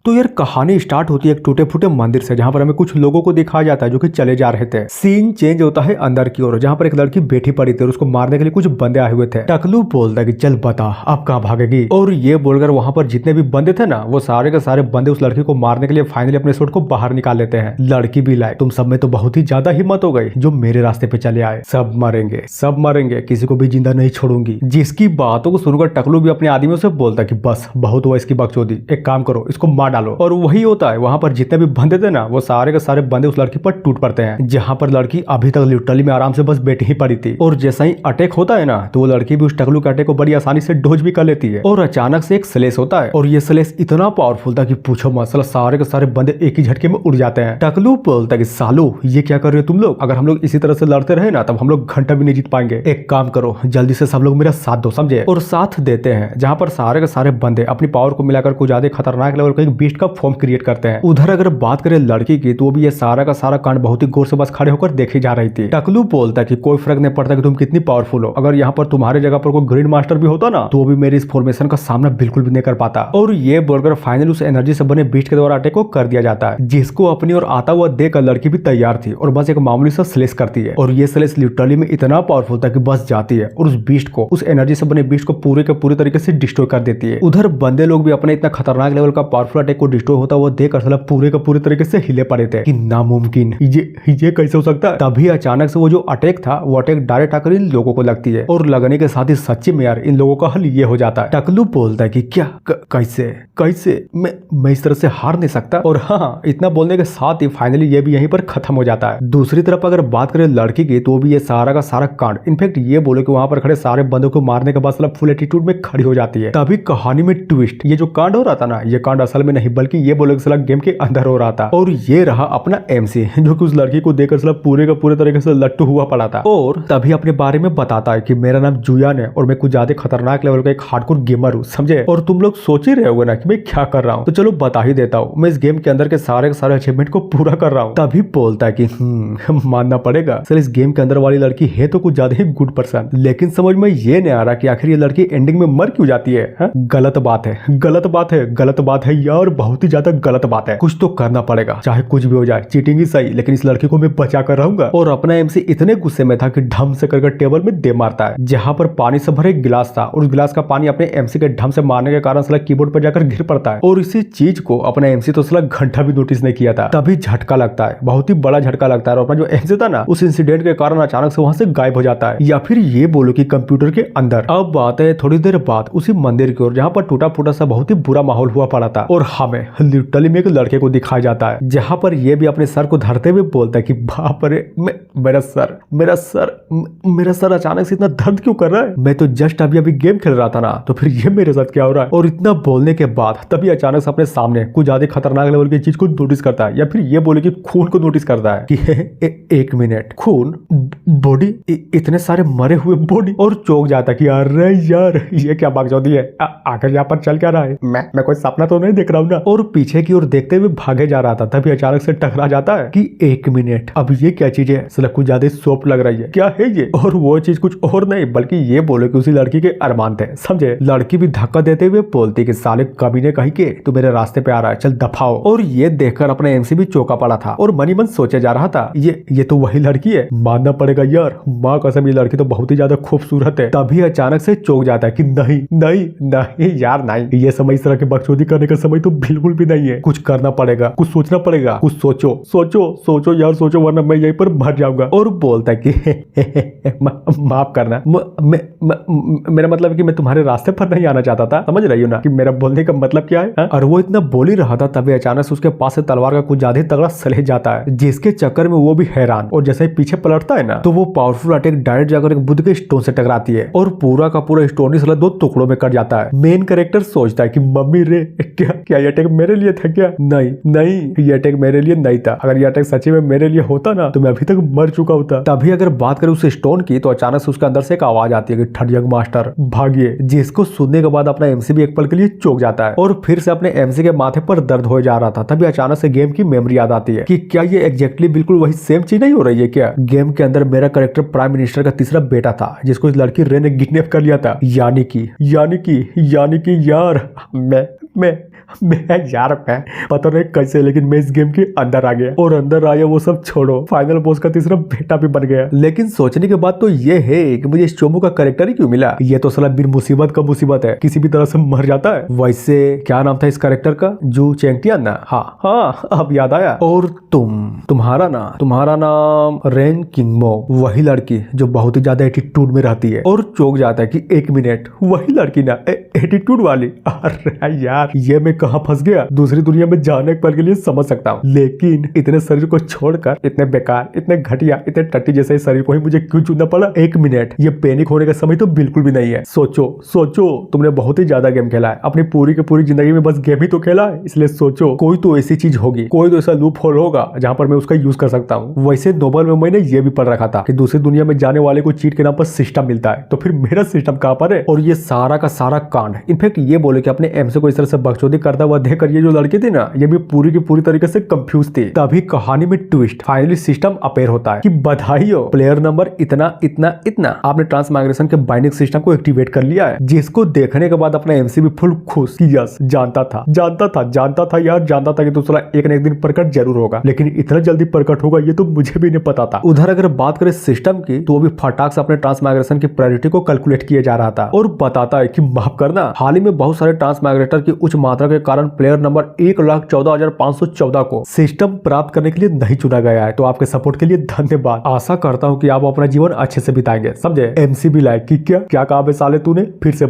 तो यार कहानी स्टार्ट होती है एक टूटे फूटे मंदिर से, जहाँ पर हमें कुछ लोगों को दिखाया जाता है जो कि चले जा रहे थे। सीन चेंज होता है अंदर की ओर, जहाँ पर एक लड़की बैठी पड़ी थी और उसको मारने के लिए कुछ बंदे आए हुए थे। टकलू बोलता है कि चल बता अब कहाँ भागेगी, और ये बोलकर वहाँ पर जितने भी बंदे थे ना, वो सारे के सारे बंदे उस लड़की को मारने के लिए फाइनली अपने सूट को बाहर निकाल लेते हैं। लड़की भी लाए, तुम सब में तो बहुत ही ज्यादा हिम्मत हो गई जो मेरे रास्ते पे चले आए। सब मरेंगे, सब मरेंगे, किसी को भी जिंदा नहीं छोड़ूंगी। जिसकी बातों को सुनकर टकलू भी अपने आदमियों से बोलता कि बस बहुत हुआ इसकी बकचोदी, एक काम करो इसको मार डालो। और वही होता है, वहां पर जितने भी बंदे थे ना, वो सारे के सारे बंदे उस लड़की पर टूट पड़ते हैं, जहां पर लड़की अभी तक लिटरली में आराम से बस बैठी ही पड़ी थी। और जैसा ही अटैक होता है ना, तो वो लड़की भी उस टकलू के अटैक को बड़ी आसानी से डोज भी कर लेती है। और अचानक से एक स्लेश होता है, और ये स्लेश इतना पावरफुल था कि पूछो मत, सारे के सारे बंदे एक ही झटके में उड़ जाते हैं। टकलू बोलता है कि सालो ये क्या कर रहे हो तुम लोग, अगर हम लोग इसी तरह से लड़ते रहे ना, तब हम लोग घंटा भी नहीं जीत पाएंगे। एक काम करो जल्दी से सब लोग मेरा साथ दो, समझे। और साथ देते हैं, जहां पर सारे के सारे बंदे अपनी पावर को मिलाकर कुछ ज्यादा खतरनाक लेवल का एक बीस्ट का फॉर्म क्रिएट करते हैं। उधर अगर बात करें लड़की की, तो भी ये सारा का सारा कांड बहुत ही गौर से बस खड़े होकर देखी जा रही थी। टकलू बोलता है कि कोई फर्क नहीं पड़ता कि तुम कितनी पावरफुल हो, अगर यहाँ पर तुम्हारे जगह पर कोई ग्रीन मास्टर भी होता ना, तो भी मेरी इस फॉर्मेशन का सामना बिल्कुल भी नहीं कर पाता। और ये बोलकर फाइनली उस एनर्जी से बने बीस्ट के द्वारा अटैक को कर दिया जाता है, जिसको अपनी ओर आता हुआ देखकर लड़की भी तैयार थी और बस एक मामूली सा स्लेश करती है। और ये स्लेश लिटरली में इतना पावरफुल था कि बस जाती है और उस बीस्ट को, उस एनर्जी से बने बीस्ट को पूरे के पूरे तरीके से डिस्ट्रॉय कर देती है। उधर बंदे लोग भी अपने इतना खतरनाक लेवल का पावरफुल अटैक को डिस्ट्रॉय होता हुआ देखकर पूरे के पूरे तरीके से हिले पड़े थे कि नामुमकिन, ये कैसे हो सकता है। तभी अचानक से वो जो अटैक था, वो अटैक डायरेक्ट आकर इन लोगों को लगती है, और लगने के साथ ही सच्ची में यार इन लोगों का हल ये हो जाता है। टकलू बोलता है कि क्या कैसे कैसे मैं इस तरह से हार नहीं सकता। और हाँ, इतना बोलने के साथ ही फाइनली ये भी यहीं पर खत्म हो जाता है। दूसरी तरफ अगर बात करें लड़की की, तो भी ये सारा का सारा कांड, इनफैक्ट ये बोले कि वहां पर खड़े सारे बंदों को मारने के बाद मतलब फुल एटीट्यूड में खड़ी हो जाती है। तभी कहानी में ट्विस्ट, ये जो कांड हो रहा था ना, ये कांड असल में नहीं बल्कि ये बोले गेम के अंदर हो रहा था। और ये रहा अपना एमसी, जो कि उस लड़की को देखकर पूरे का पूरे तरीके से लट्टू हुआ पड़ा था। और तभी अपने बारे में बताता है कि मेरा नाम जुयान है और मैं कुछ ज्यादा खतरनाक लेवल का एक हार्डकोर गेमर हूँ, समझे। और तुम लोग सोच ही रहे होगे ना कि मैं क्या कर रहा हूँ, तो चलो बता ही देता हूँ, मैं इस गेम के अंदर के सारे अचीवमेंट को पूरा कर रहा हूँ। तभी बोलता है कि मानना पड़ेगा सर, इस गेम के अंदर वाली लड़की है तो कुछ ज्यादा ही गुड पर्सन, लेकिन समझ में ये नहीं आ रहा कि आखिर ये लड़की एंडिंग में मर क्यों जाती है। गलत बात है, गलत बात है, गलत बात है यार, बहुत ही ज्यादा गलत बात है। कुछ तो करना पड़ेगा, चाहे कुछ भी हो जाए, चीटिंग ही सही, लेकिन इस लड़की को मैं बचा कर रहूंगा। और अपना एमसी इतने गुस्से में था कि ढम से करके टेबल में दे मारता है, जहां पर पानी से भरे गिलास था, और उस गिलास का पानी अपने एमसी के ढम से मारने के कारण साला कीबोर्ड पर जाकर गिर पड़ता है। और इसी चीज को अपना एमसी तो साला घंटा भी नोटिस नहीं किया था। तभी झटका लगता है, बहुत ही बड़ा झटका लगता है, और अपना जो एमसी था ना, उस इंसिडेंट के कारण अचानक से वहां से गायब हो जाता है, या फिर ये बोलो कि कंप्यूटर के अंदर। अब बात है थोड़ी देर बाद उसी मंदिर की ओर, जहां पर टूटा फूटा सा बहुत ही बुरा माहौल हुआ पड़ा था, और हमें लिटरली में एक लड़के को दिखाया जाता है, जहां पर ये भी अपने सर को धरते हुए बोलता है कि बाप रे, मेरा सर अचानक से इतना दर्द क्यों कर रहा है, मैं तो जस्ट अभी गेम खेल रहा था ना, तो फिर ये मेरे साथ क्या हो रहा है। और इतना बोलने के बाद तभी अचानक से अपने सामने कुछ ज्यादा खतरनाक लेवल की चीज को नोटिस करता है, या फिर ये बोले कि खून को नोटिस करता है कि एक मिनट, खून, बॉडी, इतने सारे मरे हुए बॉडी, और चौंक जाता है कि अरे यार ये क्या बागचौदी है, आखिर यहाँ पर चल क्या रहा है, मैं कोई सपना तो नहीं देख रहा हूँ ना। और पीछे की ओर देखते हुए भागे जा रहा था, तभी अचानक से टकरा जाता है कि एक मिनट, अब ये क्या चीज है, साला कुछ ज्यादा सॉफ्ट लग रही है, क्या है ये। और वो चीज कुछ और नहीं बल्कि ये बोले कि उसी लड़की के अरमान थे, समझे। लड़की भी धक्का देते हुए बोलती कि साले कमीने कहीं के तू मेरे रास्ते पे आ रहा है, चल दफाओ। और ये देखकर अपने एमसी भी चौंका पड़ा था और मनी मन सोचे जा रहा था, ये तो वही लड़की है, मानना पड़ेगा यार, माँ कसम ये लड़की तो बहुत ही ज्यादा खूबसूरत है। तभी अचानक से चौंक जाता है कि नहीं नहीं नहीं यार, नहीं, ये समय इस तरह की बकचोदी करने का समय तो बिल्कुल भी नहीं है, कुछ करना पड़ेगा, कुछ सोचना पड़ेगा, कुछ सोचो सोचो सोचो यार, सोचो वरना मैं यहीं पर मर जाऊंगा। और बोलता है कि माफ करना, मेरा मतलब कि मैं तुम्हारे रास्ते पर नहीं आना चाहता था, समझ रही हो ना कि मेरा बोलने का मतलब क्या है। और वो इतना बोल ही रहा था, तभी अचानक से उसके पास से तलवार का कुछ ज्यादा ही तगड़ा सलेह जाता है, जिसके चक्कर में वो भी हैरान, और जैसे ही पीछे पलटता है ना, तो वो पावरफुल अटैक डायरेक्ट जाकर एक बुद्ध के स्टोन से टकराती है, और पूरा का पूरा स्टोन ही दो टुकड़ों में कट जाता है। मेन कैरेक्टर सोचता है कि मम्मी रे, क्या ये अटैक मेरे लिए था क्या? नहीं, ये अटैक मेरे लिए नहीं था, अगर ये अटैक सच्ची में मेरे लिए होता ना, तो मैं अभी तक मर चुका होता। तभी अगर बात करें उस स्टोन की, तो अचानक से उसके अंदर से एक आवाज आती है कि ठड़ियंग मास्टर भागिए, जिसको सुनने के बाद अपना एमसी भी एक पल के लिए चौंक जाता है, और फिर से अपने एमसी के माथे पर दर्द हो जा रहा था। तभी अचानक से गेम की मेमोरी याद आती है कि क्या ये एग्जैक्टली बिल्कुल वही सेम चीज नहीं हो रही है क्या? गेम के अंदर मेरा कैरेक्टर प्राइम मिनिस्टर का तीसरा बेटा था, जिसको इस लड़की रे ने किडनैप कर लिया था, यानी कि यार मैं मैं यार मैं पता नहीं कैसे, लेकिन मैं इस गेम के अंदर आ गया, और अंदर आया वो सब छोड़ो, फाइनल बॉस का तीसरा बेटा भी बन गया। लेकिन सोचने के बाद तो ये है कि मुझे इस चोमू का कैरेक्टर ही क्यों मिला। ये तो साला बिन मुसीबत का मुसीबत है, किसी भी तरह से मर जाता है। वैसे क्या नाम था इस कैरेक्टर का, जू चेंगटियन ना? हाँ अब याद आया। और तुम्हारा नाम रेन किंगमो, वही लड़की जो बहुत ही ज्यादा एटीट्यूड में रहती है और चौंक जाता है कि 1 मिनट, वही लड़की ना एटीट्यूड वाली। अरे यार ये मैं कहाँ फंस गया। दूसरी दुनिया में जाने पल के लिए समझ सकता हूँ, लेकिन इतने शरीर को छोड़कर इतने बेकार, इतने घटिया, इतने टट्टी जैसे शरीर को ही मुझे क्यों चुनना पड़ा। 1 मिनट, ये पैनिक होने का समय तो बिल्कुल भी नहीं है। सोचो तुमने बहुत ही ज्यादा गेम खेला है, अपनी पूरी की पूरी जिंदगी में बस गेम ही तो खेला है, इसलिए सोचो कोई तो ऐसी चीज होगी, कोई तो ऐसा लूप होल होगा जहाँ पर मैं उसका यूज कर सकता हूँ। वैसे नोबल में मैंने ये भी पढ़ रखा था कि दूसरी दुनिया में जाने वाले को चीट के नाम पर सिस्टम मिलता है, तो फिर मेरा सिस्टम कहाँ पर है। और ये सारा का सारा कांड, इनफैक्ट ये बोले कि अपने एमसी को इस तरह से बकचोदी करता हुआ देखकर ये जो लड़की थी ना, ये भी पूरी की पूरी तरीके से कंफ्यूज थी। तभी कहानी में ट्विस्ट, फाइनली सिस्टम अपेयर होता है कि बधाई हो, प्लेयर नंबर इतना इतना इतना, आपने ट्रांसमाइग्रेशन के बाइंडिंग सिस्टम को एक्टिवेट कर लिया है। जिसको देखने के बाद अपना एमसी भी फुल खुश कि यस, जानता था यार, जानता था कि दूसरा एक न एक दिन प्रकट जरूर होगा, लेकिन इतना जल्दी प्रकट होगा ये तो मुझे भी नहीं पता था। उधर अगर बात करें सिस्टम की, तो वो भी फटाक से अपने ट्रांसमाइग्रेशन की प्रायोरिटी को कैलकुलेट किया जा रहा था और बताता है कि माफ करना, हाल ही में बहुत सारे ट्रांसमाइग्रेटर की उच्च मात्रा के कारण प्लेयर नंबर 1,14,514 को सिस्टम प्राप्त करने के लिए नहीं चुना गया है। तो आपके सपोर्ट के लिए धन्यवाद। आशा करता हूँ कि आप अपना जीवन अच्छे से बिताएंगे, समझे। एमसी भी लाइक कि क्या कहा बे साले तूने, फिर से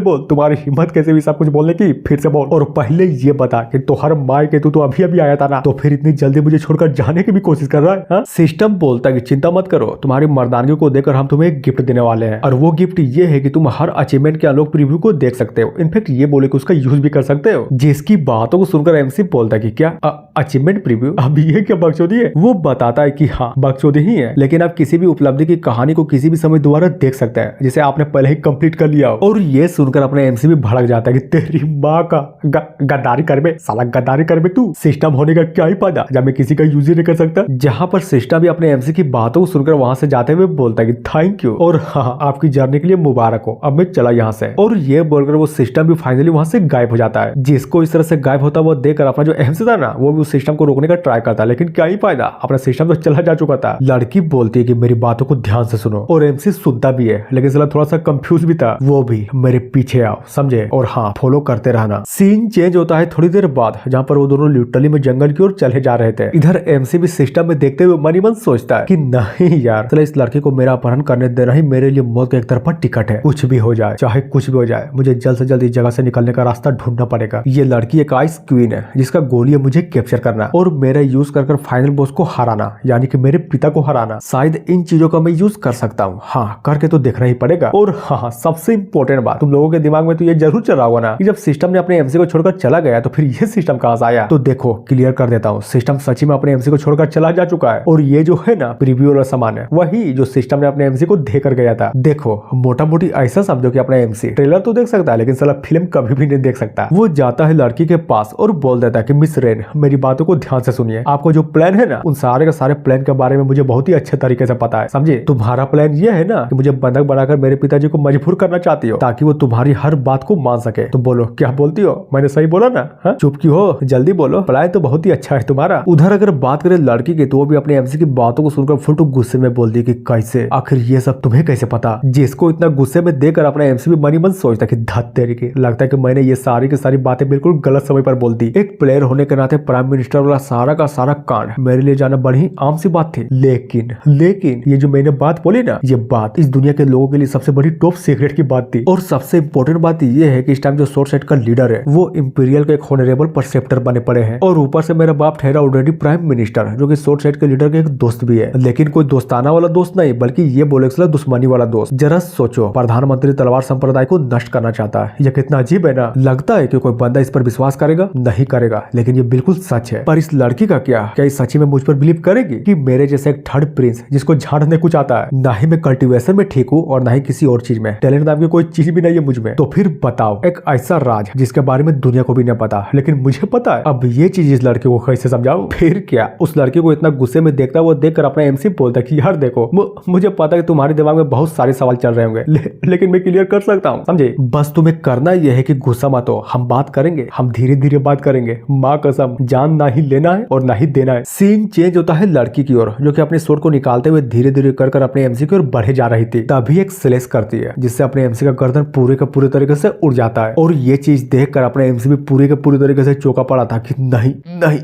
बोल, तुम्हारी हिम्मत कैसे भी सब कुछ बोलने की, फिर से बोल। और पहले ये बता कि तोहर माई के तू तो अभी आया था ना, तो फिर इतनी जल्दी मुझे छोड़कर जाने की भी कोशिश कर रहा है हा? सिस्टम बोलता है कि चिंता मत करो, तुम्हारी मर्दानगी को देखकर हम तुम्हें एक गिफ्ट देने वाले हैं, और वो गिफ्ट ये है कि तुम हर अचीवमेंट के अनलॉक प्रीव्यू को देख सकते हो। इनफैक्ट ये बोले कि उसका यूज भी कर सकते हो। जिसकी बातों को सुनकर एमसी बोलता है कि क्या अचीवमेंट प्रीव्यू, अब ये क्या बकचोदी है। वो बताता है कि हाँ बकचोदी ही है, लेकिन आप किसी भी उपलब्धि की कहानी को किसी भी समय दोबारा देख सकते हैं जिसे आपने पहले ही कंप्लीट कर लिया हो। और ये सुनकर अपने एमसी भी भड़क जाता है कि तेरी माँ का गद्दारी कर बे साला, गद्दारी कर बे तू, सिस्टम होने का क्या ही फायदा जब मैं किसी का यूज ही नहीं कर सकता। जहाँ पर सिस्टम भी अपने एमसी की बातों को सुनकर वहां से जाते हुए बोलता है कि थैंक यू और हाँ आपकी जर्नी के लिए मुबारक हो, अब मैं चला यहाँ से। और ये बोलकर वो सिस्टम भी फाइनली वहां से गायब हो जाता है। जिसको इस तरह से गायब होता वो देखकर अपना जो एमसी था ना, वो भी उस सिस्टम को रोकने का ट्राई करता, लेकिन क्या ही फायदा, अपना सिस्टम तो चला जा चुका था। लड़की बोलती है कि मेरी बातों को ध्यान से सुनो, और एमसी सुनता भी है, लेकिन साला थोड़ा सा कंफ्यूज भी था। वो भी मेरे पीछे आओ, समझे, और हाँ फॉलो करते रहना। सीन चेंज होता है थोड़ी देर बाद, जहाँ पर वो दोनों लिटरली में जंगल की ओर चले जा रहे थे। इधर एमसी भी सिस्टम में देखते हुए मन ही मन सोचता है कि नहीं यार, चलो इस लड़की को मेरा अपहरण करने देना ही मेरे लिए मौत का एक तरफा टिकट है। कुछ भी हो जाए, चाहे कुछ भी हो जाए, मुझे जल्द से जल्द इस जगह से निकलने का रास्ता ढूंढना पड़ेगा। ये लड़की एक आइस क्वीन है जिसका गोल है मुझे कैप्चर करना और मेरा यूज कर फाइनल बॉस को हराना, यानी कि मेरे पिता को हराना। शायद इन चीजों का मैं यूज कर सकता हूँ, हाँ करके तो देखना ही पड़ेगा। और हाँ सबसे इंपॉर्टेंट बात, तुम लोगों के दिमाग में तो ये जरूर चल रहा होगा ना कि जब सिस्टम ने अपने एमसी को छोड़कर चला गया तो फिर ये सिस्टम कहां से आया। तो देखो क्लियर कर देता हूँ, सिस्टम सच्ची में अपने एमसी को छोड़कर चला जा चुका है, और ये जो है ना प्रीव्यू वाला सामान है वही जो सिस्टम ने अपने एमसी को देकर गया था। देखो मोटा मोटी ऐसा समझो कि अपना एमसी ट्रेलर तो देख सकता है, लेकिन साला फिल्म कभी भी नहीं देख सकता। वो जाता है लड़की के पास और बोल देता है कि मिस रेन, मेरी बातों को ध्यान से सुनिए, आपको जो प्लान है ना, उन सारे के सारे प्लान के बारे में मुझे बहुत ही अच्छे तरीके से पता है, समझे। तुम्हारा प्लान ये है ना कि मुझे बंधक बनाकर मेरे पिताजी को मजबूर करना चाहती हो ताकि वो तुम्हारी हर बात को मान सके। तो बोलो क्या बोलती हो, मैंने सही बोला ना? हा? चुप क्यों हो, जल्दी बोलो, प्लान तो बहुत ही अच्छा है तुम्हारा। उधर अगर बात करें लड़की की, तो वो भी अपने एमसी की बातों को सुनकर फुल गुस्से में बोलती कि कैसे, आखिर ये सब तुम्हें कैसे पता। जिसको इतना गुस्से में देकर अपना एमसी भी मनी मन सोचता कि धत तेरी की, लगता है कि मैंने ये सारी की सारी बातें बिल्कुल गलत समय पर बोल दी। एक प्लेयर होने के नाते प्राइम मिनिस्टर वाला सारा का सारा कांड मेरे लिए जाना बड़ी आम सी बात थी, लेकिन ये जो मैंने बात बोली ना, ये बात इस दुनिया के लोगों के लिए सबसे बड़ी टॉप सीक्रेट की बात थी। और सबसे इंपॉर्टेंट बात ये है कि इस टाइम जो सोर्स साइड का लीडर है वो इंपीरियल के एक होनरेबल परसेप्टर बने पड़े हैं, और ऊपर से मेरा बाप ठहरा ऑलरेडी प्राइम मिनिस्टर, जो कि सोर्स साइड के लीडर के एक दोस्त भी है, लेकिन कोई दोस्ताना वाला दोस्त नहीं, बल्कि ये बोले दुश्मनी वाला दोस्त। जरा सोचो, प्रधानमंत्री तलवार संप्रदाय को नष्ट करना चाहता है, यह कितना अजीब है ना। लगता है कि कोई बंदा इस पर विश्वास करेगा, नहीं करेगा, लेकिन ये बिल्कुल सच है। पर इस लड़की का क्या ये सच्ची में मुझ पर बिलीव करेगी कि मेरे जैसे एक थर्ड प्रिंस जिसको झाड़ने कुछ आता है, ना ही मैं कल्टीवेशन में ठीक हूँ और ना ही किसी और चीज में, टैलेंट नाम की कोई चीज भी नहीं है मुझ में, तो फिर बताओ एक ऐसा राज जिसके बारे में दुनिया को भी नहीं पता लेकिन मुझे पता है, अब ये चीज इस लड़के को कैसे समझाऊं। फिर क्या, उस लड़के को इतना गुस्से में देखता वो देखकर अपना एमसी बोलता कि यार देखो, मुझे पता है कि तुम्हारे दिमाग में बहुत सारे सवाल चल रहे होंगे, लेकिन मैं क्लियर कर सकता हूँ, समझे। बस तुम्हें करना यह है कि गुस्सा मत हो, हम बात करेंगे, हम धीरे धीरे बात करेंगे, माँ कसम, जान ना ही लेना है और ना ही देना है। सीन चेंज होता है लड़की की ओर, जो कि अपने स्वord को निकालते हुए धीरे धीरे कर अपने एमसी की ओर बढ़े जा रही थी। तभी एक स्लेश करती है जिससे अपने एमसी का गर्दन पूरे का पूरे तरीके से उड़ जाता है। और ये चीज देखकर अपने एमसी भी पूरे के पूरे तरीके से चौंका पड़ा था कि नहीं नहीं,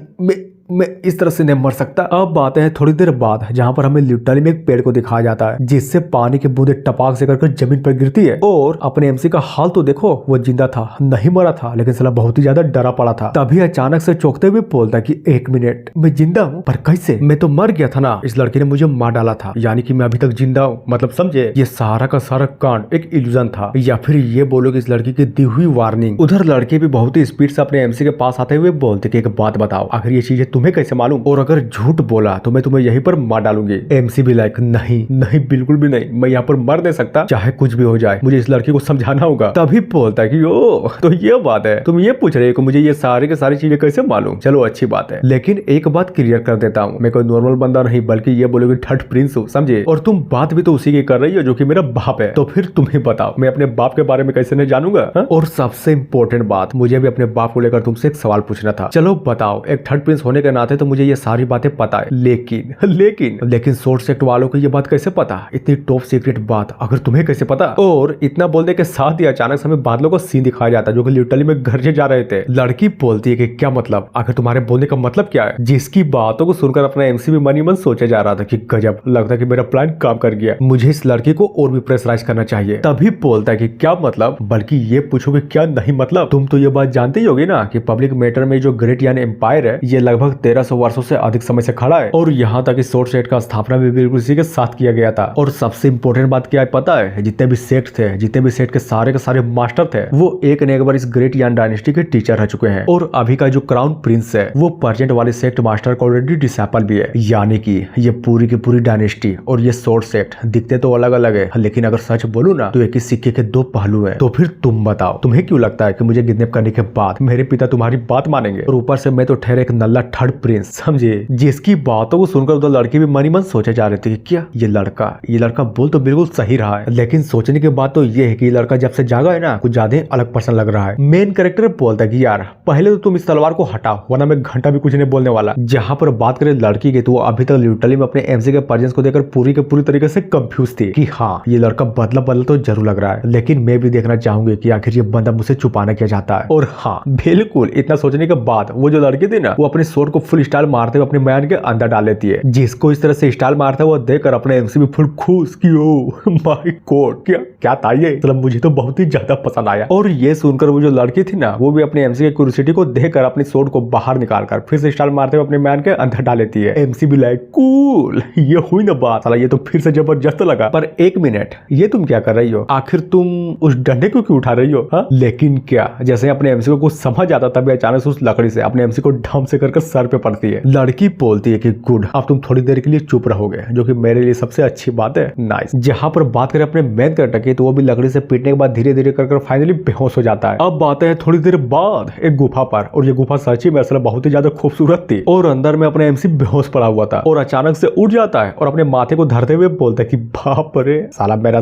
मैं इस तरह से नहीं मर सकता। अब बातें हैं थोड़ी देर बाद, जहां पर हमें लिटरली में एक पेड़ को दिखाया जाता है जिससे पानी की बूंदें टपाक से करके जमीन पर गिरती है। और अपने एमसी का हाल तो देखो, वो जिंदा था, नहीं मरा था, लेकिन साला बहुत ही ज्यादा डरा पड़ा था। तभी अचानक से चौंकते हुए बोलता है कि 1 मिनट, मैं जिंदा हूँ, पर कैसे? मैं तो मर गया था ना, इस लड़की ने मुझे मार डाला था, यानी कि मैं अभी तक जिंदा हूँ। मतलब समझे, ये सारा का सारा कांड एक इल्यूजन था, या फिर ये बोलो कि इस लड़की की दी हुई वार्निंग। उधर लड़के भी बहुत ही स्पीड से अपने एमसी के पास आते हुए बोलते कि एक बात बताओ, आखिर ये चीजें तुम्हें कैसे मालूम, और अगर झूठ बोला तो मैं तुम्हें यहीं पर मार डालूंगी। एमसी भी लाइक नहीं नहीं, बिल्कुल भी नहीं, मैं यहाँ पर मर नहीं सकता, चाहे कुछ भी हो जाए, मुझे इस लड़की को समझाना होगा। तभी बोलता है कि ओ तो ये बात है, तुम ये पूछ रहे हो कि मुझे ये सारी के सारी चीजें कैसे मालूम। चलो अच्छी बात है, लेकिन एक बात क्लियर कर देता हूँ, मैं कोई नॉर्मल बंदा नहीं, बल्कि ये बोलोगे थर्ड प्रिंस हूँ, समझे। और तुम बात भी तो उसी की कर रही हो जो कि मेरा बाप है, तो फिर तुम ही बताओ मैं अपने बाप के बारे में कैसे नहीं जानूंगा। और सबसे इंपॉर्टेंट बात, मुझे भी अपने बाप को लेकर तुमसे एक सवाल पूछना था। चलो बताओ, एक थर्ड प्रिंस होने के नाते तो मुझे ये सारी बातें पता है, लेकिन लेकिन लेकिन सोर्स सेक्ट वालों को ये बात कैसे पता, इतनी टॉप सीक्रेट बात अगर तुम्हें कैसे पता। और इतना बोलने के साथ ही अचानक से हमें बादलों का सीन दिखाया जाता है जो कि लिटरली में घर से जा रहे थे। लड़की बोलती है कि क्या मतलब, आखिर तुम्हारे बोलने का मतलब क्या है, जिसकी बातों को सुनकर अपना एमसी भी मनी मन सोचा जा रहा था कि गजब, लगता है कि मेरा प्लान काम कर गया, मुझे इस लड़की को और भी प्रेशराइज करना चाहिए। तभी बोलता है कि क्या मतलब, बल्कि ये पूछोगे क्या नहीं मतलब, तुम तो ये बात जानते ही होगी ना कि पब्लिक मैटर में जो ग्रेट यानी एम्पायर है, ये लगभग 1300 वर्षों से अधिक समय से खड़ा है। और यहाँ तक कि सोर्स सेक्ट का स्थापना भी बिल्कुल इसी के साथ किया गया था। और सबसे इंपॉर्टेंट बात क्या है पता है, जितने भी सेक्ट थे, जितने भी सेक्ट के सारे मास्टर थे, वो एक ने एक बार इस ग्रेट यान डायनेस्टी के टीचर रह चुके हैं। और अभी का जो क्राउन प्रिंस है, वो प्रेजेंट वाले सेक्ट मास्टर का ऑलरेडी डिसाइपल भी है। यानी कि ये पूरी की पूरी डायनेस्टी और ये सोर्स सेक्ट दिखते तो अलग अलग है, लेकिन अगर सच बोलूं ना तो एक ही सिक्के के दो पहलू है। तो फिर तुम बताओ, तुम्हें क्यों लगता है कि मुझे किडनैप करने के बाद मेरे पिता तुम्हारी बात मानेंगे? और ऊपर से मैं तो ठहरे एक नल्ला थर्ड प्रिंस, समझे, जिसकी बातों को सुनकर उधर लड़की भी मनी मन सोचे जा रहे थे कि क्या ये लड़का बोल तो बिल्कुल सही रहा है, लेकिन सोचने की बात तो ये है कि लड़का जब से जागा है ना, कुछ ज्यादा अलग पर्सन लग रहा है। मेन कैरेक्टर बोलता है कि यार पहले तो तुम इस तलवार को हटाओ, वरना मैं घंटा भी कुछ नहीं बोलने वाला। जहां पर बात करें लड़की की, तो अभी तक लिटरली में अपने एमसी के प्रेजेंस को देखकर पूरी के पूरी तरीके से कंफ्यूज थी कि हाँ ये लड़का बदला तो जरूर लग रहा है, लेकिन मैं भी देखना चाहूंगी कि आखिर ये बंदा मुझसे छुपाना क्या चाहता है। और हाँ बिल्कुल, इतना सोचने के बाद वो जो लड़की थी ना, वो अपने स्वॉर्ड को फुल स्टाइल मारते हुए अपने मैन के अंदर डाल लेती है, जिसको इस तरह से स्टाइल मारता है वो देखकर अपने एमसी भी फुल खुश कि ओ माय गॉड, क्या था ये, मतलब मुझे तो बहुत ही ज्यादा पसंद आया। और ये सुनकर वो जो लड़की थी ना, वो भी अपने एमसी की क्यूरियोसिटी को देखकर अपनी स्वॉर्ड को बाहर निकालकर फिर से स्टाइल मारते हुए अपने मैन के अंदर डाल लेती है। एमसी भी लाइक कूल, ये हुई ना बात, साला ये तो फिर से जबरदस्त लगा। पर एक मिनट, ये तुम क्या कर रही हो, आखिर तुम उस डंडे को क्यों उठा रही हो? हाँ लेकिन क्या, जैसे अपने एमसी को कुछ समझ आता तभी अचानक से उस लकड़ी से अपने एमसी को ढम से कर सर पे पड़ती है। लड़की बोलती है कि गुड, अब तुम थोड़ी देर के लिए चुप रहोगे, जो कि मेरे लिए सबसे अच्छी बात है। नाइस। जहां पर बात करें अपने मेन कैरेक्टर की, तो वो भी लकड़ी से पीटने के बाद धीरे धीरे कर फाइनली बेहोश हो जाता है। अब बात है थोड़ी देर बाद एक गुफा पर, और ये गुफा सच्ची में असल बहुत ही ज्यादा खूबसूरत थी, और अंदर में अपने एमसी बेहोश पड़ा हुआ था, और अचानक से उठ जाता है और अपने माथे को धरते हुए बोलता है कि बाप रे साला, मेरा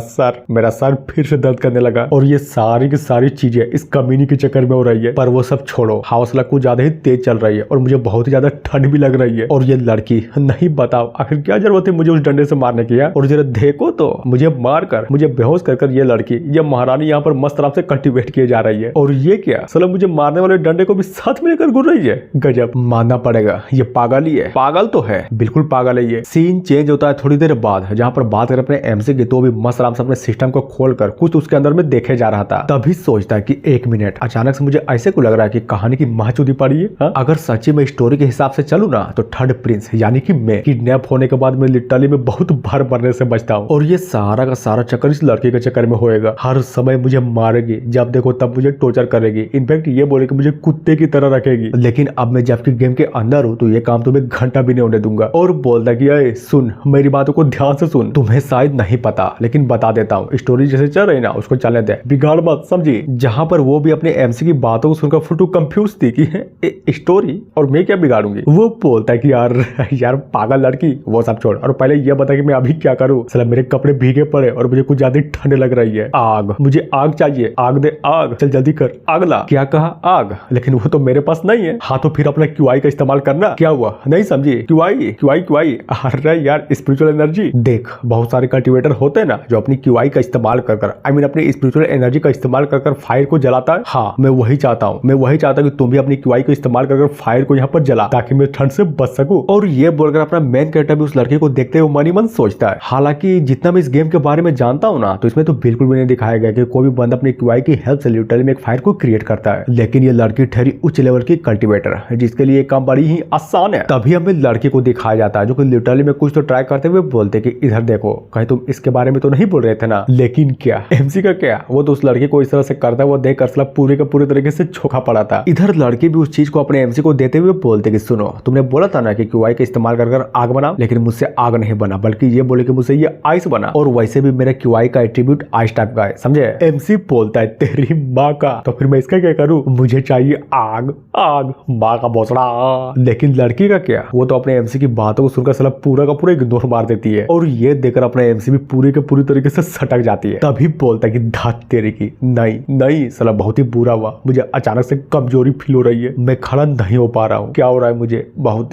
सर फिर से दर्द करने लगा, और ये सारी की सारी चीजें इस कमीनी के चक्कर में हो रही है। पर वो सब छोड़ो, हौसला कुछ ज्यादा ही तेज चल रही है और मुझे बहुत ही ज्यादा ठंड भी लग रही है। और ये लड़की, नहीं बताओ आखिर क्या जरूरत है मुझे उस डंडे से मारने की। और जरा देखो तो, मुझे मारकर, मुझे बेहोश कर ये लड़की, ये महारानी यहाँ पर मस्त आराम से कल्टीवेट किए जा रही है। और ये क्या, साला मुझे मारने वाले डंडे को भी साथ में लेकर घूम रही है। गजब, मानना पड़ेगा ये पागल ही है, पागल तो है, बिल्कुल पागल है ये। सीन चेंज होता है थोड़ी देर बाद, जहाँ पर बात करें अपने एमसी की, तो भी मस्त आराम से अपने सिस्टम को खोलकर कुछ उसके अंदर में देखे जा रहा था। तभी सोचता है कि एक मिनट, अचानक से मुझे ऐसे को लग रहा है कि कहानी की माचूदी पड़ी है। अगर सच्ची में स्टोरी के हिसाब से चलूं ना, तो थर्ड प्रिंस यानी कि मैं किडनैप होने के बाद मैं लिटरली में बहुत बार मरने से बचता हूँ, और ये सारा का सारा चक्कर इस लड़के के चक्कर में होएगा। हर समय मुझे मारेगी, जब देखो तब मुझे टॉर्चर करेगी, इनफैक्ट ये बोलेगी मुझे कुत्ते की तरह रखेगी। लेकिन अब मैं जबकि गेम के अंदर हूँ, तो ये काम तुम्हें घंटा भी नहीं होने दूंगा। और बोलता कि अरे सुन, मेरी बातों को ध्यान से सुन, तुम्हें शायद नहीं पता लेकिन बता देता हूँ, स्टोरी जैसे चल रही ना उसको चलने दे, बिगाड़ मत, समझी। जहाँ पर वो भी अपने एमसी की बातों को सुनकर फुटू कंफ्यूज थी कि स्टोरी और मैं क्या बिगाड़ूंगी। वो बोलता है कि यार पागल लड़की वो सब छोड़, और पहले ये बता कि मैं अभी क्या करूँ। साला मेरे कपड़े भीगे पड़े और मुझे कुछ ज्यादा ठंड लग रही है। आग, मुझे आग चाहिए, आग दे आग, चल जल्दी कर, आग ला। क्या कहा? आग? लेकिन वो तो मेरे पास नहीं है। हाँ तो फिर अपना क्यूआई का इस्तेमाल करना। क्या हुआ, नहीं समझी? क्यूआई क्यूआई क्यूआई, अरे यार स्पिरिचुअल एनर्जी। देख बहुत सारे कल्टिवेटर होते हैं ना जो अपनी क्यूआई का इस्तेमाल कर अपनी स्पिरिचुअल एनर्जी का इस्तेमाल कर फायर को जलाता है। हाँ मैं वही चाहता हूँ, मैं वही चाहता हूँ कि तुम भी अपनी क्यूआई को इस्तेमाल कर फायर को यहाँ पर जला, ताकि मैं ठंड से बच सकूं। और ये बोलकर अपना मेन कैरेक्टर भी उस लड़के को देखते हुए मन ही मन सोचता है। हालांकि जितना मैं इस गेम के बारे में जानता हूँ ना, तो इसमें तो बिल्कुल भी नहीं दिखाया गया कि कोई भी बंदा अपनी क्यूआई की हेल्प से लिटरली में एक फायर को क्रिएट करता है। लेकिन ये लड़की ठहरी उच्च लेवल की कल्टिवेटर है, जिसके लिए काम बड़ी ही आसान है। तभी हमें लड़के को दिखाया जाता है जो कि लिटरली में कुछ तो ट्राई करते हुए बोलते कि इधर देखो, कहीं तुम इसके बारे में तो नहीं बोल रहे थे ना। लेकिन क्या एमसी का क्या, वो तो उस लड़के को इस तरह से करता है वो देख कर पूरे का पूरे तरीके से छोका पड़ा था। इधर लड़के भी उस चीज को अपने एमसी को देते हुए बोलते कि सुनो, तुमने बोला था ना कि क्यूआई का इस्तेमाल कर आग बना, लेकिन मुझसे आग नहीं बना, बल्कि ये बोले कि मुझसे ये आइस बना। और वैसे भी मेरा क्यूआई का एट्रीब्यूट आइस टाइप का है, समझे। एमसी बोलता है तेरी माँ का, तो फिर मैं इसका क्या करूं, मुझे चाहिए आग आग, माँ का भोसड़ा। लेकिन लड़की का क्या, वो तो अपने एमसी की बातों को सुनकर साला पूरा का पूरा इग्नोर मार देती है। और ये देखकर अपने एमसी भी पूरी के पूरी तरीके से सटक जाती है। तभी बोलता है कि धात तेरी की, नहीं नहीं साला बहुत ही बुरा हुआ, मुझे अचानक से कमजोरी फील हो रही है, मैं खड़ा नहीं हो पा रहा हूँ। क्या हो रहा है मुझे, बहुत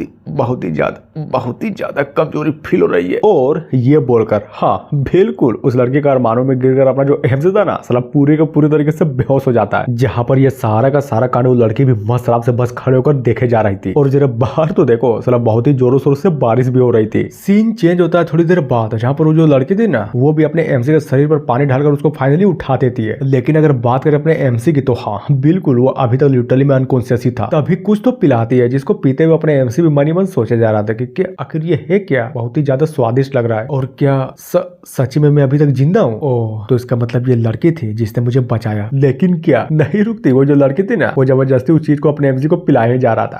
ही ज्यादा कमजोरी फील हो रही है। और ये बोलकर हाँ बिल्कुल उस लड़के का अरमानों में गिरकर अपना जो एमसी था ना साला पूरे के पूरे तरीके से बेहोश हो जाता है। जहाँ पर ये सारा का सारा कांड वो लड़की भी मस्त आराम से बस खड़े होकर देखे जा रही थी। और जरा बाहर तो देखो साला बहुत ही जोरों शोरों से बारिश भी हो रही थी। सीन चेंज होता है थोड़ी देर बाद, जहाँ पर वो जो लड़की थी ना वो भी अपने एमसी के शरीर पर पानी डालकर उसको फाइनली उठा देती है। लेकिन अगर बात करें अपने एमसी की तो हाँ बिल्कुल वो अभी तक लिटरली में अनकॉन्शियस ही था। तभी कुछ तो पिलाती है जिसको पीते हुए अपने एमसी भी मन ही मन सोचे जा रहा था कि आखिर ये है क्या, बहुत ही ज्यादा स्वादिष्ट लग रहा है। और क्या सच में मैं अभी तक जिंदा हूँ? ओह तो इसका मतलब ये लड़की थी जिसने मुझे बचाया। लेकिन क्या नहीं रुकती, वो जो लड़की थी ना वो जबरदस्ती उस चीज को अपने एमसी को पिलाया जा रहा था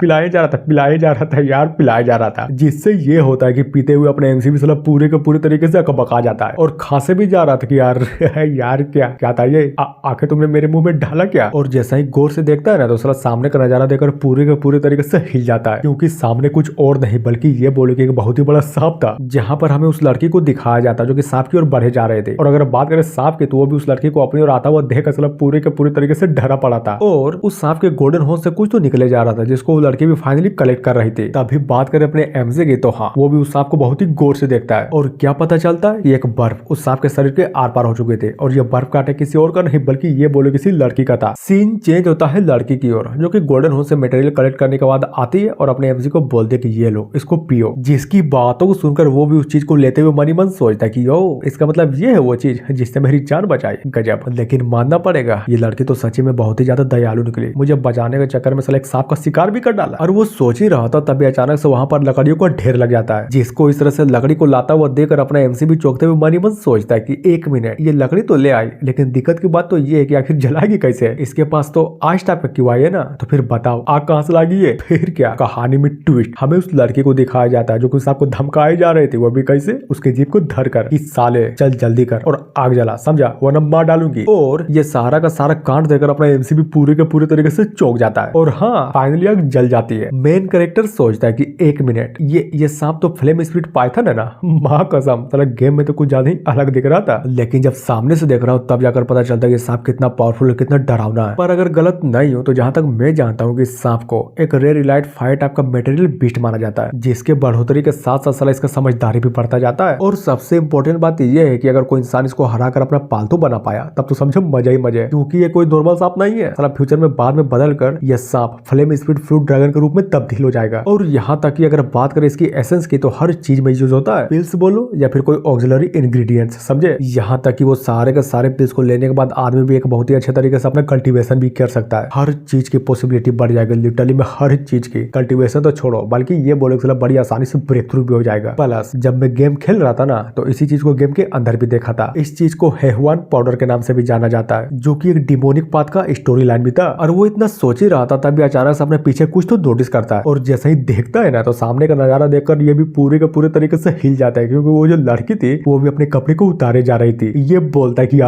यार, पिलाया जा रहा था। जिससे ये होता है कि पीते हुए अपने एमसी भी साला पूरे के पूरे तरीके से अकबका जाता है। और खांसे भी जा रहा था कि यार क्या था ये, आखिर तुमने मेरे मुंह में डाला क्या। और जैसा ही गौर से देखता है ना तो साला सामने का नजारा देखकर पूरे के पूरे तरीके से हिल जाता है, क्योंकि सामने कुछ और नहीं बल्कि ये बोले कि एक बहुत ही बड़ा सांप था। जहां पर हमें उस लड़की को दिखाया जाता जो कि सांप की ओर बढ़े जा रहे थे। और अगर बात करें सांप की तो वो भी उस लड़की को अपनी ओर आता हुआ देख साला पूरे के पूरे तरीके से डरा पड़ा था। और उस सांप के गोल्डन होंठ से कुछ तो निकले जा रहा था जिसको वो लड़की भी फाइनली कलेक्ट कर रही थी। तभी बात करें अपने एमजे की तो हाँ वो भी उस सांप को बहुत ही गौर से देखता है। और क्या पता चलता है कि एक बर्फ उस सांप के शरीर के आर पार हो चुके थे। और ये बर्फ काटे किसी और का नहीं बल्कि ये बोले किसी लड़की का था। सीन चेंज होता है लड़की की ओर जो कि गोल्डन होंठ से मटेरियल कलेक्ट करने के बाद आती है और अपने एमजी को बोलते है कि ये लो इसको पियो। जिसकी बातों को सुनकर वो भी उस चीज को लेते हुए मन ही मन सोचता है कि यो इसका मतलब ये है वो चीज जिससे मेरी जान बचाई। गजब। लेकिन मानना पड़ेगा ये लड़की तो सच्ची में बहुत ही ज्यादा दयालु निकली, मुझे बचाने के चक्कर में साला एक सांप का शिकार भी कर डाला। और वो सोच ही रहा था तभी अचानक से वहां पर लकड़ियों का ढेर लग जाता है, जिसको इस तरह से लकड़ी को लाता हुआ देखकर अपना एमसी भी चौंकते हुए मन ही मन सोचता है कि एक मिनट ये लकड़ी तो ले आई, लेकिन दिक्कत की बात तो ये है कि आखिर जलाएगी कैसे, इसके पास तो आज टाइप का क्यों आई है ना, तो फिर बताओ आग कहां से लागी है। फिर क्या कहानी में ट्विस्ट, हमें उस लड़की को दिखाया जाता है जो कि सांप को धमकाए जा रहे थे, वो भी कैसे उसके जीप को धर कर कि साले चल जल्दी कर और आग जला, समझा वरना मार डालूंगी। और ये सारा का सारा कांड देकर अपना एमसी भी पूरे के पूरे तरीके से चौंक जाता है। और हाँ फाइनली आग जल जाती है। मेन कैरेक्टर सोचता है कि एक मिनट ये सांप तो फ्लेम स्पिरिट पाइथन है ना, मां कसम साला गेम में तो कुछ ज्यादा ही अलग दिख रहा था, लेकिन जब सामने से देख रहा हूँ तब जाकर पता चलता है कि सांप कितना पावरफुल है, कितना डरावना है। पर अगर गलत नहीं हो तो जहां तक मैं जानता हूँ कि सांप को एक रेयर इलाइट फायर टाइप का मटेरियल बीस्ट माना जाता है, जिसके बढ़ोतरी के साथ साथ साला इसका समझदारी भी बढ़ता जाता है। और सबसे इंपॉर्टेंट बात यह है कि अगर कोई इंसान इसको हराकर अपना पालतू बना पाया तब तो समझो मजा ही मजा है, क्योंकि ये कोई नॉर्मल सांप नहीं है, साला फ्यूचर में बाद में बदल कर यह सांप फ्लेम स्पिरिट फ्रूट ड्रैगन के रूप में तब्दील हो जाएगा। और यहाँ तक कि अगर बात करें इसकी एसेंस की तो हर चीज में यूज होता है, पिल्स बोलो या फिर कोई ऑक्सिलरी इंग्रेडिएंट्स, समझे। यहाँ तक कि वो सारे के सारे पिल्स को लेने के बाद आदमी भी एक बहुत ही अच्छे तरीके से अपना कल्टीवेशन भी कर सकता है। हर चीज की पॉसिबिलिटी बढ़ जाएगी, लिटरली में हर चीज की। कल्टीवेशन तो छोड़ो, बल्कि ये बोले कि बड़ी आसानी से ब्रेक थ्रू भी हो जाएगा। प्लस जब मैं गेम खेल रहा था ना तो इसी चीज को गेम के अंदर भी देखा था। इस चीज को हेहुआन पाउडर के नाम से भी जाना जाता है, जो कि एक डिमोनिक पाथ का स्टोरी लाइन भी था। और वो इतना सोच ही रहा था तभी अचानक से अपने पीछे कुछ तो नोटिस करता है, और जैसे ही देखता है ना तो सामने का नजारा देखकर ये भी पूरे के पूरे तरीके से हिल जाता है, क्योंकि वो जो लड़की थी वो भी अपने कपड़े को उतारे जा रही थी। ये बोलता है कि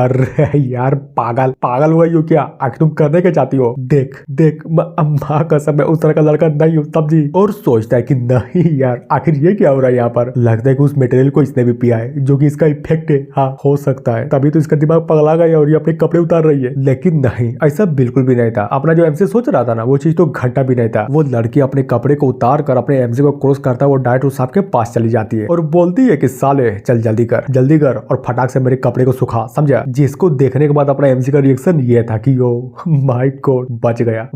यार पागल पागल हुआ हो क्या, आखिर तुम करने क्या चाहती हो, देख देख माँ कसम मैं उस तरह का लड़का नहीं हूँ समझी। और सोचता है कि नहीं यार आखिर ये क्या हो रहा है यहाँ पर। लगता है कि उस मटेरियल को इसने भी पिया है, जो कि इसका इफेक्ट है। हाँ हो सकता है, तभी तो इसका दिमाग पगला गया और ये अपने कपड़े उतार रही है। लेकिन नहीं, ऐसा बिल्कुल भी नहीं था। अपना जो एमसी सोच रहा था ना वो चीज तो घंटा भी नहीं था। वो लड़की अपने कपड़े को उतार कर अपने एमसी को क्रॉस करता है, वो डायरेक्ट उस सांप के पास चली जाती है और बोलती है कि साले चल जल्दी कर और फटाक से मेरे कपड़े को सुखा, समझा। जिसको देखने के बाद अपना एमसी का रिएक्शन ये था कि ओ माय गॉड बच गया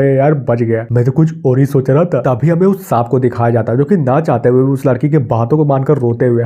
यार बच गया, मैं तो कुछ और ही सोच रहा था। तभी हमें उस सांप को दिखाया जाता है जो कि ना चाहते हुए उस लड़की के बातों को मानकर रोते हुए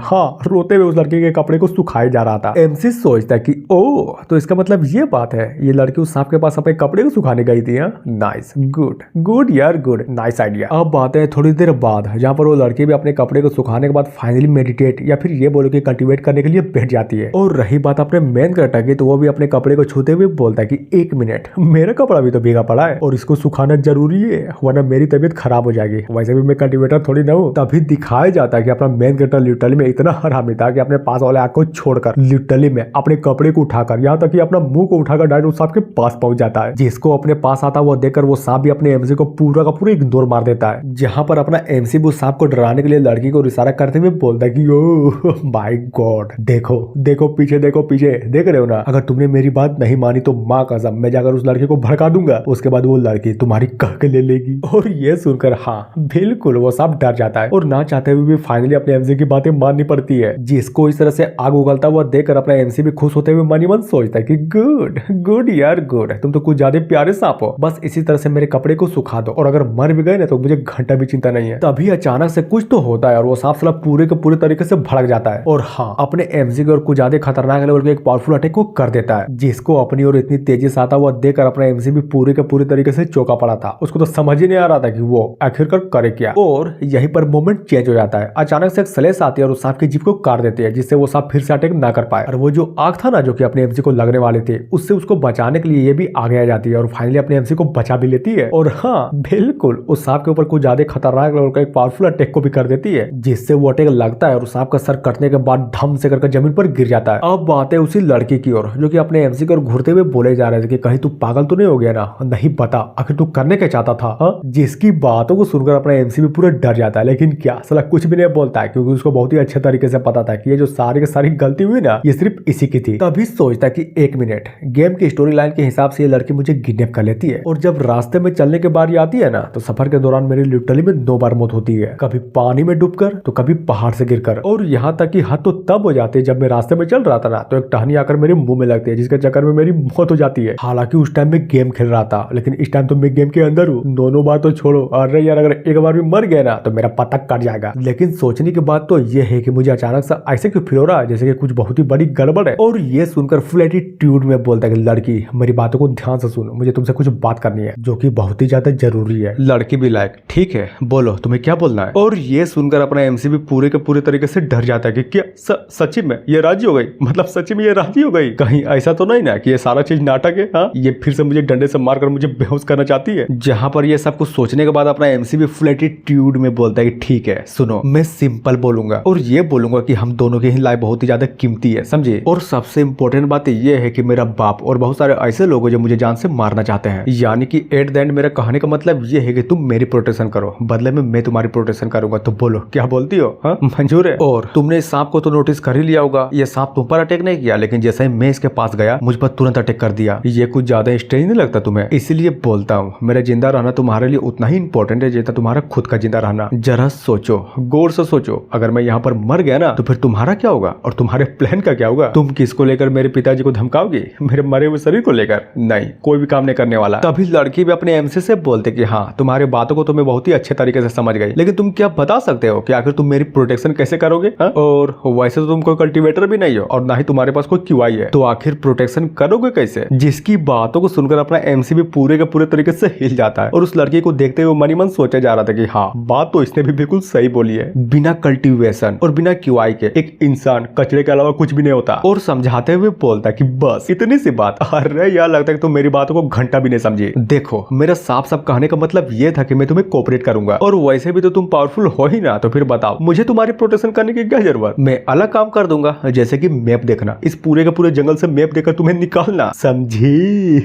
उस लड़की के कपड़े को सुखाया जा रहा था। एमसी सोचता है कि ओ तो इसका मतलब ये बात है, ये लड़की उस सांप के पास अपने कपड़े को सुखाने गई थी। नाइस गुड यार गुड नाइस आइडिया। अब बात है थोड़ी देर बाद जहाँ पर वो लड़की भी अपने कपड़े को सुखाने के बाद फाइनली मेडिटेट या फिर ये बोलो कि कल्टीवेट करने के लिए बैठ जाती है। और रही बात अपने मेन कैरेक्टर की, तो वो भी अपने कपड़े को छूते हुए बोलता है कि 1 मिनट मेरा कपड़ा भी तो भीगा पड़ा है और इसको सुखाना जरूरी है वरना मेरी तबीयत खराब हो जाएगी। वैसे भी मैं कल्टीवेटर थोड़ी ना हूँ। तभी दिखाया जाता है कि अपना मेन कैरेक्टर लिटरली में इतना हरामी था कि अपने पास वाले आग को छोड़कर लिटरली में अपने कपड़े को उठाकर यहाँ तक कि अपना मुंह को उठाकर डायरेक्ट उस सांप के पास पहुंच जाता है। जिसको अपने पास आता वो देखकर वो सांप भी अपने एमसी को पूरा का पूरा इग्नोर मार देता है। जहां पर अपना एमसी भी उस सांप को डराने के लिए लड़की को इशारा करते हुए बोलता है कि ओ माय गॉड देखो पीछे देख रहे हो ना, अगर तुमने मेरी बात नहीं मानी तो माँ कसम मैं जाकर उस लड़के को भड़का दूंगा, उसके बाद वो लड़की तुम्हारी कह के ले लेगी। और ये सुनकर हाँ बिल्कुल वो सांप डर जाता है और ना चाहते हुए भी फाइनली अपने एमसी की बातें माननी पड़ती है। जिसको इस तरह से आग उगलता हुआ देखकर अपना एमसी भी खुश होते हुए मनी मन सोचता है कि गुड यार गुड, तुम तो कुछ ज्यादा प्यारे सांप हो, बस इसी तरह से मेरे कपड़े को सुखा दो और अगर मर भी गए ना तो मुझे घंटा भी चिंता नहीं है। तभी अचानक से कुछ तो होता है और वो सांप साला पूरे के पूरे तरीके से भड़क जाता है और हाँ अपने एमसी की और कुछ ज्यादा खतरनाक लेवल के एक पावरफुल अटैक को कर देता है। जिसको अपनी ओर इतनी तेजी से आता हुआ देखकर अपना एमसी भी पूरे के पूरे तरीके से चौंका पड़ा था। उसको तो समझ ही नहीं आ रहा था कि वो आखिरकार करे क्या। और यहीं पर मोमेंट चेंज हो जाता है। अचानक से एक स्लेश आती है और उस सांप की जीप को काट देती है, जिससे वो सांप फिर से अटैक ना कर पाए। और वो जो आग था ना जो कि अपने एमसी को लगने वाले थे, उससे उसको बचाने के लिए ये भी आगे आ जाती है और फाइनली अपने एमसी को बचा भी लेती है। और हाँ बिल्कुल उस सांप के ऊपर कुछ ज्यादा खतरनाक लेवल का एक पावरफुल अटैक को भी कर देती है, जिससे वो अटैक लगता है और सांप का सर कटने के बाद धम से करके जमीन पर गिर जाता है। अब बात है उसी लड़की की ओर जो कि अपने एमसी की ओर घूरते हुए बोले जा रहे थे कि कहीं तू पागल तो नहीं हो गया ना, नहीं बता आखिर तू करने क्या चाहता था। जिसकी बातों को सुनकर अपना एमसी भी पूरा डर जाता है, लेकिन क्या साला कुछ भी नहीं बोलता है क्योंकि उसको बहुत ही अच्छे तरीके से पता था कि ये जो सारी की सारी गलती हुई ना ये सिर्फ इसी की थी। तभी सोचता कि 1 मिनट गेम की स्टोरी लाइन के हिसाब से ये लड़की मुझे किडनैप कर लेती है और जब रास्ते में चलने के बारी आती है ना तो सफर के दौरान मेरी लिटरली में 2 बार मौत होती है, कभी पानी में डूबकर तो कभी पहाड़ से गिरकर। और यहाँ तक कि हद तो तब हो जाती है जब मैं रास्ते में चल रहा था ना तो एक टहनी आकर मेरे मुंह में लगती है, जिसके चक्कर में मेरी मौत हो जाती है। हालांकि उस टाइम में गेम खेल रहा था, लेकिन इस टाइम तो मैं गेम के अंदर हूँ। दोनों बार तो छोड़ो, अरे यार अगर एक बार भी मर गया ना तो मेरा पता कट जाएगा। लेकिन सोचने की बात तो ये है कि मुझे अचानक से ऐसे क्यों फील हो रहा है जैसे कि कुछ बहुत ही बड़ी गड़बड़ है। और ये सुनकर फुल एटीट्यूड में बोलता है कि लड़की मेरी बातों को ध्यान से सुनो, मुझे तुमसे कुछ बात करनी है जो कि बहुत ही ज्यादा जरूरी है। लड़की भी लाइक ठीक है बोलो तुम्हें क्या बोलना है। और ये सुनकर अपना एमसी भी पूरे के पूरे तरीके से डर जाता है कि क्या सच्ची में ये राजी हो गई, मतलब सच्ची में ये राजी हो गई, कहीं ऐसा तो नहीं ना कि ये सारा चीज नाटक है। हाँ ये फिर से मुझे डंडे से मारकर मुझे बेहोश करना चाहती है। जहां पर ये सब कुछ सोचने के बाद अपना एमसी भी फुल एटीट्यूड में बोलता है कि ठीक है सुनो, मैं सिंपल बोलूंगा और ये बोलूंगा कि हम दोनों की ही लाइफ बहुत ही ज्यादा कीमती है, समझे। और सबसे इंपॉर्टेंट बात ये है कि मेरा बाप और बहुत सारे ऐसे लोग हैं जो मुझे जान से मारना चाहते हैं। यानी कि एट द एंड मेरा कहने का मतलब ये है कि तुम मेरी प्रोटेक्शन करो, बदले में मैं तुम्हारी प्रोटेक्शन करूंगा। तो बोलो क्या बोलती हो, हाँ मंजूर है। और तुमने इस सांप को तो नोटिस कर ही लिया होगा, ये सांप तुम पर अटैक नहीं किया, लेकिन जैसे ही मैं इसके पास गया मुझ पर तुरंत अटैक कर दिया। ये कुछ ज्यादा स्ट्रेंज नहीं लगता तुम्हें? इसलिए बोलता हूँ मेरा जिंदा रहना तुम्हारे लिए उतना ही इंपॉर्टेंट है जितना तुम्हारा खुद का जिंदा रहना। जरा सोचो, गौर से सोचो, अगर मैं यहाँ पर मर गया ना तो फिर तुम्हारा क्या होगा और तुम्हारे प्लान का क्या होगा? तुम किसको लेकर मेरे पिताजी को धमकाओगे? मेरे मरे हुए शरीर को लेकर? नहीं, कोई भी काम नहीं करने वाला। तभी लड़की भी अपने एमसी से बोलते कि हाँ तुम्हारी बातों को तो मैं बहुत ही अच्छे तरीके से समझ गई, लेकिन तुम क्या बता सकते हो कि आखिर तुम मेरी प्रोटेक्शन कैसे करोगे? और वैसे तो तुम कोई कल्टीवेटर भी नहीं हो और ना ही तुम्हारे पास कोई क्यूआई है, तो आखिर प्रोटेक्शन करोगे कैसे? जिसकी बातों को सुनकर अपना एमसी भी पूरे के पूरे तरीके से हिल जाता है और उस लड़की को देखते हुए मनी मन सोचा जा रहा था कि हाँ, बात तो इसने भी बिल्कुल सही बोली है। बिना कल्टीवेशन और बिना क्यूआई के एक इंसान कचरे के अलावा कुछ भी नहीं होता। और समझाते हुए बोलता कि बस इतनी सी बात। अरे यार, लगता है कि तुम मेरी बातों को घंटा भी नहीं समझी। देखो, मेरा साफ साफ कहने का मतलब ये था कि मैं तुम्हें कोऑपरेट करूंगा, और वैसे भी तो तुम पावरफुल हो ही ना, तो फिर बताओ मुझे तुम्हारी प्रोटेक्शन करने की क्या जरूरत। मैं अलग काम कर दूंगा, जैसे कि मैप देखना, इस पूरे के पूरे जंगल से मैप देखकर तुम्हें निकालना, समझी।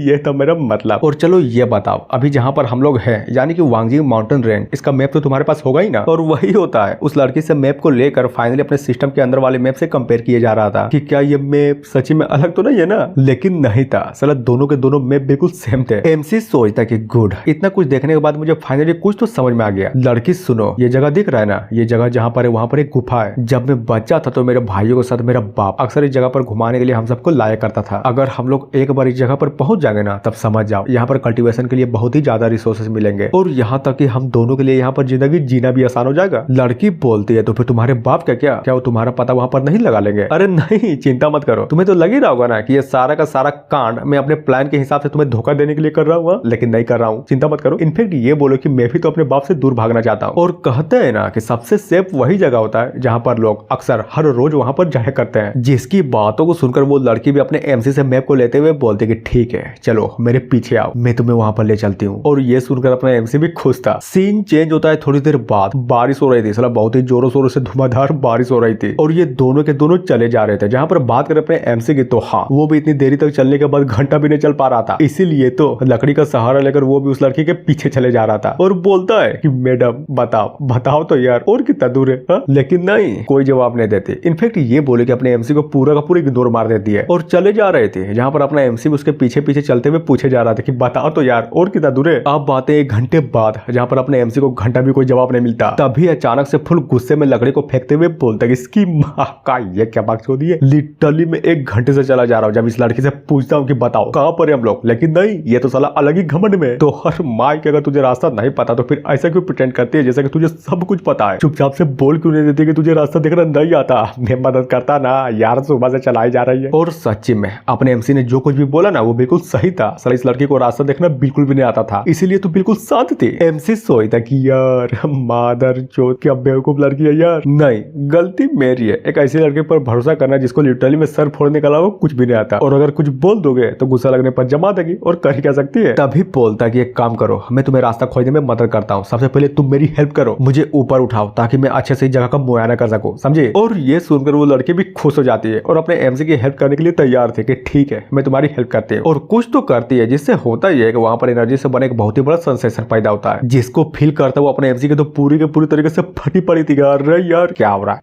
ये तो मेरा मतलब। और चलो ये बताओ, अभी जहाँ पर हम लोग हैं, यानी कि वांगजिंग माउंटेन रेंज, इसका मैप तो तुम्हारे पास होगा ही ना। और वही होता है, उस लड़की से मैप को लेकर फाइनली अपने सिस्टम के अंदर वाले मैप से कंपेयर किया जा रहा था कि क्या ये मैप सच्ची में अलग तो नहीं है ना। लेकिन नहीं था, साला दोनों के दोनों मैप बिल्कुल सेम थे। एमसी सोचता कि गुड, इतना कुछ देखने के बाद मुझे फाइनली कुछ तो समझ में आ गया। लड़की सुनो, ये जगह दिख रहा है ना, ये जगह जहाँ पर है वहाँ पर एक गुफा है। जब मैं बच्चा था तो मेरे भाइयों के साथ मेरा बाप अक्सर इस जगह पर घुमाने के लिए हम सबको लाया करता था। अगर हम लोग एक बार इस जगह पर पहुंच जाएंगे ना, तब समझ जाओ यहाँ पर कल्टीवेशन के लिए बहुत ही ज्यादा रिसोर्सेज मिलेंगे, और यहाँ तक कि हम दोनों के लिए यहाँ पर जिंदगी जीना भी आसान हो जाएगा। लड़की बोलती है, तो फिर तुम्हारे बाप का क्या वो तुम्हारा पता वहाँ पर नहीं लगा लेंगे। अरे नहीं, चिंता मत करो, तुम्हें तो लग ही रहा होगा ना कि ये सारा का सारा कांड मैं अपने प्लान के हिसाब से तुम्हें धोखा देने के लिए कर रहा हूँ, लेकिन नहीं कर रहा हूँ, चिंता मत करो। इनफेक्ट ये बोलो कि मैं भी तो अपने बाप से दूर भागना चाहता हूँ। और कहते हैं ना कि सबसे सेफ वही जगह होता है जहाँ पर लोग अक्सर हर रोज वहाँ पर जाया करते हैं। जिसकी बातों को सुनकर वो लड़की भी अपने एमसी से मैप को लेते हुए बोलती कि ठीक है, चलो मेरे पीछे आओ, मैं तुम्हें वहाँ पर ले चलती हूँ। और ये सुनकर अपना एमसी भी खुश था। सीन चेंज होता है थोड़ी देर बाद, बारिश हो रही थी, साला बहुत ही जोरों शोरों से धुआंधार बारिश हो रही थी, और ये दोनों के दोनों चले जा रहे थे। जहाँ पर बात करें अपने एमसी की, तो हाँ, वो भी इतनी देरी तक चलने के बाद घंटा भी नहीं चल पा रहा था, इसीलिए तो लकड़ी का सहारा लेकर वो भी उस लड़की के पीछे चले जा रहा था। और बोलता है कि मैडम बताओ तो यार, और कितना दूर है हा? लेकिन नहीं, कोई जवाब नहीं देती। इनफेक्ट ये बोले कि अपने एमसी को पूरा का पूरा इग्नोर मार देती है और चले जा रहे थे। जहाँ पर अपना एमसी उसके पीछे पीछे चलते हुए पूछे जा रहा था कि बताओ तो यार, और कितना दूर है। अब बातें 1 घंटे बाद, जहाँ पर अपने एमसी को घंटा भी कोई जवाब नहीं मिलता, तभी अचानक से फुल गुस्से में लकड़ी को फेंकते हुए बोलता है कि इसकी माँ का ये क्या बात छोड़ी है, लिटरली मैं 1 घंटे से चला जा रहा हूँ जब इस लड़की से पूछता हूँ कि बताओ कहाँ पर है हम लोग, लेकिन नहीं, ये तो साला अलग ही घमंड में। तो हर माई के अगर तुझे रास्ता नहीं पता तो फिर ऐसा क्यों प्रिटेंड करती है जैसा कि तुझे सब कुछ पता है। चुपचाप से बोल क्यों नहीं देती कि तुझे रास्ता देखना नहीं आता। मैं मदद करता ना यार, सुबह से चलाई जा रही है। और सच्ची में अपने एमसी ने जो कुछ भी बोला ना वो बिल्कुल सही था। साला इस लड़की को रास्ता देखना बिल्कुल भी नहीं आता था, इसीलिए तो बिल्कुल शांत थी। एमसी सोचता कि यार मादर चोद, क्या बेवकूफ लड़की है यार। नहीं, गलती मेरी है एक ऐसी लड़के पर भरोसा करना जिसको लिटरली में सर फोड़ने के अलावा कुछ भी नहीं आता, और अगर कुछ बोल दोगे तो गुस्सा लगने पर जमा देगी और कर क्या सकती है। तभी बोलता कि एक काम करो, मैं तुम्हें रास्ता खोजने में मदद करता हूँ, सबसे पहले तुम मेरी हेल्प करो, मुझे ऊपर उठाओ ताकि मैं अच्छे से इस जगह का मुआयना कर सकूं, समझे। और ये सुनकर वो लड़की भी खुश हो जाती है और अपने एमसी की हेल्प करने के लिए तैयार थे कि ठीक है मैं तुम्हारी हेल्प करती हूँ। और कुछ तो करती है, जिससे होता ही है कि वहां पर एनर्जी से बने एक बहुत ही बड़ा सेंसेशन पैदा होता है, जिसको फील करता वो अपने एमसी के तो पूरी के पूरी तरीके से फटी पड़ी थी। यार क्या हो रहा है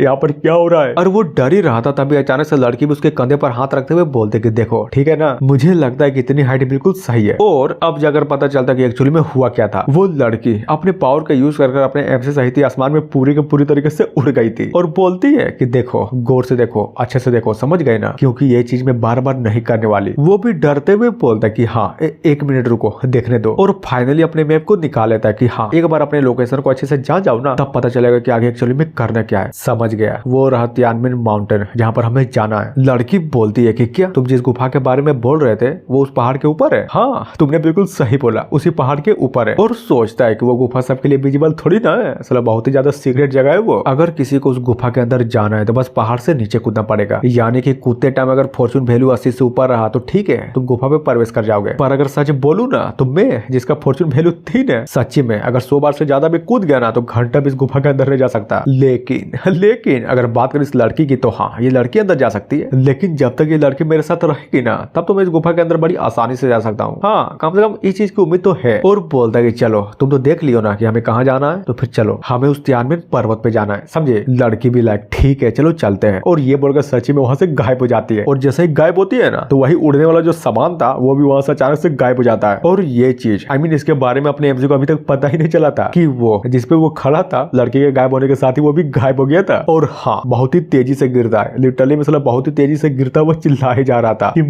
यहाँ पर, क्या हो रहा है। और वो डर ही रहा था, तभी अचानक से लड़की भी उसके कंधे पर हाथ रखते हुए बोलते कि देखो ठीक है ना, मुझे लगता है कि इतनी हाइट बिल्कुल सही है। और अब जाकर पता चलता कि एक्चुअली में हुआ क्या था। वो लड़की अपने पावर का यूज कर अपने एमसी सहित आसमान में पूरी के पूरी तरीके से उड़ गई थी, और बोलती है कि देखो, गौर से देखो, अच्छे से देखो, समझ गए ना, क्योंकि ये चीज मैं बार बार नहीं करने वाली। वो भी डरते हुए बोलता कि हाँ 1 मिनट रुको, देखने दो। और फाइनली अपने मैप को निकाल लेता है कि हाँ एक बार अपने लोकेशन को अच्छे से जान जाओ ना, तब पता चलेगा कि आगे एक्चुअली में करना क्या है। समझ गया, वो रहा तियानमेन माउंटेन जहाँ पर हमें जाना है। लड़की बोलती है कि क्या तुम जिस गुफा के बारे में बोल रहे थे वो उस पहाड़ के ऊपर है। हाँ तुमने बिल्कुल सही बोला, उसी पहाड़ के ऊपर है। और सोचता है कि वो गुफा सबके लिए विजिबल थोड़ी ना है, साला बहुत ही ज्यादा सीक्रेट जगह है वो। अगर किसी को उस गुफा के अंदर जाना है तो बस पहाड़ से नीचे कूदना पड़ेगा, यानी कि कूदते टाइम अगर फॉर्चून वैल्यू 80 से ऊपर रहा तो ठीक है, तुम गुफा पे प्रवेश कर जाओगे। पर अगर सच बोलूं ना तो मैं जिसका फॉर्चून वैल्यू 3 है, सच्ची में अगर 100 बार से ज्यादा भी कूद गया ना तो घंटा भी इस गुफा के अंदर नहीं जा सकता। लेकिन अगर बात करें इस लड़की की तो हाँ ये लड़की अंदर जा सकती है, लेकिन जब तक ये लड़की मेरे साथ रहेगी ना तब तो मैं इस गुफा के अंदर बड़ी आसानी से जा सकता हूँ। हाँ कम से कम इस चीज की उम्मीद तो है। और बोलता है कि चलो तुम तो देख लियो ना कि हमें कहाँ जाना है, तो फिर चलो हमें उस तियानमेन पर्वत पे जाना है, समझे। लड़की भी लाइक ठीक है चलो चलते हैं। और ये बोलकर सच्ची में वहां से गायब हो जाती है, और जैसे ही गायब होती है ना तो वही उड़ने वाला जो सामान था वो भी वहां से अचानक से गायब हो जाता है। और ये चीज इसके बारे में अपने एमजी को अभी तक पता ही नहीं चला था कि वो जिसपे वो खड़ा था लड़के के गायब होने के साथ ही वो भी गायब हो गया था। और हाँ बहुत ही तेजी से गिरता है, लिटरली मतलब बहुत ही तेजी से गिरता हुआ चिल्लाए जा रहा था कि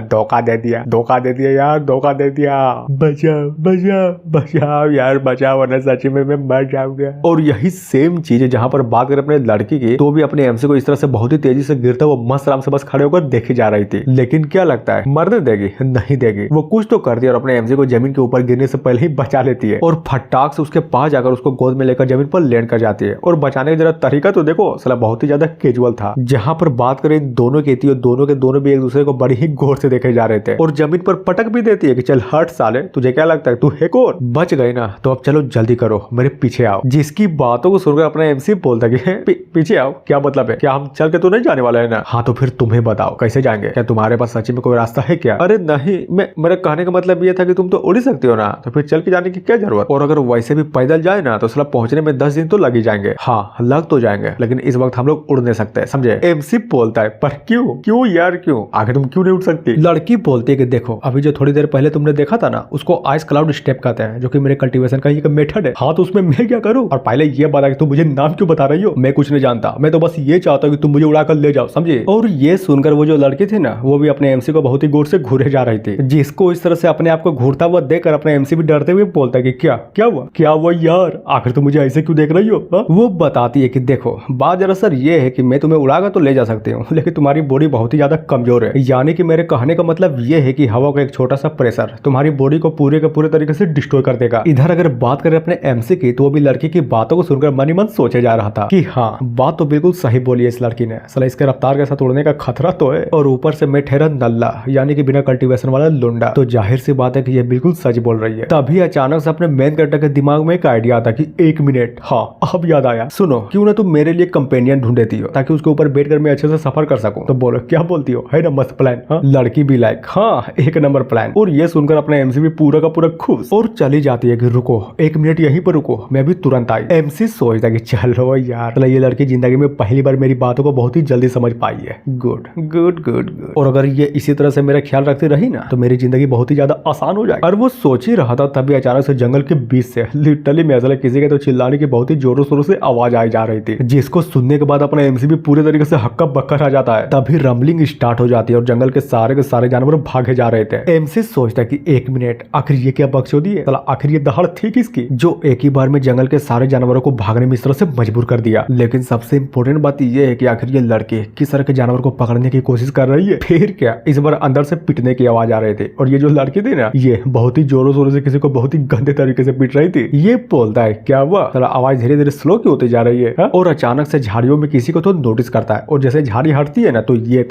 धोखा दे दिया यार, धोखा दे दिया, बचाओ यार बचाओ, वरना सच्ची में मैं मर जाऊंगा। और यही सेम चीज है जहां पर बात करें अपने लड़की की, तो भी अपने एमसी को इस तरह से बहुत ही तेजी से गिरता हुआ मस्त आराम से बस खड़े होकर देखी जा रही थी। लेकिन क्या लगता है मरने देगी? नहीं देगी। वो कुछ तो कर दिया और अपने एमसी को जमीन जमीन के ऊपर गिरने से पहले ही बचा लेती है और फटाक से उसके पास जाकर उसको गोद में लेकर जमीन पर लैंड कर जाती है। और बचाने का जरा तरीका तो देखो, साला बहुत ही ज्यादा कैजुअल था। जहां पर बात करें दोनों की थी, दोनों के दोनों भी एक दूसरे को बड़ी ही गौर से देखे जा रहे थे और जमीन पर पटक भी देती है कि चल हट साले, तुझे क्या लगता है तू है कौन, बच गए ना, तो अब चलो जल्दी करो, मेरे पीछे आओ। जिसकी बातों को सुनकर अपना एमसी बोलता कि पीछे आओ, क्या मतलब है, क्या हम चल के तो नहीं जाने वाले है ना? हाँ तो फिर तुम्हें बताओ कैसे जाएंगे, क्या तुम्हारे पास सच में कोई रास्ता है क्या? अरे नहीं, मेरा कहने का मतलब ये था कि तुम तो उड़ ही सकते हो ना, तो फिर चल के जाने की क्या जरूरत? और अगर वैसे भी पैदल जाए ना तो साला पहुंचने में 10 दिन तो लग ही जाएंगे। हाँ लग तो जाएंगे, लेकिन इस वक्त हम लोग उड़ नहीं सकते, समझे? एमसी बोलता है पर क्यों क्यों यार क्यों, आखिर तुम क्यों नहीं उड़ सकती? लड़की बोलती है कि देखो अभी जो थोड़ी देर पहले तुमने देखा था ना, उसको आइस क्लाउड स्टेप कहते हैं, जो कि मेरे कल्टीवेशन का एक मेथड है। हाँ तो उसमें मैं क्या करूँ? और पहले ये बता कि तुम मुझे नाम क्यों बता रही हो? मैं कुछ नहीं जानता, मैं तो बस ये चाहता हूँ कि तुम मुझे उड़ाकर ले जाओ, समझे? और ये सुनकर वो जो लड़की थी ना, वो भी अपने एमसी को बहुत ही गौर से घूरे जा रही थी। जिसको इस तरह से अपने आप को घूरता हुआ देखकर अपने एमसी भी डरते हुए बोलता है कि क्या हुआ यार, आखिर तुम मुझे ऐसे क्यों देख रही हो? हा? वो बताती है कि देखो बात दरअसल ये है कि मैं तुम्हें उड़ाकर तो ले जा सकती हूँ, लेकिन तुम्हारी बॉडी बहुत ही ज्यादा कमजोर है। यानी कि मेरे कहने का मतलब ये है कि हवा का एक छोटा सा प्रेशर तुम्हारी बॉडी को पूरे के पूरे तरीके से डिस्ट्रॉय कर देगा। इधर अगर बात करें अपने एमसी की, तो वो भी लड़की की बातों को सुनकर मन ही मन सोचे जा रहा था कि हाँ बात तो बिल्कुल सही बोली है इस लड़की ने, साला इसके रफ्तार के साथ उड़ने का खतरा तो है, और ऊपर से मैं ठहरा नल्ला, यानी कि बिना कल्टीवेशन वाला लुंडा, तो जाहिर सी बात है कि ये बिल्कुल सच बोल रही है। तभी अचानक से अपने मेन कैरेक्टर के दिमाग में एक आइडिया आता कि 1 मिनट, हाँ अब याद आया, सुनो क्यों ना तुम मेरे लिए कंपेनियन ढूंढ देती हो ताकि उसके ऊपर बैठकर मैं अच्छे से सफर कर सकूं। तो बोलो क्या बोलती हो, है ना मस्त प्लान? हाँ? लड़की भी लाइक हाँ 1 नंबर प्लान। और ये सुनकर अपना एमसी भी पूरा का पूरा खुश और चली जाती है कि रुको 1 मिनट यहीं पर रुको, मैं भी तुरंत आई। एमसी सोचता कि चलो यार, ये लड़की जिंदगी में पहली बार मेरी बातों को बहुत ही जल्दी समझ पाई है। Good good good good. और अगर ये इसी तरह से मेरा ख्याल रखती रही ना तो मेरी जिंदगी बहुत ही ज्यादा आसान हो जाएगी। और वो सोच ही रहा था तभी अचानक से जंगल के बीच से लिटरली में ऐसा किसी के तो चिल्लाने की बहुत ही जोरों शोरों से आवाज आई जा रही थी, जिसको सुनने के बाद अपना एमसी भी पूरे तरीके से हक्का बक्का रह जाता है। तभी रंबलिंग स्टार्ट हो जाती है और जंगल के सारे जानवर भागे जा रहे थे। एमसी सोचता है कि 1 मिनट, आखिर ये क्या बकचोदी है, साला आखिर ये दहाड़ थी किसकी जो एक ही बार में जंगल के सारे जानवरों को भागने में इस तरह से मजबूर कर दिया। लेकिन सबसे इंपॉर्टेंट बात ये है कि आखिर ये लड़के किस तरह के जानवर को पकड़ने की कोशिश कर रही है। फिर क्या, इस बार अंदर से पिटने की आवाज आ रही थी और ये जो लड़की थी ना, ये बहुत ही जोरों शोरों से किसी को बहुत ही गंदे तरीके से पीट रही थी। ये बोलता है क्या हुआ, साला आवाज धीरे धीरे स्लो क्यों होती जा रही है? और अचानक से झाड़ियों में किसी को तो नोटिस करता है और जैसे झाड़ी हटती है ना तो ये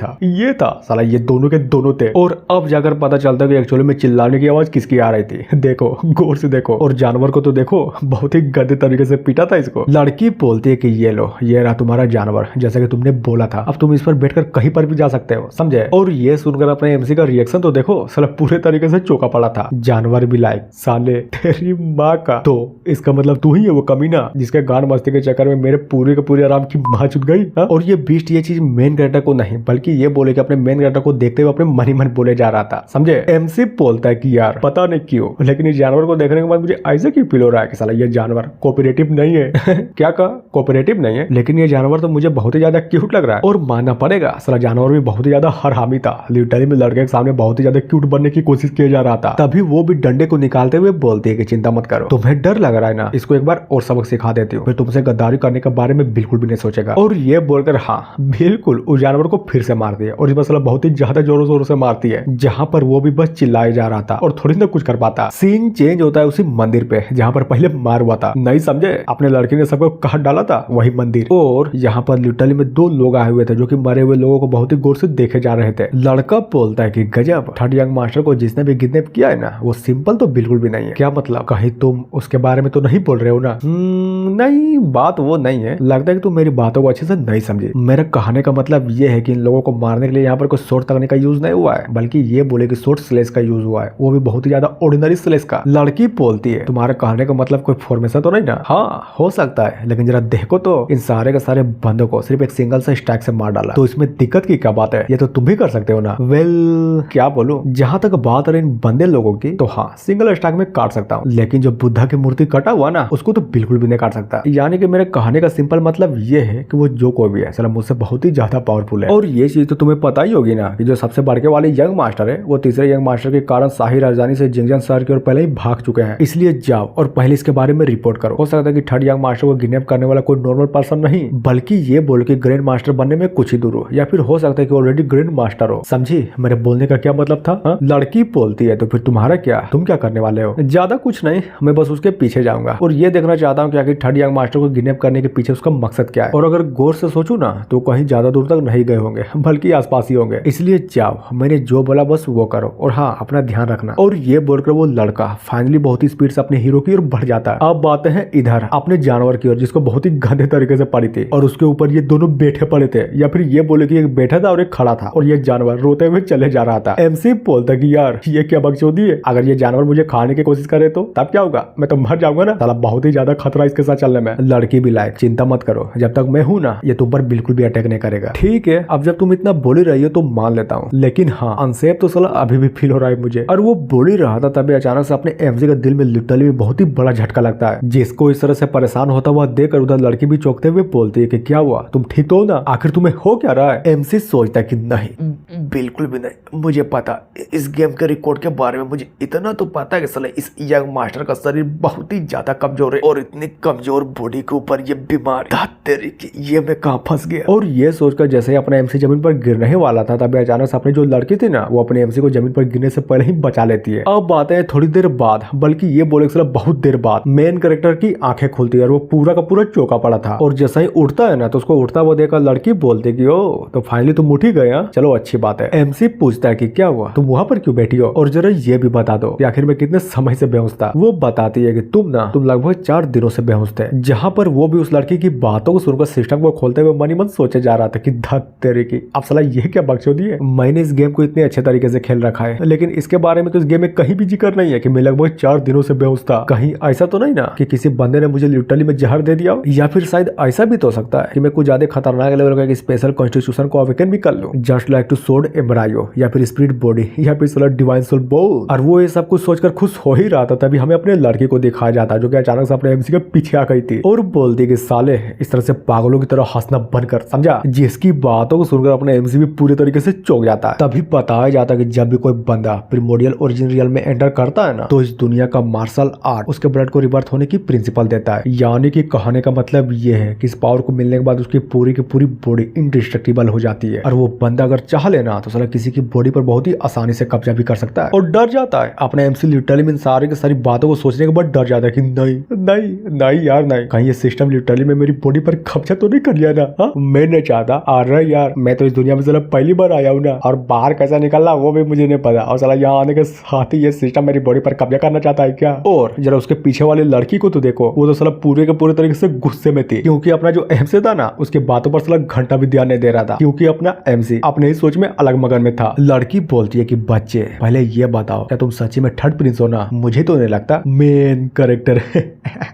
था साला ये दोनों के दोनों थे। और अब जाकर पता चलता है कि एक्चुअली में चिल्लाने की आवाज किसकी आ रही थी। देखो गौर से देखो, और जानवर को तो देखो बहुत ही गंदे तरीके से पीटा था इसको। लड़की बोलती है कि ये लो, ये रहा तुम्हारा जानवर, जैसा कि तुमने बोला था, अब तुम इस पर बैठकर कहीं पर भी जा सकते हो, समझे? और ये सुनकर अपने एमसी का रिएक्शन तो देखो, साला पूरे तरीके से चौंका पड़ा था। जानवर भी लाइक साले तेरी माँ का, तो इसका मतलब तू ही है वो कमीना जिसके गान मस्ती के चक्कर में मेरे पूरे के पूरे आराम की माँ छूट गई। और ये बीस्ट ये चीज मेन कैरेक्टर को नहीं बल्कि ये बोले कि अपने मेन कैरेक्टर को देखते हुए अपने मन ही मन बोले जा रहा था, समझे? एमसी बोलता है कि यार पता नहीं क्यों, लेकिन इस जानवर को देखने के बाद मुझे ऐसे क्यों फील हो रहा है कि साला ये जानवर कोऑपरेटिव नहीं है। क्या कहा? कोऑपरेटिव नहीं है, लेकिन ये जानवर तो मुझे बहुत ही ज्यादा क्यूट लग रहा है। और मानना पड़ेगा साला जानवर भी बहुत ही ज्यादा हरहामी था, लिटरली में लड़के के सामने बहुत ही ज्यादा क्यूट बनने की कोशिश किया जा रहा था। तभी वो भी डंडे को निकालते हुए बोलती है कि चिंता मत करो, तुम्हें डर लग रहा है ना, इसको एक बार और सबक सिखा देती हूँ, फिर तुमसे गद्दारी करने के बारे में बिल्कुल भी नहीं सोचेगा। और ये बोलकर हाँ बिल्कुल उस जानवर को फिर से मार दिया और इस बार बहुत ही ज्यादा जोरों शोरों से मारती है, जहाँ पर वो भी बस चिल्लाए जा रहा था और थोड़ी ना कुछ कर पाता। सीन चेंज होता है उसी मंदिर पे जहाँ पर पहले मार हुआ था, नहीं समझे? अपने लड़की ने सबको काट डाला था वही मंदिर। और यहाँ पर लिटरली में 2 लोग आए हुए थे जो कि मरे हुए लोगों को बहुत ही गौर से देखे जा रहे थे। लड़का बोलता है कि गजब, थर्ड यंग मास्टर को जिसने भी किडनैप किया है ना वो सिंपल तो बिल्कुल भी नहीं है। क्या मतलब, कहीं तुम उसके बारे में तो नहीं बोल रहे हो ना? नहीं, बात वो नहीं है, लगता है कि तुम मेरी बातों को अच्छे से नहीं समझे। मेरा कहने का मतलब ये है कि इन लोगों को मारने के लिए यहाँ पर कोई शॉर्ट तकने का यूज नहीं हुआ है, बल्कि ये बोले कि शॉर्ट स्लेश का यूज हुआ है, वो भी बहुत ही ज्यादा ऑर्डिनरी स्लेश का। लड़की बोलती है तुम्हारे कहने का मतलब कोई फॉर्मेशन तो नहीं ना? हाँ हो सकता है, लेकिन जरा देखो तो इन सारे के सारे बंदों को सिर्फ एक सिंगल से स्टैक से मार डाला, तो इसमें दिक्कत की क्या बात है? ये तो तुम भी कर सकते हो ना। वेल क्या बोलूं, जहां तक बात है इन बंदे लोगों की तो हाँ सिंगल स्टैक में काट सकता हूँ, लेकिन जो बुद्धा की मूर्ति कटा हुआ ना उसको तो बिल्कुल भी नहीं काट सकता। यानी कि मेरे कहने का सिंपल मतलब ये है कि वो जो कोई भी है साला मुझसे बहुत ही ज्यादा पावरफुल है। और ये चीज तो तुम्हें पता ही होगी ना कि जो सबसे बड़के वाले यंग मास्टर है वो तीसरे यंग मास्टर के कारण शाही राजधानी से जिंगजन शहर की ओर पहले ही भाग चुके हैं, इसलिए जाओ और पहले इसके बारे में रिपोर्ट करो। हो सकता है कि थर्ड यंग मास्टर को किडनैप करने वाला कोई नॉर्मल पर्सन नहीं बल्कि ये बोल के ग्रैंड मास्टर बनने में कुछ ही दूर हो, या फिर हो सकता है कि ऑलरेडी ग्रैंड मास्टर हो। समझी मेरे बोलने का क्या मतलब था? लड़की बोलती है तो फिर तुम्हारा क्या, तुम क्या करने वाले हो? ज्यादा कुछ नहीं, मैं बस उसके पीछे जाऊंगा और ये देखना चाहता हूँ कि आखिर थर्ड यंग मास्टर को किडनैप करने के पीछे उसका मकसद क्या है। और अगर गौर से सोचूं ना तो कहीं ज्यादा दूर तक नहीं गए होंगे, बल्कि आसपास ही होंगे। इसलिए जाओ, मैंने जो बोला बस वो करो और हाँ अपना ध्यान रखना। और ये बोलकर वो लड़का फाइनली बहुत ही स्पीड से अपने हीरो की ओर बढ़ जाता है। अब बातें हैं इधर अपने जानवर की ओर, जिसको बहुत ही गंदे तरीके से पड़ी थी और उसके ऊपर ये दोनों बैठे पड़े थे, या फिर ये बोले कि एक बैठा था और एक खड़ा था और ये जानवर रोते हुए चले जा रहा था। एमसी बोलता कि यार ये क्या बकचोदी है, अगर ये जानवर मुझे खाने की कोशिश करे तो तब क्या होगा, मैं तो मर जाऊंगा ना। साला बहुत ही ज्यादा खतरा इसके साथ चलने में। लड़की भी लायक चिंता मत करो, जब तक मैं हूं ना ये तुम पर बिल्कुल भी अटैक नहीं करेगा। ठीक है, अब जब तुम इतना बोल ही रही हो तो मान लेता हूँ, लेकिन हाँ अनसेफ तो साला अभी भी फील हो रहा है मुझे। और वो बोल ही रहा था तभी अचानक से अपने एमसी के दिल में लिटरली बहुत ही बड़ा झटका लगता है, जिसको इस तरह से परेशान होता हुआ देखकर उधर लड़की भी चौंकते हुए बोलती है कि क्या हुआ, तुम ठीक तो हो ना, आखिर तुम्हें हो क्या रहा है। एमसी सोचता है कि नहीं बिल्कुल भी नहीं, मुझे पता इस गेम के रिकॉर्ड के बारे में मुझे इतना तो पता है कि साला इस यंग मास्टर का शरीर बहुत ही ज्यादा कमजोर है और इतनी कमजोर बॉडी के ऊपर ये बीमारी, तेरी की ये मैं कहाँ फंस गया। और ये सोचकर जैसे ही अपना एमसी जमीन पर गिरने ही वाला था तभी अचानक से अपनी जो लड़की थी ना वो अपने एमसी को जमीन पर गिरने से पहले ही बचा लेती है। अब बातें हैं थोड़ी देर बाद, बल्कि ये बोले साला बहुत देर बाद मेन कैरेक्टर की आंखें खुलती है और वो पूरा का पूरा चौका पड़ा था। और जैसा ही उठता है ना तो उसको उठता हुआ देखकर लड़की बोलती कि ओ तो फाइनली तुम उठ ही गए, चलो अच्छी बात है। एमसी पूछता है कि क्या हुआ, तुम वहां पर क्यों बैठी हो और जरा ये भी बता दो कि आखिर में कितने समय से बेहोश था। वो बताती है कि तुम लगभग 4 दिनों से बेहोश थे। जहाँ पर वो भी उस लड़की की बातों को सुनकर सिस्टम को खोलते हुए मन ही मन सोचे जा रहा था कि धत तेरे की, अब साला ये क्या बकचोदी है। मैंने इस गेम को इतने अच्छे तरीके से खेल रखा है, लेकिन इसके बारे में तो इस गेम में कहीं भी जिक्र नहीं है कि मैं लगभग 4 दिनों से बेहोश था। कहीं ऐसा तो नहीं ना कि किसी बंदे ने मुझे लिटरली में जहर दे दिया, या फिर शायद ऐसा भी तो हो सकता है कि मैं कुछ ज्यादा खतरनाक लेवल का स्पेशल कॉन्स्टिट्यूशन को अवेकन भी कर लूं, जस्ट लाइक टू सोड एम्ब्रायो या फिर स्पिरिट बॉडी या फिर साला डिवाइन सोल बोल। और वो ये सब कुछ सोचकर खुश हो ही रहा था तभी हमें अपने लड़की को दिखाया जाता है जो कि अचानक से अपने एमसी के पीछे आ गई थी और बोलती कि साले इस तरह से पागलों की तरह हंसना बंद कर, समझा। जिसकी बातों को सुनकर अपने एमसी भी पूरी तरीके से चौंक जाता है। तभी बताया जाता है कि जब भी कोई बंदा प्रिमोडियल ओरिजिन रियल में एंटर करता है ना तो इस दुनिया का मार्शल आर्ट उसके ब्लड को रिबर्थ होने की प्रिंसिपल देता है। यानी कि कहने का मतलब ये है कि इस पावर को मिलने के बाद उसकी पूरी की पूरी बॉडी इंडिस्ट्रक्टिबल हो जाती है और वो बंदा अगर चाह लेना तो साला किसी की बॉडी पर बहुत ही आसानी से कब्जा भी कर सकता है। और डर जाता है अपने एमसी लिटरली में सारी की सारी बातों को सोचने के बाद डर जाता है कि नहीं नहीं नहीं यार नहीं, कहीं ये सिस्टम लिटरली में मेरी बॉडी पर कब्जा तो नहीं कर लिया ना। हाँ मैं नहीं चाहता। अरे यार मैं तो इस दुनिया में साला पहली बार आया हूँ ना, और बाहर कैसा निकलना वो भी मुझे नहीं पता, और साला यहाँ आने के साथ ही ये सिस्टम मेरी बॉडी पर कब्जा करना चाहता है क्या। और जरा उसके पीछे वाली लड़की को तो देखो, वो तो साला पूरे के पूरे तरीके से गुस्से में थी, क्योंकि अपना जो एमसी था ना उसके बातों पर साला घंटा भी ध्यान नहीं दे रहा था, क्योंकि अपना एमसी अपने ही सोच में अलग मगन में था। लड़की बोलती है कि बच्चे पहले ये बताओ क्या तुम सच्ची में थर्ड प्रिंस हो ना, मुझे तो नहीं लगता मेन कैरेक्टर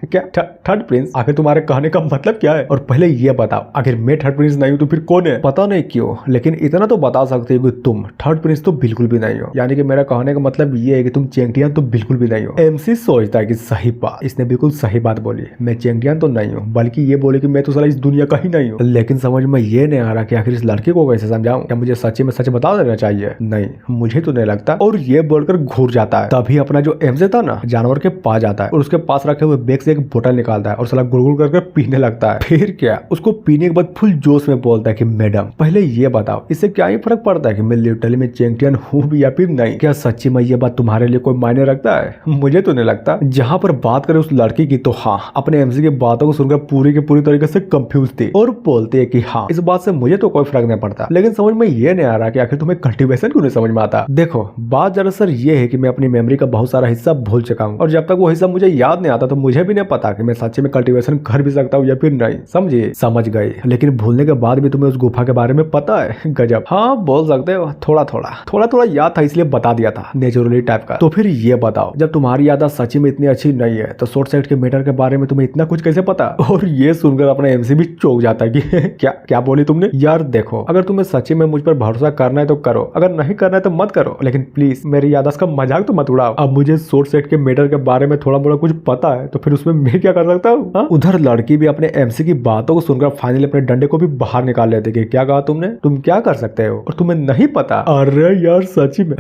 क्या थर्ड प्रिंस, आखिर तुम्हारे कहने का मतलब क्या है। और पहले ये बताओ आखिर मैं थर्ड प्रिंस नहीं हूँ तो फिर कौन है। पता नहीं क्यों लेकिन इतना तो बता सकते हो कि तुम थर्ड प्रिंस तो बिल्कुल भी नहीं हो, यानी कि मेरा कहने का मतलब ये है कि तुम चैंटियन तो बिल्कुल भी नहीं हो। एमसी सोचता है कि सही बात, इसने बिल्कुल सही बात बोली, मैं चैंटियन तो नहीं हूँ, बल्कि ये बोले कि मैं तो साला इस दुनिया का ही नहीं हूँ। लेकिन समझ में ये नहीं आ रहा कि आखिर इस लड़की को कैसे समझाऊं, क्या मुझे सच्ची में सच बता देना चाहिए। नहीं मुझे तो नहीं लगता। और ये बोलकर घूर जाता है। तभी अपना जो एमजे था ना जानवर के पास जाता है और उसके पास रखे हुए बैग से एक बोतल निकालता है और साला गुड़गुड़ करके पीने लगता है। फिर क्या उसको पीने के बाद फुल जोश में बोलता है कि मैडम पहले ये बताओ इससे क्या ही फर्क पड़ता है कि मैं लिटरली में चैंपियन हूँ भी या फिर नहीं, क्या सच्ची में ये बात तुम्हारे लिए कोई मायने रखता है। मुझे तो नहीं लगता। जहाँ पर बात करें उस लड़की की तो हाँ अपने एमसी की बातों को सुनकर पूरी की पूरी तरीके से कंफ्यूज थी और बोलती है कि हाँ इस बात से मुझे तो कोई फर्क नहीं पड़ता, लेकिन समझ में ये नहीं आ रहा कि आखिर तुम्हें कल्टीवेशन क्यों नहीं समझ में आता। देखो बात दरअसल ये है कि मैं अपनी मेमोरी का बहुत सारा हिस्सा भूल चुका हूँ और जब तक वो हिस्सा मुझे याद नहीं आता तो मुझे भी नहीं पता कि मैं सच्ची में कल्टीवेशन कर भी सकता हूँ या फिर नहीं। समझिए समझ गए। लेकिन भूलने के बाद भी तुम्हें उस गुफा के बारे में पता है। गजब। हाँ बोल सकते हो थोड़ा थोड़ा याद था इसलिए बता दिया था, नेचुरली टाइप का। तो फिर ये बताओ जब तुम्हारी याददाश्त सच्ची में इतनी अच्छी नहीं है तो शॉर्ट साइड के मैटर के बारे में तुम्हें इतना कुछ कैसे पता। और ये सुनकर अपना एमसी भी चौंक जाता है कि क्या क्या बोली तुमने। यार देखो अगर तुम्हें सच्ची में मुझ पर भरोसा करना है तो करो, अगर नहीं करना है तो मत करो, लेकिन प्लीज मेरी याददाश्त का मजाक तो मत उड़ाओ। अब मुझे शॉर्ट साइड के मैटर के बारे में थोड़ा मोड़ा कुछ पता है तो फिर उसमें मैं क्या कर सकता हूँ। उधर लड़की भी अपने एमसी की बातों को सुनकर फाइनली अपने डंडे को भी बाहर निकाल लेते कि क्या कहा तुमने, तुम क्या कर सकते हो और तुम्हें नहीं पता। अरे यार सच्ची में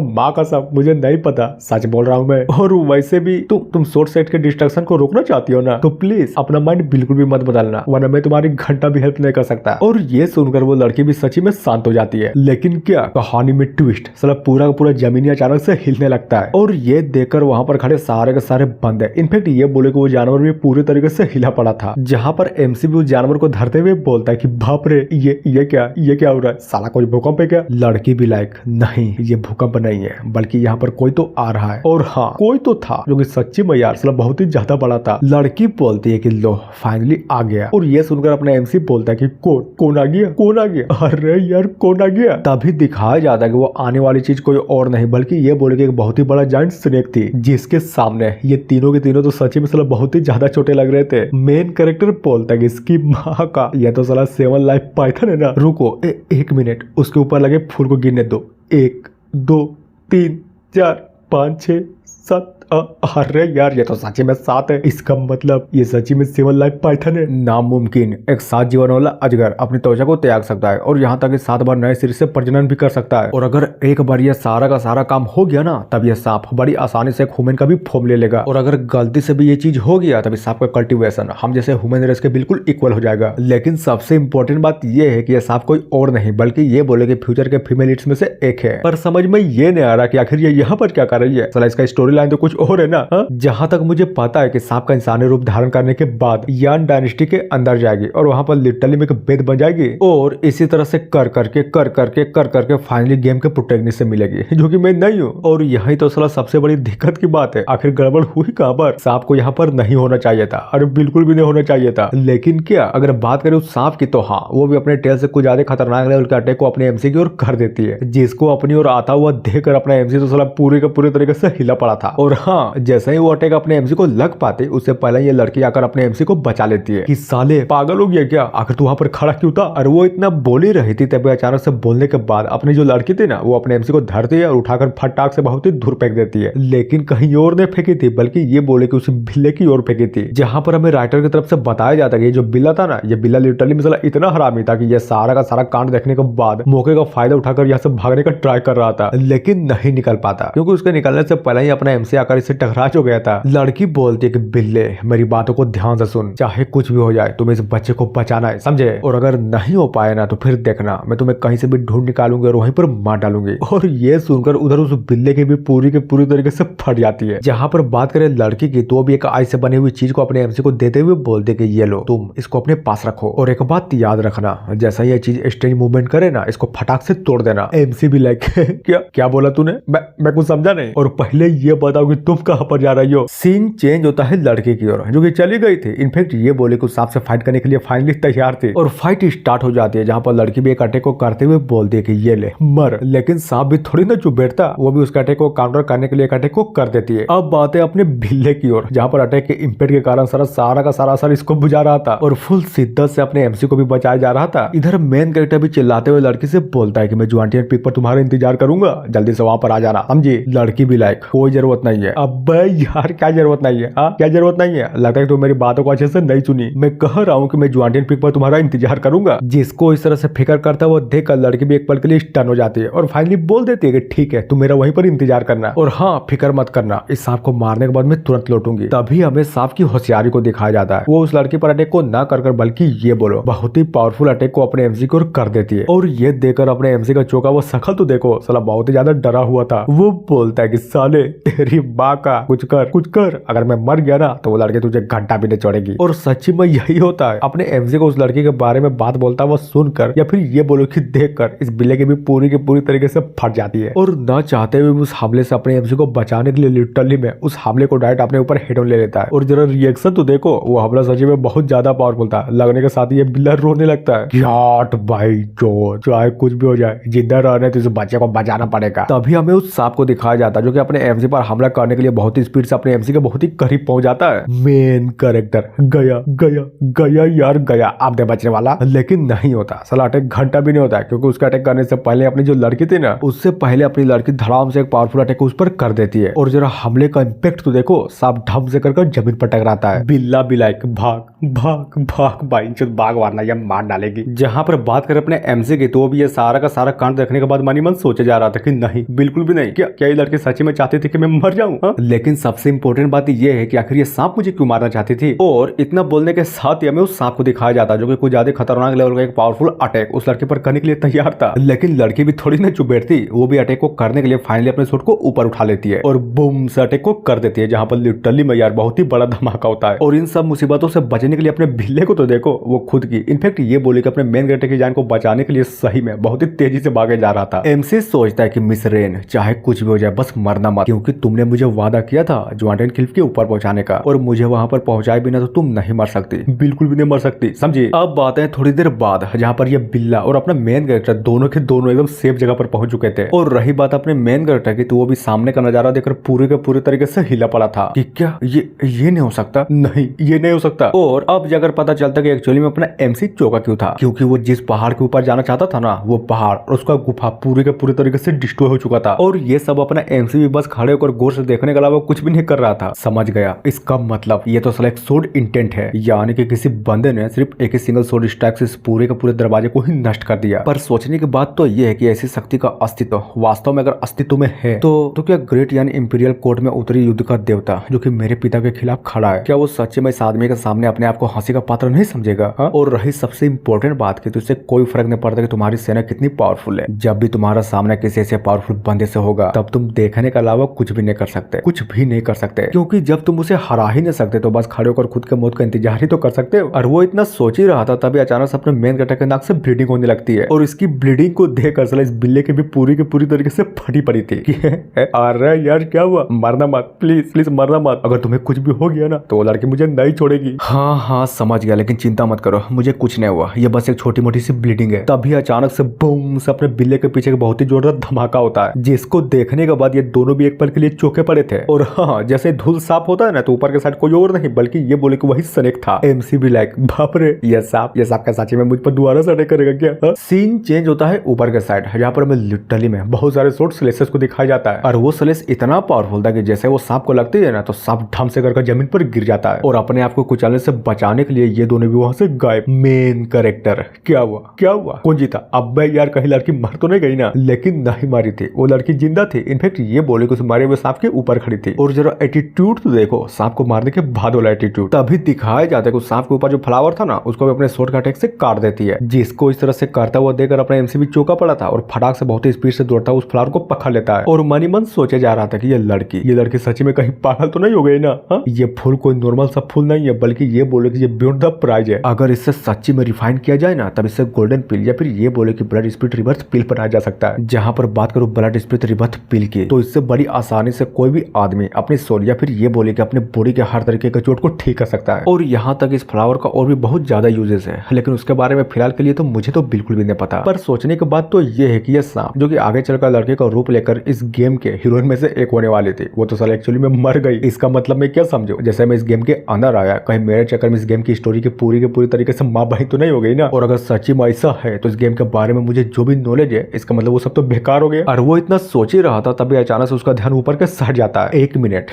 माँ का सब मुझे नहीं पता, सच बोल रहा हूँ मैं। और वैसे भी तुम शॉर्ट साइड के डिस्ट्रक्शन को रोकना चाहती हो ना तो प्लीज अपना माइंड बिल्कुल भी मत बदलना, वरना मैं तुम्हारी घंटा भी हेल्प नहीं कर सकता। और ये सुनकर वो लड़की भी सच्ची में शांत हो जाती है। लेकिन क्या कहानी में ट्विस्ट, साला पूरा का पूरा जमीनी अचानक से हिलने लगता है और ये देखकर वहाँ पर खड़े सारे के सारे बंद है। इनफेक्ट ये बोले कि वो जानवर भी पूरी तरीके से हिला पड़ा था, जहाँ पर एमसी भी उस जानवर को धरते हुए बोलता है कि बाप रे ये क्या हो रहा है, साला कोई भूकंप है क्या। लड़की भी लाइक नहीं, ये भूकंप नहीं है, बल्कि यहाँ पर कोई तो आ रहा है। और हाँ, कोई तो था जो कि सच्ची में यार साला बहुत ही ज्यादा बड़ा था। लड़की बोलती है कि लो फाइनली आ गया, और ये सुनकर अपना एमसी बोलता है कि कौन आ गया। अरे यार कौन आ गया। तभी दिखाया जाता है कि वो आने वाली चीज कोई और नहीं बल्कि ये बोले कि एक बहुत ही बड़ा जायंट स्नेक थी, जिसके सामने ये तीनों के तीनों तो सच्ची में साला बहुत ही ज्यादा छोटे लग रहे थे। मेन कैरेक्टर बोलता है कि इसकी माँ का यह तो साला 7 लाइफ पाइथन है ना। रुको एक मिनट, उसके ऊपर लगे फूल को गिनने दो। 1 2 3 4 5 6 7। अरे यार ये तो सच्ची में 7 है। इसका मतलब ये सच्ची में 7 लाइफ पाइथन है। नामुमकिन एक 7 जीवन वाला अजगर अपनी त्वचा को त्याग सकता है और यहाँ तक कि 7 बार नए सिरे से प्रजनन भी कर सकता है। और अगर एक बार ये सारा का सारा काम हो गया ना, तब ये सांप बड़ी आसानी से एक ह्यूमन का भी फॉर्म ले लेगा। और अगर गलती से भी ये चीज हो गया, तभी सांप का कल्टीवेशन हम जैसे ह्यूमन रेस के बिल्कुल इक्वल हो जाएगा। लेकिन सबसे इंपॉर्टेंट बात ये है कि यह सांप कोई और नहीं बल्कि ये बोले कि फ्यूचर के फीमेल लीड्स में से एक है। पर समझ में ये नहीं आ रहा कि आखिर ये यहाँ पर क्या कर रही है। साला इसका स्टोरी लाइन तो कुछ और है ना। जहां तक मुझे पता है कि सांप का इंसानी रूप धारण करने के बाद यान डायनेस्टी के अंदर जाएगी और वहां पर लिटरली में एक बेद बन जाएगी और इसी तरह से कर करके फाइनली गेम के प्रोटैगनिस्ट से मिलेगी, जो कि मैं नहीं हूँ। और यही तो साला सबसे बड़ी दिक्कत की बात है, आखिर गड़बड़ हुई कहां पर। सांप को यहाँ पर नहीं होना चाहिए था, अरे बिल्कुल भी नहीं होना चाहिए था। लेकिन क्या अगर बात करें उस सांप की, तो हाँ, वो भी अपने टेल से कुछ ज्यादा खतरनाक लेवल के अटैक को अपने एमसी की ओर कर देती है, जिसको अपनी ओर आता हुआ देखकर अपना एमसी तो साला पूरे का पूरे तरीके से हिला पड़ा था। और हाँ, जैसे ही वो अटैक अपने एमसी को लग पाते, उससे पहले ये लड़की आकर अपने एमसी को बचा लेती है कि साले पागल हो गया क्या, आखिर तू वहां पर खड़ा क्यों था। और वो इतना बोल ही रही थी, तभी अचानक से बोलने के बाद अपनी जो लड़की थी ना, वो अपने एमसी को धरती है और उठाकर फटाक से बहुत ही दूर फेंक देती है। लेकिन कहीं और नहीं फेंकी थी, बल्कि ये बोले कि उस बिल्ले की ओर फेंकी थी। जहां पर हमें राइटर की तरफ से बताया जाता है कि ये जो बिल्ला था ना, ये बिल्ला लिटरली मसला इतना हरामी था कि ये सारा का सारा कांड देखने के बाद मौके का फायदा उठाकर यहाँ से भागने का ट्राई कर रहा था, लेकिन नहीं निकल पाता, क्योंकि उसके निकलने से पहले ही अपना एमसी आकर इससे टकरा हो गया था। लड़की बोलती है कि बिल्ले मेरी बातों को ध्यान से सुन, चाहे कुछ भी हो जाए तुम्हें इस बच्चे को बचाना है, समझे। और अगर नहीं हो पाए ना, तो फिर देखना मैं तुम्हें कहीं से भी ढूंढ निकालूंगी और वहीं पर मार डालूंगी। और ये सुनकर उधर उस बिल्ले की भी पूरी के पूरी तरीके से फट जाती है। जहां पर बात करें लड़की की, तो भी एक आई से बनी हुई चीज को अपने एमसी को देते हुए बोलते कि ये लो, तुम इसको अपने पास रखो और एक बात याद रखना, जैसा ये चीज स्ट्रेंज मूवमेंट करे ना, इसको फटाक से तोड़ देना। एमसी भी लाइक क्या बोला तूने, मैं कुछ समझा नहीं। और पहले ये बताओ कि तुम कहां पर जा रही हो। सीन चेंज होता है लड़के की ओर, जो कि चली गई थी। इनफैक्ट ये बोले कि सांप से फाइट करने के लिए फाइनली तैयार थी और फाइट स्टार्ट हो जाती है, जहां पर लड़की भी एक अटैक को करते हुए बोलती है कि ये ले मर। लेकिन सांप भी थोड़ी ना चुप बैठता, वो भी उसके अटैक को काउंटर करने के लिए एक अटैक को कर देती है। अब बात है अपने बिल्ले की ओर, जहां पर अटैक के इम्पैक्ट के कारण सारा का सारा असर इसको बुझा रहा था और फुल शिद्दत से अपने एमसी को भी बचाया जा रहा था। इधर मेन कैरेक्टर भी चिल्लाते हुए लड़की से बोलता है कि मैं जुआंटी पिक पर तुम्हारा इंतजार करूंगा, जल्दी से वहां पर आ जाना, समझी। लड़की भी लाइक कोई जरूरत नहीं है। अब यार क्या जरूरत नहीं है, क्या जरूरत नहीं है, लगता है तुम मेरी बातों को अच्छे से नहीं सुनी। मैं कह रहा हूँ कि मैं जुआंटियन पिक पर तुम्हारा इंतजार करूंगा। जिसको इस तरह से फिक्र करता हुआ देखकर लड़की भी एक पल के लिए स्टन हो जाती है और फाइनली बोल देती है कि ठीक है, तुम मेरा वहीं पर इंतजार करना और हाँ, फिक्र मत करना, इस सांप को मारने के बाद मैं तुरंत लौटूंगी। तभी हमें सांप की होशियारी को दिखाया जाता है। वो उस लड़की पर अटैक को ना कर बल्कि ये बोलो बहुत ही पावरफुल अटैक को अपने एमसी की ओर कर देती है। और ये देखकर अपने एमसी का चौका वो शकल तो देखो, साला बहुत ही ज्यादा डरा हुआ था। वो बोलता है कि साले तेरी माँ का कुछ कर, अगर मैं मर गया ना, तो वो लड़की तुझे घंटा भी नहीं छोड़ेगी। और सच्ची में यही होता है। अपने एमसी को उस लड़की के बारे में बात बोलता हुआ सुनकर या फिर ये बोलो कि देखकर इस बिल्ले की भी पूरी की पूरी तरीके से फट जाती है और ना चाहते हुए उस हमले से अपने एमसी को बचाने के लिए लिटरली में उस हमले को डायरेक्ट अपने ऊपर हेड ऑन ले लेता है। और जरा रिएक्शन तो देखो, वो हमला सच्ची में बहुत ज्यादा पावरफुल था। लगने के साथ ही ये बिल्ला रोने लगता है। भाई जो चाहे कुछ भी हो जाए, जिंदा रहने तो इस बच्चे को बचाना पड़ेगा। तभी हमें उस सांप को दिखाया जाता है, जो कि अपने एमसी पर हमला करने के लिए बहुत ही स्पीड से अपने एमसी के बहुत ही करीब पहुंच जाता है। मेन कैरेक्टर गया यार गया, आप दे बचने वाला, लेकिन नहीं होता। साला अटैक घंटा भी नहीं होता है, क्योंकि उसका अटैक करने से पहले अपनी जो लड़की थी ना, उससे पहले अपनी लड़की धड़ाम से एक पावरफुल अटैक उस पर कर देती है। और जरा हमले का इम्पैक्ट तो देखो, सांप ढम से कर जमीन पर टकराता है। बिल्ला भी लाइक भाग भाई, भाग वरना ये मार डालेगी। जहां पर बात करें अपने एमसी की, तो भी ये सारा का सारा कांड देखने के बाद मन ही मन सोचे जा रहा था कि नहीं, बिल्कुल भी नहीं। क्या ये लड़की सच्ची में चाहती थी कि मैं मर जाऊं। हूँ। लेकिन सबसे इम्पोर्टेंट बात ये है कि आखिर ये सांप मुझे क्यों मारना चाहती थी। और इतना बोलने के साथ ही हमें उस सांप को दिखाया जाता जो कि कुछ ज्यादा खतरनाक लेवल का एक पावरफुल अटैक उस लड़के पर करने के लिए तैयार था। लेकिन लड़की भी थोड़ी ना चुप बैठती, वो भी अटैक को करने के लिए फाइनली अपने सूट को ऊपर उठा लेती है और बूम से अटैक को कर देती है, जहां पर लिटरली में यार बहुत ही बड़ा धमाका होता है। और इन सब मुसीबतों से बचने के लिए अपने बिल्ले को तो देखो, वो खुद की इनफैक्ट ये बोली कि अपने मेन कैरेक्टर की जान को बचाने के लिए सही में बहुत ही तेजी से भागे जा रहा था। एमसी सोचता है कि मिस रेन चाहे कुछ भी हो जाए बस मरना मत, क्योंकि तुमने मुझे वादा किया था ज्वांटेन क्लिफ के ऊपर पहुंचाने का, और मुझे वहां पर पहुंचाए बिना तो तुम नहीं मर सकती, बिल्कुल भी नहीं मर सकती, समझी। अब बात है थोड़ी देर बाद जहां पर ये बिल्ला और अपना मेन कैरेक्टर दोनों के दोनों एकदम सेफ जगह पर पहुंच चुके थे। और रही बात अपने मेन कैरेक्टर की, तो वो भी सामने का नजारा देखकर पूरे के पूरे तरीके से हिला पड़ा था कि क्या ये नहीं हो सकता, नहीं ये नहीं हो सकता। और अब जाकर पता चलता कि एक्चुअली में अपना एमसी चौका क्यों था, क्योंकि वो जिस पहाड़ के ऊपर जाना चाहता था ना, वो पहाड़ और उसका गुफा पूरे के पूरे तरीके से डिस्ट्रॉय हो चुका था। और ये सब अपना एमसी भी बस खड़े होकर गौर से देखने के अलावा कुछ भी नहीं कर रहा था। समझ गया, इसका मतलब ये तो साला एक सोड इंटेंट है, यानी कि किसी बंदे ने सिर्फ एक ही सिंगल सोड स्ट्राइक से इस पूरे के पूरे दरवाजे को ही नष्ट कर दिया। पर सोचने की बात तो ये है कि ऐसी शक्ति का अस्तित्व वास्तव में अगर अस्तित्व में है तो क्या ग्रेट यानी इंपीरियल कोर्ट में उतरी युद्ध का देवता जो कि मेरे पिता के खिलाफ खड़ा है, क्या वो सच्चे में इस आदमी के सामने अपने आप को हंसी का पात्र नहीं समझेगा? हा? और रही सबसे इंपॉर्टेंट बात की, तो इससे कोई फर्क नहीं पड़ता कि तुम्हारी सेना कितनी पावरफुल है। जब भी तुम्हारा सामना किसी ऐसे पावरफुल बंदे से होगा तब तुम देखने के अलावा कुछ भी नहीं कर सकते, कुछ भी नहीं कर सकते, क्योंकि जब तुम उसे हरा ही नहीं सकते तो बस खड़े होकर खुद के मौत का इंतजार ही तो कर सकते हो। और वो इतना सोच ही रहा था तभी अचानक से अपने मेन कैरेक्टर के नाक से ब्लीडिंग होने लगती है। और इसकी ब्लीडिंग को देखकर साला इस बिल्ले की भी पूरी तरीके से फटी पड़ी थी। अरे यार क्या हुआ, मरना मत, प्लीज प्लीज मरना मत, अगर तुम्हें कुछ भी हो गया ना तो वो लड़की मुझे नहीं छोड़ेगी। हाँ समझ गया, लेकिन चिंता मत करो, मुझे कुछ नहीं हुआ, ये बस एक छोटी मोटी सी ब्लीडिंग है। तभी अचानक से बूम से अपने बिल्ले के पीछे बहुत ही जोरदार धमाका होता है, जिसको देखने के बाद ये दोनों भी एक पल के लिए चौंके पड़े थे। और हाँ, जैसे धूल साफ होता है ना, तो ऊपर के साइड कोई और नहीं बल्कि ये बोले कि वही स्नेक था। एमसी भी लाइक बाप रे, ये सांप का सच्ची में मुझ पर दोबारा से अटैक करेगा क्या? सीन चेंज होता है ऊपर के साइड, जहाँ पर हमें लिटरली में बहुत सारे शॉर्ट स्लेसेस को दिखाया जाता है। और वो स्लेस इतना पावरफुल था कि जैसे वो सांप को लगती है ना, तो सांप धम से करके जमीन पर गिर जाता है। और अपने आप को कुचलने से बचाने के लिए ये दोनों भी वहां से गायब। मेन कैरेक्टर क्या हुआ, कौन जीता? अब यार कहीं लड़की मर तो नहीं गई ना? लेकिन नहीं मारी थी, वो लड़की जिंदा थी। इनफैक्ट ये बोले कि उस मारे हुए सांप के ऊपर खड़ी थी। और जरा एटीट्यूड तो देखो, सांप को मारने के बाद वाला एटीट्यूड। तभी दिखाया जाता है कि उस सांप के ऊपर जो फ्लावर था ना, उसको भी अपने शॉर्ट का अटैक से काट देती है, जिसको इस तरह से करता हुआ देखकर अपना एमसी भी चौंका पड़ा था और फटाक से बहुत ही स्पीड से दौड़ता उस फ्लावर को पकड़ लेता है। और मनी मन सोचे जा रहा था कि ये लड़की सच्ची में कहीं पागल तो नहीं हो गई ना? हा? ये फूल कोई नॉर्मल सा फूल नहीं है, बल्कि ये बोले कि ये बियॉन्ड द प्राइज है। अगर इससे सच्ची में रिफाइन किया जाए ना, तब इससे गोल्डन पिल या फिर ये बोले कि ब्लड स्पिरिट रिवर्स पिल बनाया जा सकता है। जहां पर बात करूं ब्लड स्पिरिट रिवर्स पिल की, तो इससे बड़ी आसानी से कोई भी आदमी अपनी सोल या फिर ये बोले कि अपने बॉडी के हर तरीके के चोट को ठीक कर सकता है। और यहाँ तक इस फ्लावर का और भी बहुत ज्यादा यूजेस है, लेकिन उसके बारे में फिलहाल के लिए तो मुझे तो बिल्कुल भी नहीं पता। पर सोचने की बात तो ये है कि ये सांप जो कि आगे चलकर लड़के का रूप लेकर इस गेम के हीरोइन में से एक होने वाली थी, वो तो साला एक्चुअली में मर गई। इसका मतलब मैं क्या समझो, जैसे मैं इस गेम के अंदर आया, कहीं मेरे चक्कर में इस गेम की स्टोरी के पूरी तरीके से माँ बहन तो नहीं हो गई ना? और अगर सच्ची में ऐसा है तो इस गेम के बारे में मुझे जो भी नॉलेज है, इसका मतलब वो सब तो बेकार हो गया। और वो इतना सोच ही रहा था तभी अचानक से उसका ध्यान ऊपर के सट जाता है। एक मिनट,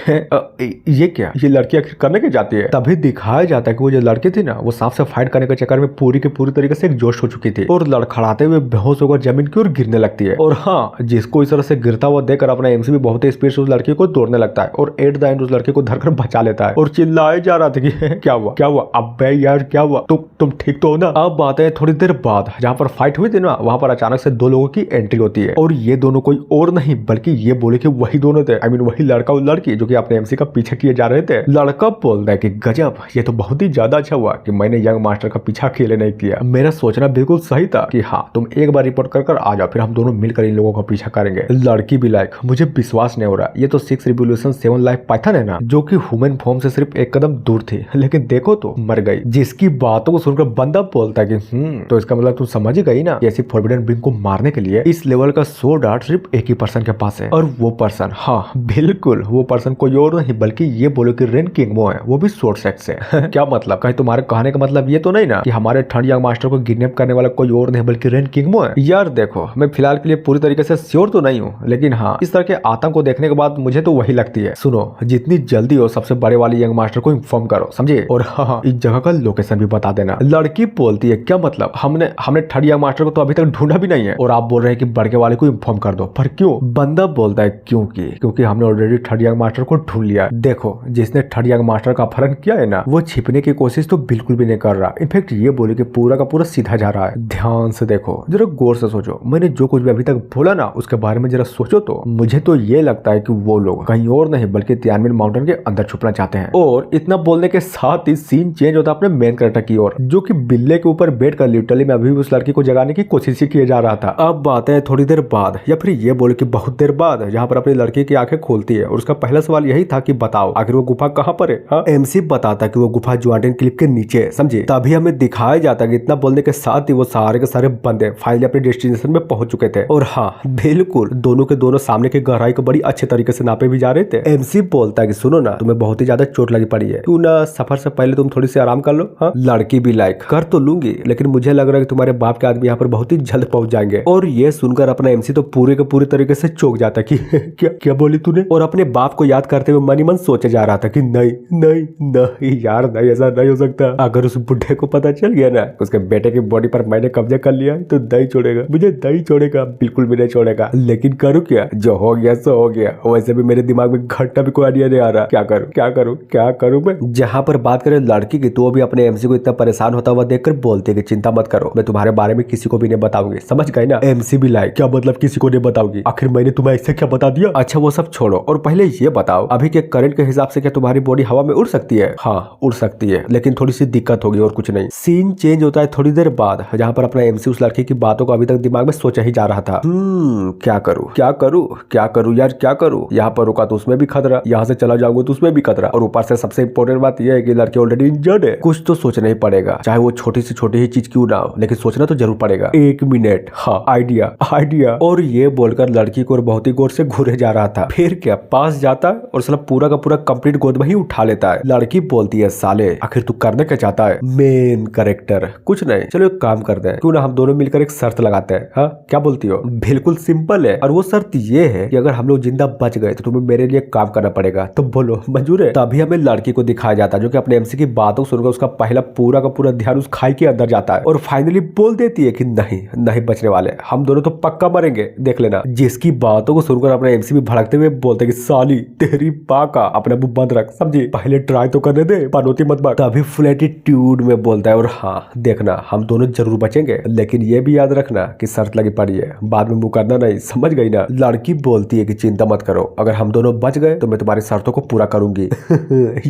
ये क्या, ये लड़की आखिर करने के जाती है? तभी दिखाया जाता है कि वो जो लड़की थी ना, वो सांप से फाइट करने के चक्कर में पूरी के पूरी तरीके से एक जोश हो चुकी थी और लड़खड़ाते हुए बेहोश होकर जमीन की ओर गिरने लगती है। और हाँ, जिसको इस तरह से गिरता हुआ देखकर अपना एमसी भी बहुत ही स्पीड से उस लड़की को तोड़ने लगता है और एट द एंड उस लड़के को धरकर बचा लेता है और चिल्लाए जा रहा था कि क्या हुआ, अबे यार क्या हुआ, तुम ठीक तो हो ना? अब बात है थोड़ी देर बाद जहाँ पर फाइट हुई थी ना, वहाँ पर अचानक से दो लोगों की एंट्री होती है और ये दोनों कोई और नहीं बल्कि ये बोले कि वही दोनों थे, वही लड़का और लड़की जो कि अपने एमसी का पीछा किए जा रहे थे। लड़का बोलता है कि गजब, ये तो बहुत ही ज्यादा अच्छा हुआ कि मैंने यंग मास्टर का पीछा अकेले नहीं किया। मेरा सोचना बिल्कुल सही था कि हाँ, तुम एक बार रिपोर्ट कर आ जाओ, फिर हम दोनों मिलकर इन लोगों का पीछा करेंगे। लड़की भी लाइक, मुझे विश्वास नहीं हो रहा, ये तो 6 रिवोल्यूशन 7 लाइफ पाइथन है ना, जो कि ह्यूमन फॉर्म से सिर्फ एक कदम दूर थी, लेकिन देखो तो मर गई। जिसकी बातों को सुनकर बंदा बोलता है कि तो इसका मतलब तुम समझ ही गई ना, ऐसी फॉरबिडन बिंग को मारने के लिए इस लेवल का सोर्ड आर्ट सिर्फ एक ही पर्सन के पास है। और वो पर्सन, हाँ बिल्कुल, वो पर्सन कोई और नहीं बल्कि ये बोलो कि रेन किंगमो है, वो भी शॉर्ट सेक्स से। क्या मतलब, कहीं तुम्हारे कहने का मतलब ये तो नहीं ना कि हमारे थर्ड यंग मास्टर को किडनैप करने वाला कोई और नहीं बल्कि रेन किंगमो है? यार देखो, मैं फिलहाल के लिए पूरी तरीके से श्योर तो नहीं हूँ, लेकिन हाँ, इस तरह के आतंक को देखने के बाद मुझे तो वही लगती है। सुनो, जितनी जल्दी हो सबसे बड़े वाले यंग मास्टर को इन्फॉर्म करो, समझे? और हाँ, इस जगह का लोकेशन भी बता देना। लड़की बोलती है क्या मतलब, हमने थर्ड यंग मास्टर को तो अभी तक ढूंढा भी नहीं है और आप बोल रहे हैं कि बड़के वाले को इन्फॉर्म कर दो, पर क्यों? बंदा बोलता है क्योंकि हमने ऑलरेडी थर्ड यंग मास्टर को ढूंढ लिया। देखो जिसने थर्ड यंग मास्टर का अपहरण किया है ना, वो छिपने की कोशिश तो बिल्कुल भी नहीं कर रहा। इनफेक्ट ये बोले कि पूरा का पूरा सीधा जा रहा है। ध्यान से देखो, जरा गौर से सोचो, मैंने जो कुछ भी अभी तक बोला ना उसके बारे में जरा सोचो तो मुझे तो ये लगता है कि वो लोग कहीं और नहीं बल्कि तियानमिन माउंटेन के अंदर छुपना चाहते हैं। और इतना बोलने के साथ ही सीन चेंज होता है अपने मेन कैरेक्टर की ओर, जो कि बिल्ले के ऊपर बैठ कर लिटरली में अभी भी उस लड़की को जगाने की कोशिश ही किया जा रहा था। अब बात है थोड़ी देर बाद, या फिर ये बोले कि बहुत देर बाद, जहाँ पर अपनी लड़की की आंखें खोलती है और उसका पहला सवाल यही था कि बताओ आखिर वो गुफा कहाँ पर है। हाँ, एमसी बताता कि वो गुफा ज्वांटिन क्लिफ के नीचे है, समझे। तभी हमें दिखाया जाता कि इतना बोलने के साथ ही वो सारे के सारे बंदे फाइनली अपने डेस्टिनेशन में पहुंच चुके थे। और हाँ बिल्कुल, दोनों के दोनों सामने की गहराई को बड़ी अच्छे तरीके से नापे भी जा रहे थे। एमसी बोलता है कि सुनो ना, तुम्हें बहुत ही ज्यादा चोट लगी पड़ी है, क्यों ना सफर से पहले तुम थोड़ी सी आराम कर लो। हाँ, लड़की भी लाइक कर तो लूंगी, लेकिन मुझे लग रहा है कि तुम्हारे बाप के आदमी यहाँ पर बहुत ही जल्द पहुंच जाएंगे। और ये सुनकर अपना एमसी तो पूरे के पूरे तरीके से चौंक जाता कि क्या क्या बोली तूने। और अपने बाप को याद करते हुए मन ही मन सोचे जा रहा था कि नहीं नहीं नहीं यार, नहीं ऐसा नहीं हो सकता। अगर उस बुढ़े को पता चल गया ना उसके बेटे की बॉडी पर मैंने कब्जा कर लिया तो नहीं छोड़ेगा, मुझे नहीं छोड़ेगा, बिल्कुल भी नहीं छोड़ेगा। लेकिन करूँ क्या, जो हो गया सो हो गया। वैसे भी मेरे दिमाग में घंटा भी कोई आइडिया नहीं आ रहा, क्या करूँ क्या करूँ क्या करूँ मैं। जहाँ पर बात करें लड़की की, तो भी अपने एमसी को इतना परेशान होता हुआ देखकर बोलते है कि चिंता मत करो, मैं तुम्हारे बारे में किसी को भी नहीं बताऊंगी, समझ गए ना। एमसी भी लाइक क्या मतलब किसी को नहीं बताऊंगी, आखिर मैंने तुम्हें ऐसे क्या बता दिया। अच्छा वो सब छोड़ो और पहले ये बताओ अभी के करंट के हिसाब से क्या तुम्हारी बॉडी हवा में उड़ सकती है। हाँ उड़ सकती है, लेकिन थोड़ी सी दिक्कत होगी और कुछ नहीं। सीन चेंज होता है थोड़ी देर बाद, जहाँ पर अपना एमसी उस लड़की की बातों को अभी तक दिमाग में सोचा ही जा रहा था। क्या करूँ क्या करूँ क्या करूँ यार, क्या करूँ। यहाँ पर रुका तो उसमें भी खतरा, यहाँ से चला जाऊंगा तो उसमें भी खतरा, और ऊपर से सबसे इंपॉर्टेंट बात यह है कि लड़की ऑलरेडी इंजर्ड है। कुछ तो सोचना ही पड़ेगा, चाहे वो छोटी से छोटी ही चीज क्यों ना हो, लेकिन सोचना तो जरूर पड़ेगा। 1 मिनट, हाँ आइडिया आइडिया। और ये बोलकर लड़की को बहुत ही गौर से घूरे जा रहा था। फिर क्या पास जाता है और साला पूरा का पूरा कंप्लीट गोद में ही उठा लेता है। लड़की बोलती है साले आखिर तू करना क्या चाहता है। मेन कैरेक्टर कुछ नहीं, चलो एक काम करते हैं, क्यों ना हम दोनों मिलकर एक शर्त लगाते हैं। हाँ क्या बोलती हो। बिल्कुल सिंपल है, और वो शर्त ये है कि अगर हम लोग जिंदा बच गए तो तुम्हें मेरे लिए काम करना पड़ेगा, तो बोलो मंजूर है। तभी हमें लड़की को दिखाया जाता है जो कि अपने एमसी की बातों सुनकर उसका पहला पूरा का पूरा ध्यान उस खाई के अंदर जाता है और फाइनली बोल देती है कि नहीं नहीं बचने वाले, हम दोनों तो पक्का मरेंगे, देख लेना। जिसकी बातों को सुनकर अपने एमसी भी भड़कते हुए बोलते कि साली तेरी पाका अपना मुंह बंद रख, समझी, पहले ट्राई तो करने दे, पनौती मत मार। तभी फुल एटीट्यूड में बोलता है और हाँ देखना हम दोनों जरूर बचेंगे, लेकिन ये भी याद रखना कि शर्त लगी पड़ी है, बाद में मुंह करना नहीं, समझ गई ना। लड़की बोलती है कि चिंता मत करो, अगर हम दोनों बच गए तो मैं तुम्हारी शर्तों को पूरा करूंगी।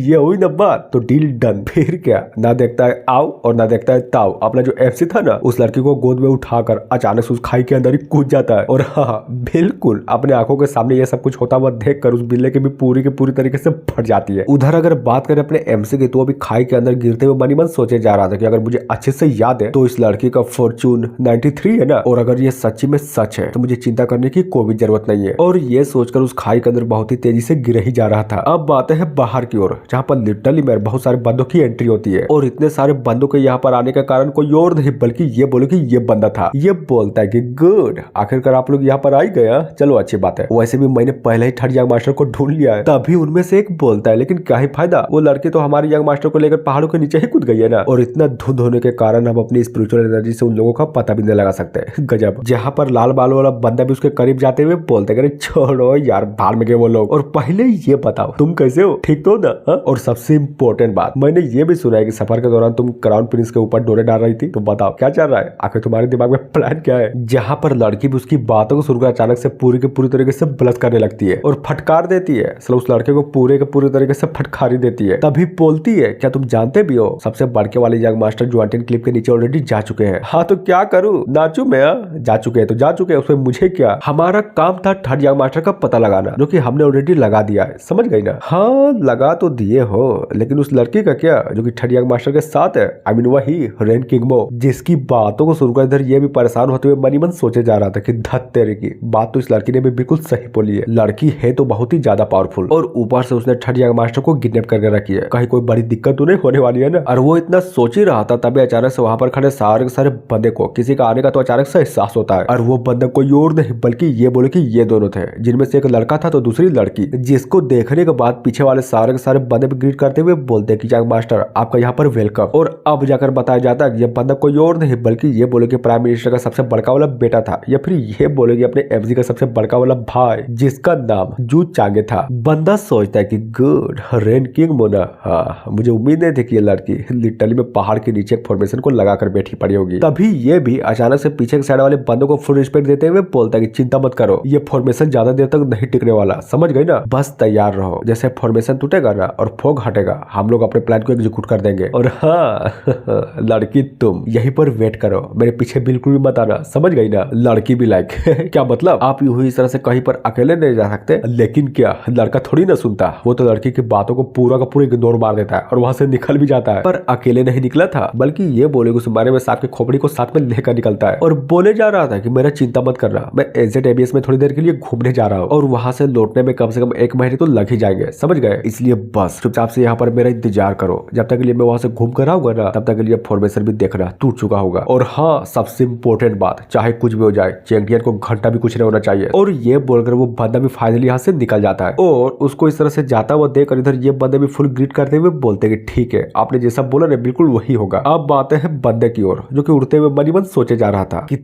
ये हुई ना बात, तो डील डन। फिर क्या, ना देखता है आओ और ना देखता है ताओ, अपना जो एफसी था ना उस लड़की को गोद में उठाकर अचानक से उस खाई के अंदर ही कूद जाता है। और हाँ बिल्कुल अपने आंखों के सामने ये सब कुछ होता हुआ देखकर उस बिल्ले की भी पूरी तरीके से फट जाती है। उधर अगर बात करें अपने एमसी की, तो अभी खाई के अंदर गिरते हुए मन सोचे जा रहा था कि अगर मुझे अच्छे से याद है तो इस लड़की का फॉर्चून 93 है ना, और अगर ये सच्ची में सच है तो मुझे चिंता करने की कोई भी जरूरत नहीं है। और ये सोचकर उस खाई के अंदर बहुत ही तेजी से गिर ही जा रहा था। अब बातें हैं बाहर की ओर, जहाँ पर लिटरली मेरे बहुत सारे बंदों की एंट्री होती है, और इतने सारे बंदों के यहाँ पर आने का कारण कोई और नहीं बल्कि ये बोलो कि ये बंदा था। ये बोलता है कि गुड, आखिरकार आप लोग यहाँ पर आ ही गया, चलो अच्छी बात है, वैसे भी मैंने पहले ही थर्ड यंग मास्टर को ढूंढ लिया है। तभी उनमें से एक बोलता है लेकिन क्या ही फायदा, वो लड़की तो हमारे यंग मास्टर को लेकर पहाड़ों के नीचे ही कूद गई है ना, और इतना धुंध होने के कारण हम अपनी स्पिरिचुअल एनर्जी से उन लोगों का पता भी नहीं लगा सकते। गजब। जहाँ पर लाल बालों वाला बंदा भी उसके करीब जाते हुए बोलते हैं छोड़ो यार भाड़ में गए वो लोग, और पहले ये बताओ तुम कैसे हो, ठीक तो ना। हा? और सबसे इम्पोर्टेंट बात, मैंने ये भी सुना है कि सफर के दौरान तुम क्राउन प्रिंस के ऊपर डोरे डाल रही थी, तो बताओ क्या चल रहा है, आखिर तुम्हारे दिमाग में प्लान क्या है। जहाँ पर लड़की भी उसकी बातों को सुनकर अचानक से पूरी के पूरी तरीके से ब्लश करने लगती है और फटकार देती है, उस लड़के को पूरे के पूरी तरीके से फटकारी देती है। तभी बोलती है क्या तुम जानते भी हो सबसे बड़के वाले यंग मास्टर ज्वांटिन क्लिफ के नीचे ऑलरेडी जा चुके हैं। हाँ तो क्या करूँ, नाचू मैं, जा चुके हैं तो जा चुके हैं, उसमें मुझे क्या, हमारा काम था थर्ड यंग मास्टर का पता लगाना, जो कि हमने ऑलरेडी लगा दिया है, समझ गई ना। हाँ लगा तो दिए हो, लेकिन उस लड़की का क्या जो कि थर्ड यंग मास्टर के साथ है, आई मीन वही रेन किंगमो, जिसकी बातों को सुनकर इधर ये भी परेशान होते हुए मन ही मन सोचे जा रहा था कि धत तेरे की बात तो इस लड़की ने भी बिल्कुल सही बोली है, लड़की है तो बहुत ही ज्यादा पावरफुल, और ऊपर से उसने थर्ड यंग मास्टर को किडनैप करके रखी है, कहीं कोई बड़ी दिक्कत तो नहीं होने वाली है ना। और वो इतना सोच ही रहा था तभी अचानक से वहां पर खड़े सारे सारे बंदे को किसी का आने का तो अचानक से एहसास होता है, और वो बंदा कोई और नहीं बल्कि ये बोले कि ये दोनों थे, जिनमें से एक लड़का था तो दूसरी लड़की, जिसको देखने के बाद पीछे वाले सारे के सारे बंदे भी ग्रीट करते हुए बोलते हैं कि यंग मास्टर आपका यहाँ पर वेलकम। और अब जाकर बताया जाता है ये बंदा कोई और नहीं बल्कि ये बोले कि प्राइम मिनिस्टर का सबसे बड़का वाला बेटा था, या फिर ये बोले कि अपने एमजी का सबसे बड़का वाला भाई, जिसका नाम जू चागे था। बंदा सोचता है कि गुड रेन किंग मोना, हाँ मुझे उम्मीद नहीं थी कि ये लड़की लिटरली में पहाड़ के नीचे फॉर्मेशन को लगाकर बैठी पड़ी होगी। तभी ये भी अचानक से पीछे के साइड वाले बंदों को फुल रिस्पेक्ट देते हुए बोलता है कि चिंता मत करो, ये फॉर्मेशन ज्यादा देर तक नहीं टिकने वाला, समझ गई ना, बस तैयार रहो, जैसे फॉर्मेशन टूटेगा ना और फॉग हटेगा हम लोग अपने प्लान को एग्जीक्यूट कर देंगे। और हाँ लड़की तुम यहीं पर वेट करो, मेरे पीछे बिल्कुल भी मत आना, समझ गई ना। लड़की भी लाइक क्या मतलब, आप यूं ही इस तरह से कहीं पर अकेले नहीं जा सकते। लेकिन क्या लड़का थोड़ी ना सुनता, वो तो लड़की की बातों को पूरा का पूरा इग्नोर मार देता है और वहां से निकल भी जाता है। पर अकेले नहीं निकला था, बल्कि ये बोले उस बारे में सांप की खोपड़ी को साथ में लेकर निकलता है और बोले जा रहा था कि मेरा चिंता मत करना, मैं एजेंट एबीएस में थोड़ी देर के लिए घूमने जा रहा हूँ और वहां से लौटने में कम से कम 1 महीने तो लग ही जाएंगे, समझ गए। इसलिए बस चुपचाप से यहाँ पर मेरा इंतजार करो, जब तक के लिए मैं वहां से घूम कर आऊंगा ना तब तक के लिए फॉर्मेशन भी देखना टूट चुका होगा। और हाँ सबसे इंपॉर्टेंट बात, चाहे कुछ भी हो जाए चैंपियन को घंटा भी कुछ नहीं होना चाहिए। और ये बोलकर वो बंदा भी फाइनली यहाँ से निकल जाता है और उसको इस तरह से जाता हुआ देखकर इधर ये बंदे भी फुल ग्रीट करते हुए बोलते कि ठीक है आपने जैसा बोला ना बिल्कुल वही होगा। अब आते हैं बंदे की ओर जो कि उड़ते हुए मन ही मन सोचे जा रहा था कि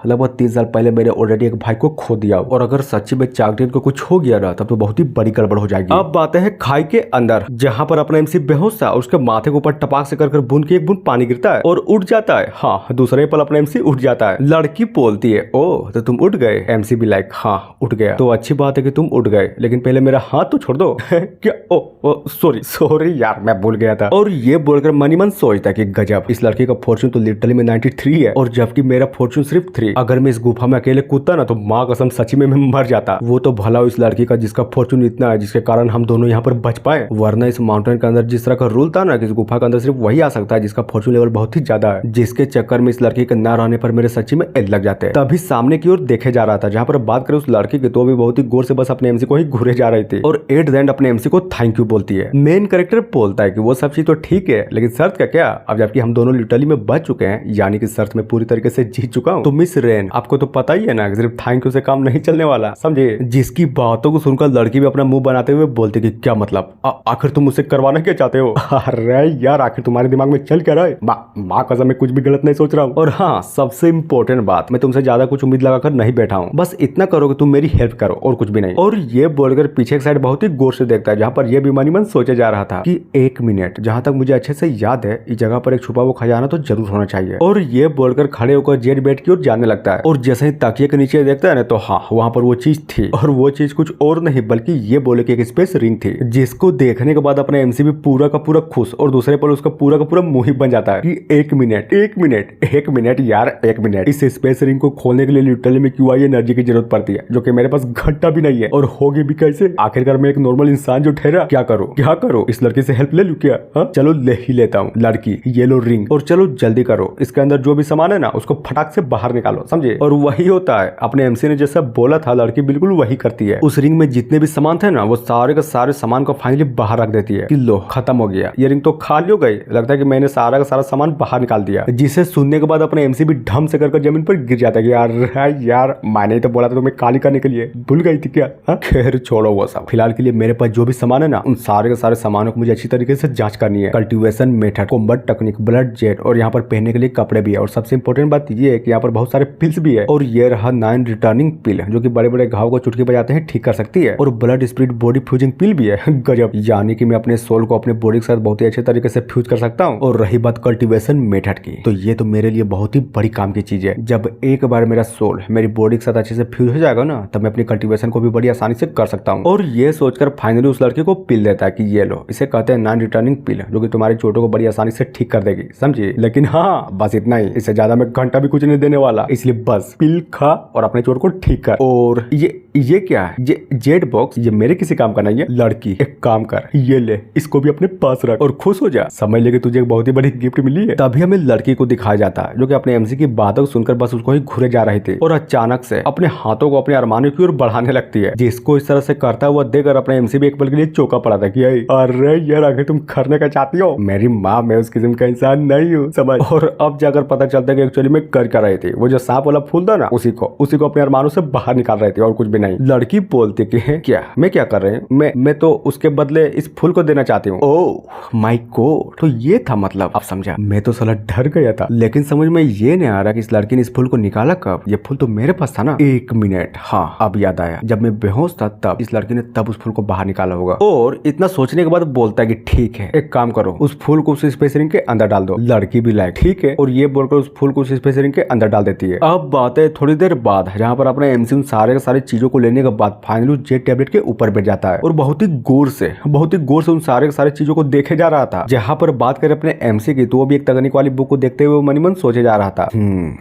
लगभग 3 साल पहले मैंने ऑलरेडी एक भाई को खो दिया और अगर सच्ची में चांगटियन को कुछ हो गया ना तब तो बहुत ही बड़ी गड़बड़ हो जाएगी। अब बातें हैं खाई के अंदर जहाँ पर अपना एमसी बेहोश था, उसके माथे के ऊपर टपाक से कर बूंद की एक बूंद पानी गिरता है और उठ जाता है। हाँ दूसरे पल अपना एमसी उठ जाता है। लड़की बोलती है ओह तो तुम उठ गए। एमसी भी लाइक हाँ उठ गया, तो अच्छी बात है कि तुम उठ गए, लेकिन पहले मेरा हाथ तो छोड़ दो क्या ओ सॉरी यार मैं भूल गया था। और ये बोलकर मनी मन सोचता कि गजब, इस लड़की का फॉर्चून तो लिटरली में 93 है और जबकि मेरा फॉर्चून सिर्फ 3। अगर मैं इस गुफा में अकेले कूदता ना तो माँ कसम सच्ची में मैं मर जाता। वो तो भला इस लड़की का जिसका फॉर्चून इतना है जिसके कारण हम दोनों यहाँ पर बच पाए, वरना इस माउंटेन के अंदर जिस तरह का रूल था ना कि इस गुफा के अंदर सिर्फ वही आ सकता है जिसका फॉर्चून लेवल बहुत ही ज्यादा है, जिसके चक्कर में इस लड़की के न रहने पर मेरे सच्ची में एल लग जाते हैं। तभी सामने की ओर देखे जा रहा था जहाँ पर बात करें उस लड़की की तो भी बहुत ही गौर से बस अपने एमसी को ही घूरे जा रही थी और एट द एंड अपने एमसी को थैंक यू बोलती है। मेन कैरेक्टर बोलता है कि वो सब चीज तो ठीक है लेकिन शर्त का क्या, अब जबकि हम दोनों लिटरली में बच चुके हैं यानी कि शर्त में पूरी तरीके से जीत चुका हूँ। तो मिस रेन आपको तो पता ही है ना कि सिर्फ थैंक यू से काम नहीं चलने वाला, समझे। जिसकी बातों को सुनकर लड़की भी अपना मुंह बनाते हुए बोलती कि क्या मतलब, आखिर तुम मुझसे करवाना क्या चाहते हो। अरे यार आखिर तुम्हारे दिमाग में चल क्या रहा है, माँ कसम मैं कुछ भी गलत नहीं सोच रहा हूँ। और हाँ सबसे इंपॉर्टेंट बात, मैं तुमसे ज्यादा कुछ उम्मीद लगाकर नहीं बैठा हूँ, बस इतना करो कि तुम मेरी हेल्प करो और कुछ भी नहीं। और ये बोलकर पीछे की साइड बहुत ही गौर से देखता है जहाँ पर यह भी मनी मन सोचे जा रहा था कि 1 मिनट, जहाँ तक मुझे अच्छे से याद है इस जगह पर एक छुपा हुआ खजाना तो जरूर होना चाहिए। और ये बोलकर खड़े होकर जेड बेड की ओर जाने लगता है और जैसे ही तकिए के नीचे देखता है ना तो हाँ वहाँ पर वो चीज थी और वो चीज कुछ और नहीं बल्कि ये बोले कि एक स्पेस रिंग थी, जिसको देखने के बाद अपना एमसी भी पूरा का पूरा खुश और दूसरे पल उसका पूरा का पूरा मुंह ही बन जाता है कि 1 मिनट यार 1 मिनट, इस स्पेस रिंग को खोलने के लिए लिटरली में क्यूआई एनर्जी की जरूरत पड़ती है जो कि मेरे पास घंटा भी नहीं है और होगी भी कैसे। आखिरकार मैं एक नॉर्मल इंसान जो ठहरा क्या करूँ, इस लड़की से हेल्प ले लूं क्या। चलो ले ही लेता हूँ। लड़की ये लो रिंग और चलो जल्दी करो, इसके अंदर जो भी सामान है ना उसको फटाक से बाहर निकालो, समझे। और वही होता है, अपने एमसी ने जैसा बोला था लड़की बिल्कुल वही करती है। उस रिंग में जितने भी सामान थे ना वो सारे का सारे सामान को फाइनली बाहर रख देती है कि लो खत्म हो गया, ये रिंग तो खाली हो गई, लगता है कि मैंने सारा का सारा सामान बाहर निकाल दिया। जिसे सुनने के बाद अपने एमसी भी ढम से कर जमीन पर गिर जाता है कि यार मैंने तो बोला था तुम्हें काली करने के लिए, भूल गई थी क्या। खैर छोड़ो वो सब, फिलहाल के लिए मेरे पास जो भी सामान है ना उन सारे के सारे सामानों को मुझे अच्छी तरीके से जांच करनी है। Cultivation method, combat technique, blood jet और यहाँ पर पहनने के लिए कपड़े भी है। और सबसे इंपॉर्टेंट बात ये है कि यहाँ पर बहुत सारे पिल्स भी है और ये रहा 9 रिटर्निंग पिल जो कि बड़े बड़े घाव को चुटकी बजाते हैं ठीक कर सकती है। और ब्लड स्प्रिट बॉडी फ्यूजिंग पिल भी है गजब, यानी कि मैं अपने सोल को अपने बॉडी के साथ बहुत ही अच्छे तरीके से फ्यूज कर सकता हूँ। और रही बात कल्टीवेशन मेथड की, तो ये तो मेरे लिए बहुत ही बड़ी काम की चीज है। जब एक बार मेरा सोल मेरी बॉडी के साथ अच्छे से फ्यूज हो जाएगा ना तब मैं अपनी कल्टीवेशन को भी बड़ी आसानी से कर सकता हूँ। और ये सोचकर फाइनली उस लड़की को पिल देता है कि ये लो, इसे कहते हैं 9 रिटर्निंग पिल जो कि तुम्हारी चोटों को बड़ी आसानी से ठीक कर देगी, समझी। लेकिन हाँ बस इतना ही, इससे ज्यादा मैं घंटा भी कुछ नहीं देने वाला, इसलिए बस पिल खा और अपने चोट को ठीक कर। और ये क्या है, ये जेड बॉक्स, ये मेरे किसी काम का नहीं है। लड़की एक काम कर, ये ले, इसको भी अपने पास रख और खुश हो जा, समझ ले कि तुझे एक बहुत ही बड़ी गिफ्ट मिली है। तभी हमें लड़की को दिखाया जाता है जो कि अपने एमसी की बातों को सुनकर बस उसको ही घूरे जा रही थी और अचानक से अपने हाथों को अपने अरमानों की ओर बढ़ाने लगती है, जिसको इस तरह से करता हुआ देखकर अपने एमसी भी एक पल के लिए चौंका पड़ा था कि अरे यार आखिर तुम करने का चाहती हो, मेरी माँ मैं उस किस्म का इंसान नहीं हूँ, समझ। और अब जाकर पता चलता है कि एक्चुअली में कर रही थी वो जो सांप वाला फूल था ना उसी को अपने अरमानों से बाहर निकाल रहे थे और कुछ भी नहीं। लड़की बोलती कि क्या मैं क्या कर रही हूँ, मैं तो उसके बदले इस फूल को देना चाहती हूँ। ओह माय गॉड, तो ये था मतलब, अब समझा। मैं तो साला डर गया था, लेकिन समझ में ये नहीं आ रहा कि इस लड़की ने इस फूल को निकाला कब, ये फूल तो मेरे पास था ना। 1 मिनट, हाँ अब याद आया, जब मैं बेहोश था तब इस लड़की ने तब उस फूल को बाहर निकाला होगा। और इतना सोचने के बाद बोलता है कि ठीक है, एक काम करो, उस फूल को उस स्पेस रिंग के अंदर डाल दो। लड़की भी लाइक ठीक है, और ये बोलकर उस फूल को उस स्पेस रिंग के अंदर डाल देती है। अब बात है थोड़ी देर बाद, जहाँ पर अपने एमसी उन सारे के सारे चीजों को लेने के बाद फाइनली जेट टैबलेट के ऊपर बैठ जाता है और बहुत ही गौर से उन सारे के सारे चीजों को देखे जा रहा था। जहाँ पर बात करें अपने एमसी की, तो वो भी एक तकनीक वाली बुक को देखते हुए मन ही मन सोचे जा रहा था,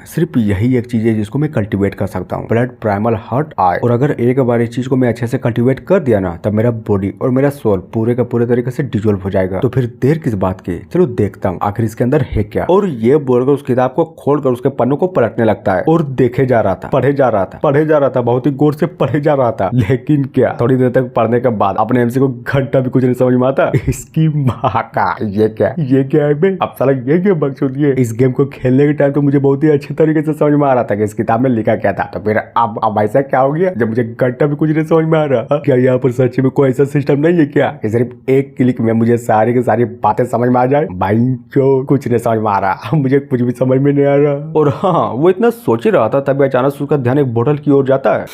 सिर्फ यही एक चीज है जिसको मैं कल्टीवेट कर सकता हूँ, ब्लड प्राइमल हार्ट आई। और अगर एक बार इस चीज को मैं अच्छे से कल्टीवेट कर दिया ना, तब मेरा बॉडी और मेरा सोल पूरे का पूरे तरीके से डिजोल्व हो जाएगा। तो फिर देर किस बात की, चलो देखता हूँ आखिर इसके अंदर है क्या। और ये बोलकर उस किताब को खोलकर उसके पन्नों को पलटने लगता है और देखे जा रहा था, पढ़े जा रहा था, बहुत ही गौर से पढ़े जा रहा था। लेकिन क्या, थोड़ी देर तक पढ़ने के बाद अपने एमसी को घंटा भी कुछ नहीं समझ में आता। इसकी माँ का ये क्या है बे? अब साला ये क्या बकचोदी है। इस गेम को खेलने के टाइम तो मुझे बहुत ही अच्छे तरीके से समझ में आ रहा था कि इस किताब में लिखा क्या था। तो फिर अब ऐसा क्या हो गया जब मुझे घंटा भी कुछ नहीं समझ में आ रहा? क्या यहाँ पर सच में कोई ऐसा सिस्टम नहीं है क्या कि सिर्फ एक क्लिक में मुझे सारी की सारी बातें समझ में आ जाए? भाई जो कुछ नहीं समझ में आ रहा, मुझे कुछ भी समझ में नहीं आ रहा। और हाँ, वो इतना सोच ही रहा था तभी अचानक से उसका ध्यान एक बोतल की ओर जाता है।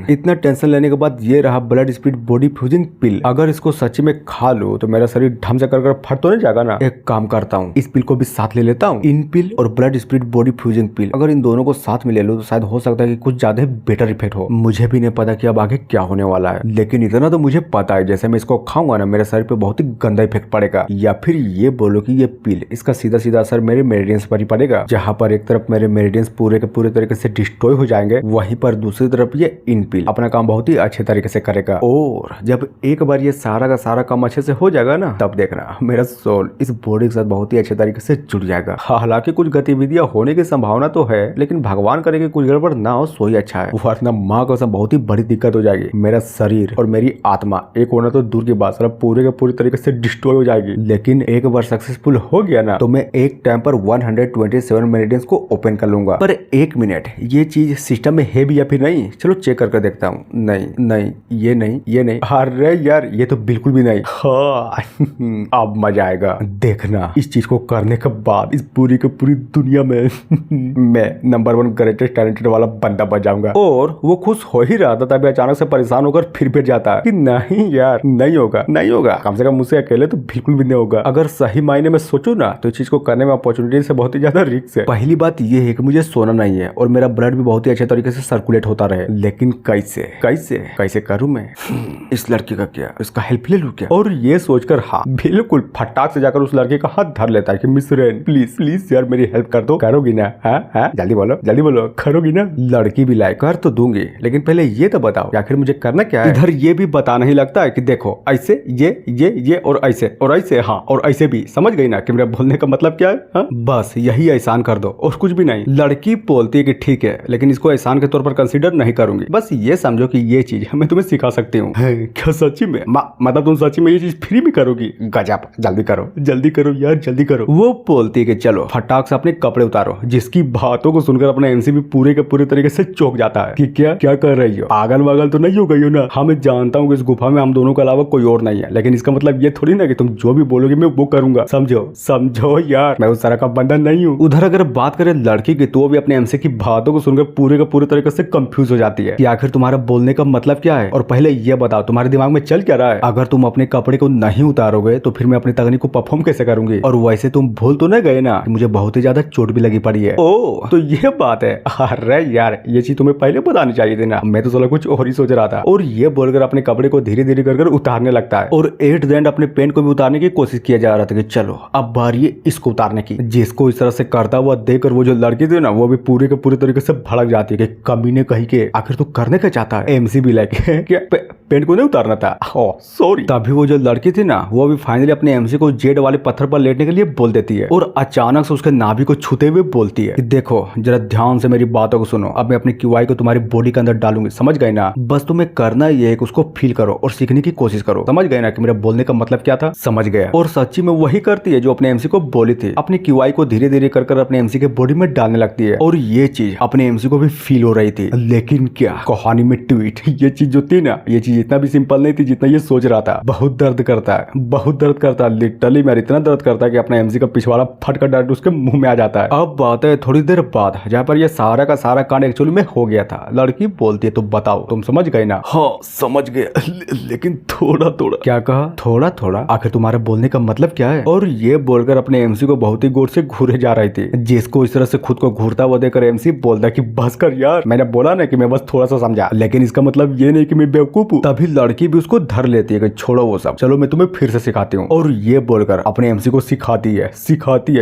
इतना टेंशन लेने के बाद ये रहा ब्लड स्पीड बॉडी फ्यूजिंग पिल। अगर इसको सच्ची में खा लो तो मेरा शरीर ढम से कर फट तो नहीं जाएगा ना। एक काम करता हूँ, इस पिल को भी साथ ले लेता हूँ। इन पिल और ब्लड स्पीड बॉडी फ्यूजिंग पिल, अगर इन दोनों को साथ में ले लो तो शायद हो सकता है कि कुछ ज्यादा बेटर इफेक्ट हो। मुझे भी नहीं पता कि अब आगे क्या होने वाला है, लेकिन इतना तो मुझे पता है जैसे मैं इसको खाऊंगा ना, मेरे शरीर पे बहुत ही गंदा इफेक्ट पड़ेगा। या फिर ये बोलो कि ये पिल, इसका सीधा सीधा असर मेरे मेरिडियंस पर ही पड़ेगा। जहाँ पर एक तरफ मेरे मेरिडियंस पूरे के पूरे तरीके से डिस्ट्रॉय हो जाएंगे, वहीं पर दूसरी तरफ ये इन पिल अपना काम बहुत ही अच्छे तरीके से करेगा। और जब एक बार ये सारा का सारा काम अच्छे से हो जाएगा ना, तब देखना मेरा सोल इस बॉडी के साथ बहुत ही अच्छे तरीके से जुड़ जाएगा। हालांकि कुछ गतिविधियां होने की संभावना तो है, लेकिन भगवान करे कि कुछ गड़बड़ ना हो सो ही अच्छा है, वरना माँ को बहुत ही बड़ी दिक्कत हो जाएगी। मेरा शरीर और मेरी आत्मा एक होना तो दूर की बात, सब पूरे के पूरी तरीके से डिस्ट्रॉय हो जाएगी। लेकिन एक बार सक्सेसफुल हो गया ना, तो मैं एक टाइम पर 127 मेरिडियंस को ओपन कर लूंगा। पर एक मिनट, ये चीज सिस्टम में है भी या फिर नहीं? चलो चेक करके देखता हूँ। नहीं, ये नहीं। अरे यार, ये तो बिल्कुल भी नहीं। हाँ अब मजा आएगा देखना। इस चीज को करने के बाद इस पूरी की पूरी दुनिया में मैं नंबर 1 ग्रेटेस्ट टैलेंटेड वाला बंदा बन जाऊंगा। और वो खुश हो ही रहा था तभी अचानक से परेशान होकर फिर बैठ जाता है कि नहीं यार, नहीं होगा, कम से कम मुझसे अकेले तो बिल्कुल भी नहीं होगा। अगर सही मायने में सोचो ना, तो इस चीज को करने में अपॉर्चुनिटी से बहुत ही ज्यादा रिस्क है। पहली बात ये है कि मुझे सोना नहीं है और मेरा ब्लड भी बहुत ही अच्छे तरीके से सर्कुलेट होता रहे, लेकिन कैसे करूं मैं? इस लड़की का क्या, इसका हेल्प ले लूं क्या? और ये सोचकर हाँ बिल्कुल फटाक से जाकर उस लड़के का हाथ धर लेता है कि मिस रेन प्लीज यार मेरी हेल्प कर दो, करोगी ना? हाँ जल्दी बोलो करोगी ना? लड़की भी लाइक कर तो दूंगी, लेकिन पहले ये तो बताओ आखिर मुझे करना क्या है। इधर ये भी बताना ही लगता है कि देखो ऐसे ये और ऐसे हाँ और ऐसे भी, समझ गई ना कि मेरा बोलने का मतलब क्या है? हाँ? बस यही एहसान कर दो और कुछ भी नहीं। लड़की बोलती है कि ठीक है, लेकिन इसको एहसान के तौर पर कंसीडर नहीं करूंगी, बस ये समझो कि ये चीज मैं तुम्हें सिखा सकती हूँ। क्या सच्ची में? मतलब तुम सच्ची में ये चीज फ्री में करोगी? गजब, जल्दी करो यार, जल्दी करो। वो बोलती है कि चलो फटाक से अपने कपड़े उतारो, जिसकी बातों को सुनकर अपना एमसी भी पूरे के पूरे तरीके से चौंक जाता है कि क्या कर रही हो? पागल वागल तो नहीं हो गई हो ना? हाँ मैं जानता हूँ कि इस गुफा में हम दोनों के अलावा कोई और नहीं है, लेकिन इसका मतलब ये थोड़ी ना कि तुम जो भी बोलोगे मैं वो करूंगा। समझो यार, मैं उस तरह का बंदा नहीं हूँ। उधर अगर बात करें लड़की की, तो वो भी अपने एमसी की बातों को सुनकर पूरे के पूरे तरीके से कंफ्यूज हो जाती है कि आखिर तुम्हारा बोलने का मतलब क्या है। और पहले ये बताओ तुम्हारे दिमाग में चल क्या रहा है? अगर तुम अपने कपड़े को नहीं उतारोगे तो फिर मैं अपनी तकनीक को परफॉर्म कैसे करूंगी? और वैसे तुम भूल तो नहीं गए ना, मुझे बहुत ही ज्यादा चोट भी लगी पड़ी है। ओ तो ये बात है। अरे यार, ये चीज तुम्हें पहले बतानी चाहिए थी ना, मैं तो साला कुछ और ही सोच रहा था। और ये बोलकर अपने कपड़े को धीरे धीरे कर उतारने लगता है और एट द एंड अपने पेंट को भी उतारने की कोशिश किया जा रहा था कि चलो अब बारी है इसको उतारने की। जिसको इस तरह से करता हुआ देखकर वो जो लड़की थी ना, वो भी पूरे के पूरे तरीके से भड़क जाती है कि कमीने कहीं के, आखिर तू करने क्या चाहता है? एमसी भी लाइक क्या पेंट को नहीं उतारना था? Oh sorry. तभी वो जो लड़की थी ना, वो भी फाइनली अपने एमसी को जेड वाले पत्थर पर लेटने के लिए बोल देती है और अचानक से उसके नाभि को छूते हुए बोलती है कि देखो जरा ध्यान से मेरी बातों को सुनो, अब मैं अपनी क्यूआई को तुम्हारी बॉडी के अंदर डालूंगी, समझ गए ना? बस तुम्हें करना ये है कि उसको फील करो और सीखने की कोशिश करो, समझ गए ना कि मेरा बोलने का मतलब क्या था? समझ गया। और सच्ची में वही करती है जो अपने एमसी को बोली थी, अपनी क्यूआई को धीरे धीरे कर अपने एमसी के बॉडी में डालने लगती है और ये चीज अपने एमसी को भी फील हो रही थी। लेकिन क्या कहानी में ट्वीट, ये चीज जो थी ना, ये चीज इतना भी सिंपल नहीं थी जितना ये सोच रहा था। बहुत दर्द करता है लिटरली मेरा इतना दर्द करता है कि अपना एमसी का पिछवाड़ा फट कर डायरेक्ट उसके मुंह में आ जाता है। अब बात है थोड़ी देर बाद, जहाँ पर ये सारा का सारा कांड एक्चुअली में हो गया था। लड़की बोलती है तो बताओ, तुम समझ गए ना? हाँ समझ गए, लेकिन थोड़ा थोड़ा। क्या कहा? थोड़ा थोड़ा? आखिर तुम्हारे बोलने का मतलब क्या है? और ये बोलकर अपने एमसी को बहुत ही गौर से घूरे जा रही थी, जिसको इस तरह से खुद को घूरता हुआ देखकर एमसी बोलता कि बस कर यार, मैंने बोला ना कि मैं बस थोड़ा सा समझा, लेकिन इसका मतलब ये नहीं कि मैं बेवकूफ हूँ। तभी लड़की भी उसको धर लेती है कि छोड़ो वो सब, चलो मैं तुम्हें फिर से सिखाती हूँ। और ये बोलकर अपने एमसी को सिखाती है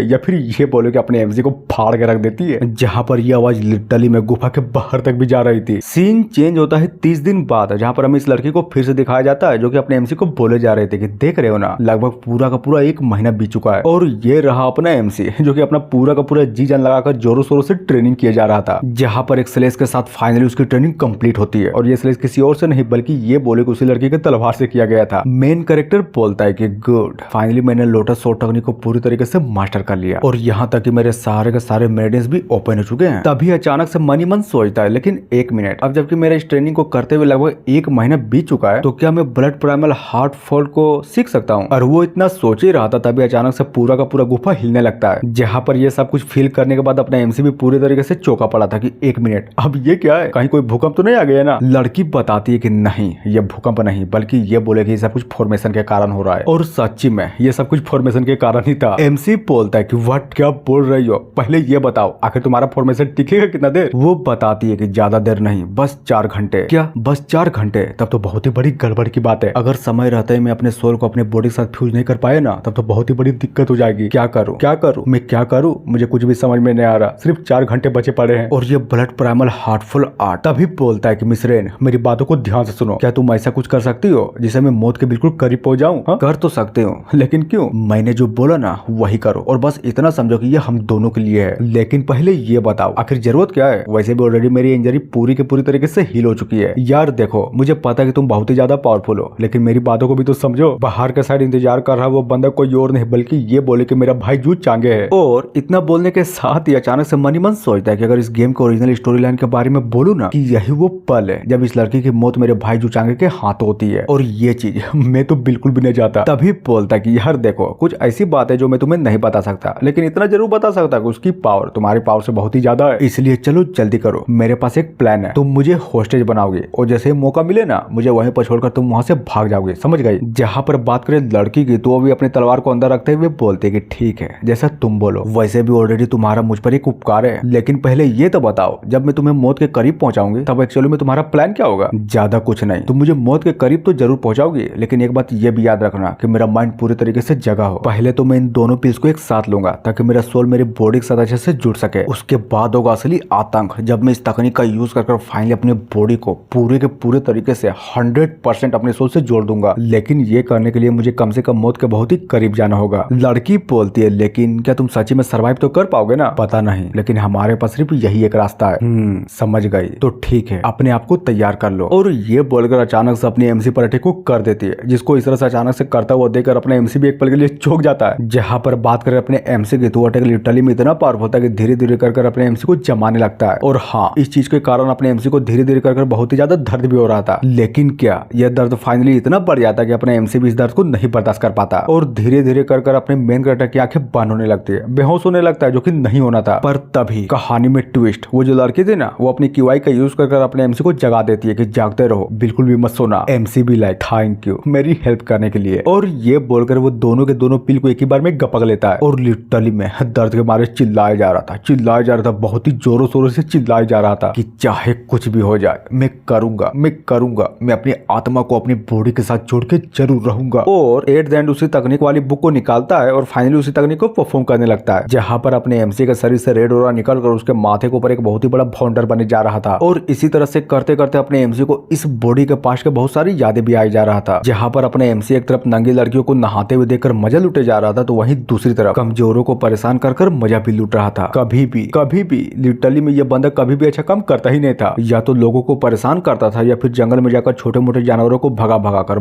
या फिर ये बोलो कि अपने एमसी को फाड़ के रख देती है, जहाँ पर ये आवाज लिटरली में गुफा के बाहर तक भी जा रही थी। सीन चेंज होता है 30 दिन बाद, जहाँ पर हमें इस लड़की को फिर से दिखाया जाता है, जो कि अपने एमसी को बोले जा रहे थे कि देख रहे हो ना, लगभग पूरा का पूरा 1 महीना बीत चुका है और ये रहा अपना एमसी, जो कि अपना पूरा का पूरा जी जान लगाकर जोरों शोरों से ट्रेनिंग किया जा रहा था, जहाँ पर एक स्लेश के साथ फाइनली उसकी ट्रेनिंग कंप्लीट होती है। और ये स्लेश किसी और से नहीं बल्कि ये बोले कि उसी लड़की के तलवार से किया गया था। मेन कैरेक्टर बोलता है कि गुड, फाइनली मैंने लोटस शॉट टेक्निक को पूरी तरीके से मास्टर कर लिया और यहाँ तक कि मेरे सारे के सारे मेडिसिन भी ओपन हो चुके हैं। तभी अचानक से मनी मन सोचता है, लेकिन 1 मिनट, अब जबकि मेरे इस ट्रेनिंग को करते हुए लगभग 1 महीना बीत चुका है, तो क्या मैं ब्लड प्राइमल हार्ट फॉल्ट को सीख सकता हूँ? और वो इतना सोच ही रहा था, तभी अचानक से पूरा का पूरा गुफा हिलने लगता है, जहाँ पर ये सब कुछ फील करने के बाद अपना एमसी भी पूरी तरीके से चौंका पड़ा था कि 1 मिनट, अब ये क्या है, कहीं कोई भूकंप तो नहीं आ गया ना? लड़की बताती है कि नहीं, ये भूकंप नहीं, बल्कि ये बोले कि ये सब कुछ फॉर्मेशन के कारण हो रहा है। और सच्ची में ये सब कुछ फॉर्मेशन के कारण ही था। एमसी बोलता है कि व्हाट, क्या बोल रही हो, पहले ये बताओ आखिर तुम्हारा फॉर्मेशन टिकेगा कितना देर? वो बताती है कि ज्यादा देर नहीं, बस 4 घंटे। क्या बस 4 घंटे? तब तो बहुत ही बड़ी गड़बड़ की बात है। अगर समय रहते मैं अपने सोल को अपने बॉडी के साथ फ्यूज नहीं कर पाए ना, तब तो बहुत ही बड़ी दिक्कत हो जाएगी। क्या करूं मैं क्या करूं? मुझे कुछ भी समझ में नहीं आ रहा, सिर्फ 4 घंटे बचे पड़े हैं और ये ब्लड प्राइमल हार्टफुल आर्ट। तभी बोलता है कि मिस रेन, मेरी बातों को ध्यान से सुनो, क्या तुम ऐसा कुछ कर सकती हो जिसे मैं मौत के बिल्कुल करीब पहुंच जाऊं? कर तो सकते हो, लेकिन क्यों? मैंने जो बोला ना वही करो और बस इतना समझो कि ये हम दोनों के लिए है। लेकिन पहले ये बताओ आखिर जरूरत क्या है? वैसे भी ऑलरेडी मेरी इंजरी पूरी के पूरी तरीके से हील हो चुकी है। यार देखो, मुझे पता है कि तुम बहुत ही ज्यादा पावरफुल हो, लेकिन मेरी बातों को भी तो समझो। बाहर के साइड इंतजार कर रहा वो बंदा कोई और नहीं बल्कि ये बोले कि मेरा भाई जू चांगे है। और इतना बोलने के साथ ही अचानक से मनी मन सोचता है कि अगर इस गेम के ओरिजिनल स्टोरी लाइन के बारे में बोलूं ना, कि यही वो पल है जब इस लड़की की मौत मेरे भाई जू चांगे के हाथ होती है, और ये चीज मैं तो बिल्कुल भी नहीं चाहता। तभी बोलता है कि यार देखो, कुछ ऐसी बात है जो मैं तुम्हें नहीं बता सकता, लेकिन इतना जरूर बता सकता कि उसकी पावर तुम्हारी पावर से बहुत ही ज्यादा है। इसलिए चलो जल्दी करो, मेरे पास एक प्लान है। तुम मुझे होस्टेज बनाओगे और जैसे ही मौका मिले ना, मुझे वहीं पर छोड़कर तुम वहां से भाग जाओगे, समझ गए? जहाँ पर बात करें लड़की की, तो वो भी अपनी तलवार को अंदर रखते हुए बोलते कि ठीक है, जैसा तुम बोलो। वैसे भी ऑलरेडी तुम्हारा मुझ पर एक उपकार है, लेकिन पहले ये तो बताओ, जब मैं तुम्हें मौत के करीब पहुंचाऊंगी तब एक्चुअली में तुम्हारा प्लान क्या होगा? ज्यादा कुछ नहीं, तुम मुझे मौत के करीब तो जरूर पहुंचाओगी, लेकिन एक बात ये भी याद रखना कि मेरा माइंड पूरी तरीके से जगा हो। पहले तो मैं इन दोनों पिल्स को एक साथ लूंगा ताकि मेरा सोल मेरी बॉडी के साथ अच्छे से जुड़ सके। उसके बाद होगा असली आतंक, जब मैं इस तकनीक का यूज कर फाइनली अपनी बॉडी को पूरे के पूरे तरीके से 100% अपने सोल से जोड़ दूंगा। लेकिन ये करने के लिए मुझे कम से कम मौत के बहुत ही करीब जाना होगा। लड़की बोलती है, लेकिन क्या तुम सच्ची में सर्वाइव तो कर पाओगे ना? पता नहीं, लेकिन हमारे पास सिर्फ यही एक रास्ता है। समझ गई, तो ठीक है, अपने आप को तैयार कर लो। और ये बोलकर अचानक से अपनी एमसी पर अटैक को कर देती है, जिसको इस तरह से अचानक से करता हुआ देखकर अपना एमसी भी एक पल के लिए चौंक जाता है। जहां पर बात करें अपने एमसी की, तो अटैक लिटरली में इतना पावरफुल होता है कि धीरे धीरे कर अपने एमसी को जमाने लगता है। और हाँ, इस चीज के कारण अपने एमसी को धीरे धीरे कर बहुत ही ज्यादा दर्द भी हो रहा था। लेकिन क्या यह दर्द फाइनली इतना बढ़ जाता है कि अपने एमसी भी इस दर्द को नहीं बर्दाश्त कर पाता और धीरे धीरे कर अपने मेन कैरेक्टर की आंखें बंद होने लगती है, बेहोश होने लगता है, जो कि नहीं होना था। पर तभी कहानी में ट्विस्ट, वो जो लड़की थी ना, वो अपनी क्यूआई का यूज कर अपने एमसी को जगा देती है कि जागते रहो, बिल्कुल भी मत सोना। एमसी भी लाइक थैंक यू मेरी हेल्प करने के लिए। और ये बोलकर वो दोनों के दोनों पिल को एक ही बार में गपक लेता है और लिटरली में दर्द के मारे चिल्लाया जा रहा था, बहुत ही जोरों शोरों से चिल्लाया जा रहा था कि चाहे कुछ भी हो जाए, मैं करूंगा, मैं अपनी आत्मा को अपनी बॉडी के साथ जोड़ के जरूर रहूंगा। और एट द एंड उसी तकनीक वाली बुक को निकालता है और फाइनली उसी तकनीक को परफॉर्म करने लगता है, जहां पर अपने एमसी के शरीर से रेड ओरा निकल कर उसके माथे के ऊपर एक बहुत ही बड़ा फाउंडर बने जा रहा था। और इसी तरह से करते करते अपने एमसी को इस बॉडी के पास के बहुत सारी यादें भी आई जा रहा था, जहां पर अपने एमसी एक तरफ नंगी लड़कियों को नहाते हुए देखकर मजा लूटे जा रहा था, तो वहीं दूसरी तरफ कमजोरों को परेशान कर मजा भी लूट रहा था। कभी भी लिटरली में ये बंदा कभी भी अच्छा काम करता ही नहीं था, या तो लोगों को परेशान करता था या फिर जंगल में जाकर छोटे मोटे जानवरों को भगा कर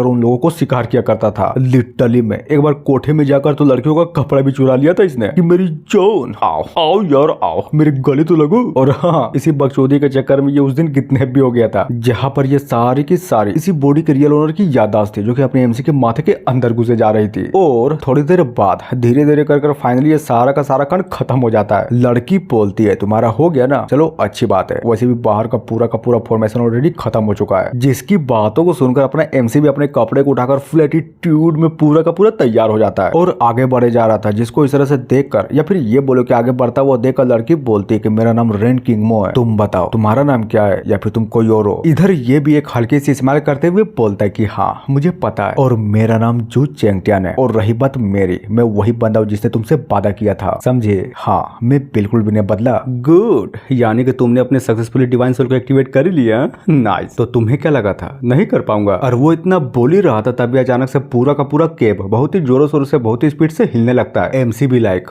उन लोगों को शिकार किया करता था। लिटरली में एक बार कोठे में जाकर तो लड़कियों का कपड़ा भी चुरा लिया था इसने कि मेरी जान, आओ यार आओ, मेरे गले तो लगो। और हाँ, इसी बकचोदी के चक्कर में ये उस दिन किडनैप भी हो गया था, जहां पर ये सारी की सारी इसी बॉडी के रियल ओनर की याददाश्त थी, जो कि अपने एमसी के माथे के अंदर घुसे जा रही थी। और थोड़ी देर बाद धीरे धीरे कर फाइनली ये सारा का सारा खंड खत्म हो जाता है। लड़की बोलती है, तुम्हारा हो गया ना, चलो अच्छी बात है। वैसे भी बाहर का पूरा फॉर्मेशन ऑलरेडी खत्म हो चुका है। जिसकी बातों को सुनकर अपना एमसी भी अपने कपड़े को उठाकर फुल एटीट्यूड में पूरा का पूरा तैयार हो जाता है और आगे बढ़े जा रहा था। जिसको इस तरह से देखकर या फिर ये बोलो कि आगे बढ़ता हुआ देखकर लड़की बोलती है कि मेरा नाम रेन किंगमो है, तुम बताओ तुम्हारा नाम क्या है या फिर तुम कोई और हो। इधर ये भी एक हल्की सी स्माइल करते हुए बोलता है कि हाँ मुझे पता है और मेरा नाम जू चेंगटियान है और रही बात मेरी, मैं वही बंदा हूँ जिसने तुमसे वादा किया था, समझे। हाँ मैं बिल्कुल भी नहीं बदला। गुड, यानी कि तुमने अपने सक्सेसफुली डिवाइन सोल को एक्टिवेट कर लिया। नाइस, तो तुम्हें क्या लगा था नहीं कर पाऊंगा? और वो इतना बोल ही रहा था तभी अचानक से पूरा का पूरा केब बहुत ही जोरों शोरों से बहुत ही स्पीड से हिलने लगता है। एमसी भी लाइक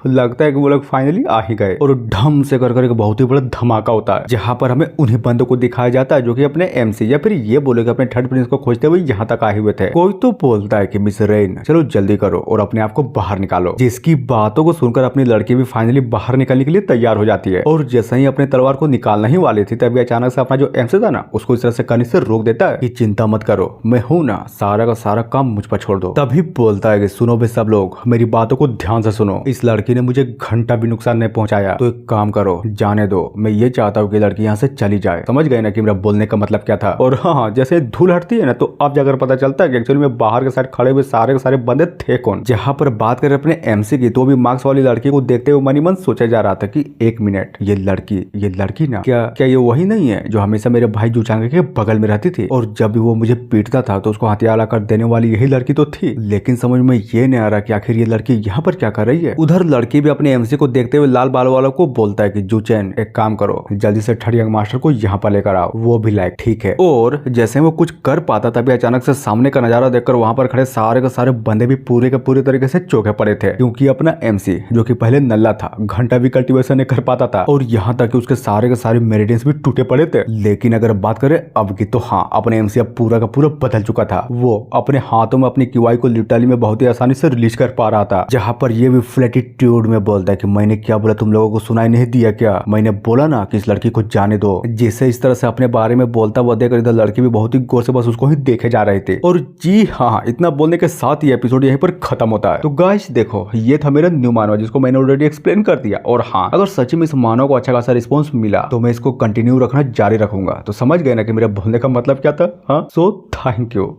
लगता है कि वो लोग फाइनली आ ही गए और ढम से कर बहुत ही बड़ा धमाका होता है जहाँ पर हमें उन्हीं बंदों को दिखाया जाता है जो कि अपने एमसी या फिर ये बोले कि अपने थर्ड प्रिंस को खोजते हुए यहाँ तक आए हुए थे। कोई तो बोलता है कि मिस रेन चलो जल्दी करो और अपने आप को बाहर निकालो। जिसकी बातों को सुनकर अपनी लड़की भी फाइनली बाहर निकलने के लिए तैयार हो जाती है और जैसे ही अपने तलवार को निकालना ही वाली थी तभी अचानक से अपना जो एमसी था ना उसको इस तरह से करने से रोक देता है कि चिंता मत करो मैं हूं ना, सारा का सारा काम मुझ पर छोड़ दो। तभी बोलता है कि सुनो भी सब लोग, मेरी बातों को ध्यान से सुनो, इस लड़की ने मुझे घंटा भी नुकसान नहीं पहुंचाया तो एक काम करो जाने दो। मैं ये चाहता हूँ कि लड़की यहाँ से चली जाए। समझ गए ना कि मेरा बोलने का मतलब क्या था। और हाँ जैसे धूल हटती है ना तो अब जाकर पता चलता है कि एक्चुअली में बाहर के साइड खड़े हुए सारे के सारे बंदे थे कौन। जहाँ पर बात करें अपने एमसी की तो भी मार्क्स वाली लड़की को देखते हुए मनी मन सोचा जा रहा था कि एक मिनट ये लड़की ना क्या ये वही नहीं है जो हमेशा मेरे भाई जूचांग के बगल में रहती थी और जब भी वो मुझे पीटता था तो उसको हथियार लाकर देने वाली यही लड़की तो थी। लेकिन समझ में ये नहीं आ रहा कि आखिर ये लड़की यहाँ पर क्या कर रही है। उधर लड़की भी अपने एमसी को देखते हुए लाल बाल वालों को बोलता है कि जूचैन एक काम करो जल्दी से थर्ड यंग मास्टर को यहाँ पर लेकर आओ। वो भी लाइक ठीक है। और जैसे वो कुछ कर पाता तभी अचानक से सामने का नजारा देखकर वहां पर खड़े सारे के सारे बंदे भी पूरे के पूरे तरीके से चौंके पड़े थे क्योंकि अपना एमसी जो कि पहले नल्ला था घंटा भी कल्टीवेशन नहीं कर पाता था और यहाँ तक कि उसके सारे के सारे मेरिडियंस भी टूटे पड़े थे। लेकिन अगर बात करें अब की तो हाँ अपने एमसी अब पूरा का पूरा बदल चुका था। वो अपने हाथों में अपनी क्यूआई को लिटरली में बहुत ही आसानी से रिलीज कर पा रहा था। जहाँ पर ये भी फ्लैटिट्यूड में बोलता है कि मैंने क्या बोला तुम लोगों को सुनाई नहीं दिया क्या? मैंने बोला ना कि इस लड़की को जाने दो। जिसे इस तरह से अपने बारे में बोलता हुआ देखकर इधर लड़की भी बहुत ही गौर से बस उसको ही देखे जा रहे थे। और जी हाँ इतना बोलने के साथ ही एपिसोड यहीं पर खत्म होता है। तो गाइस देखो ये था मेरा न्यू मानव जिसको मैंने ऑलरेडी एक्सप्लेन कर दिया। और हाँ अगर सच में इस मानव को अच्छा खासा रिस्पॉन्स मिला तो मैं इसको कंटिन्यू रखना जारी रखूंगा। तो समझ गए ना कि मेरा बोलने का मतलब क्या था। हाँ सो थैंक यू।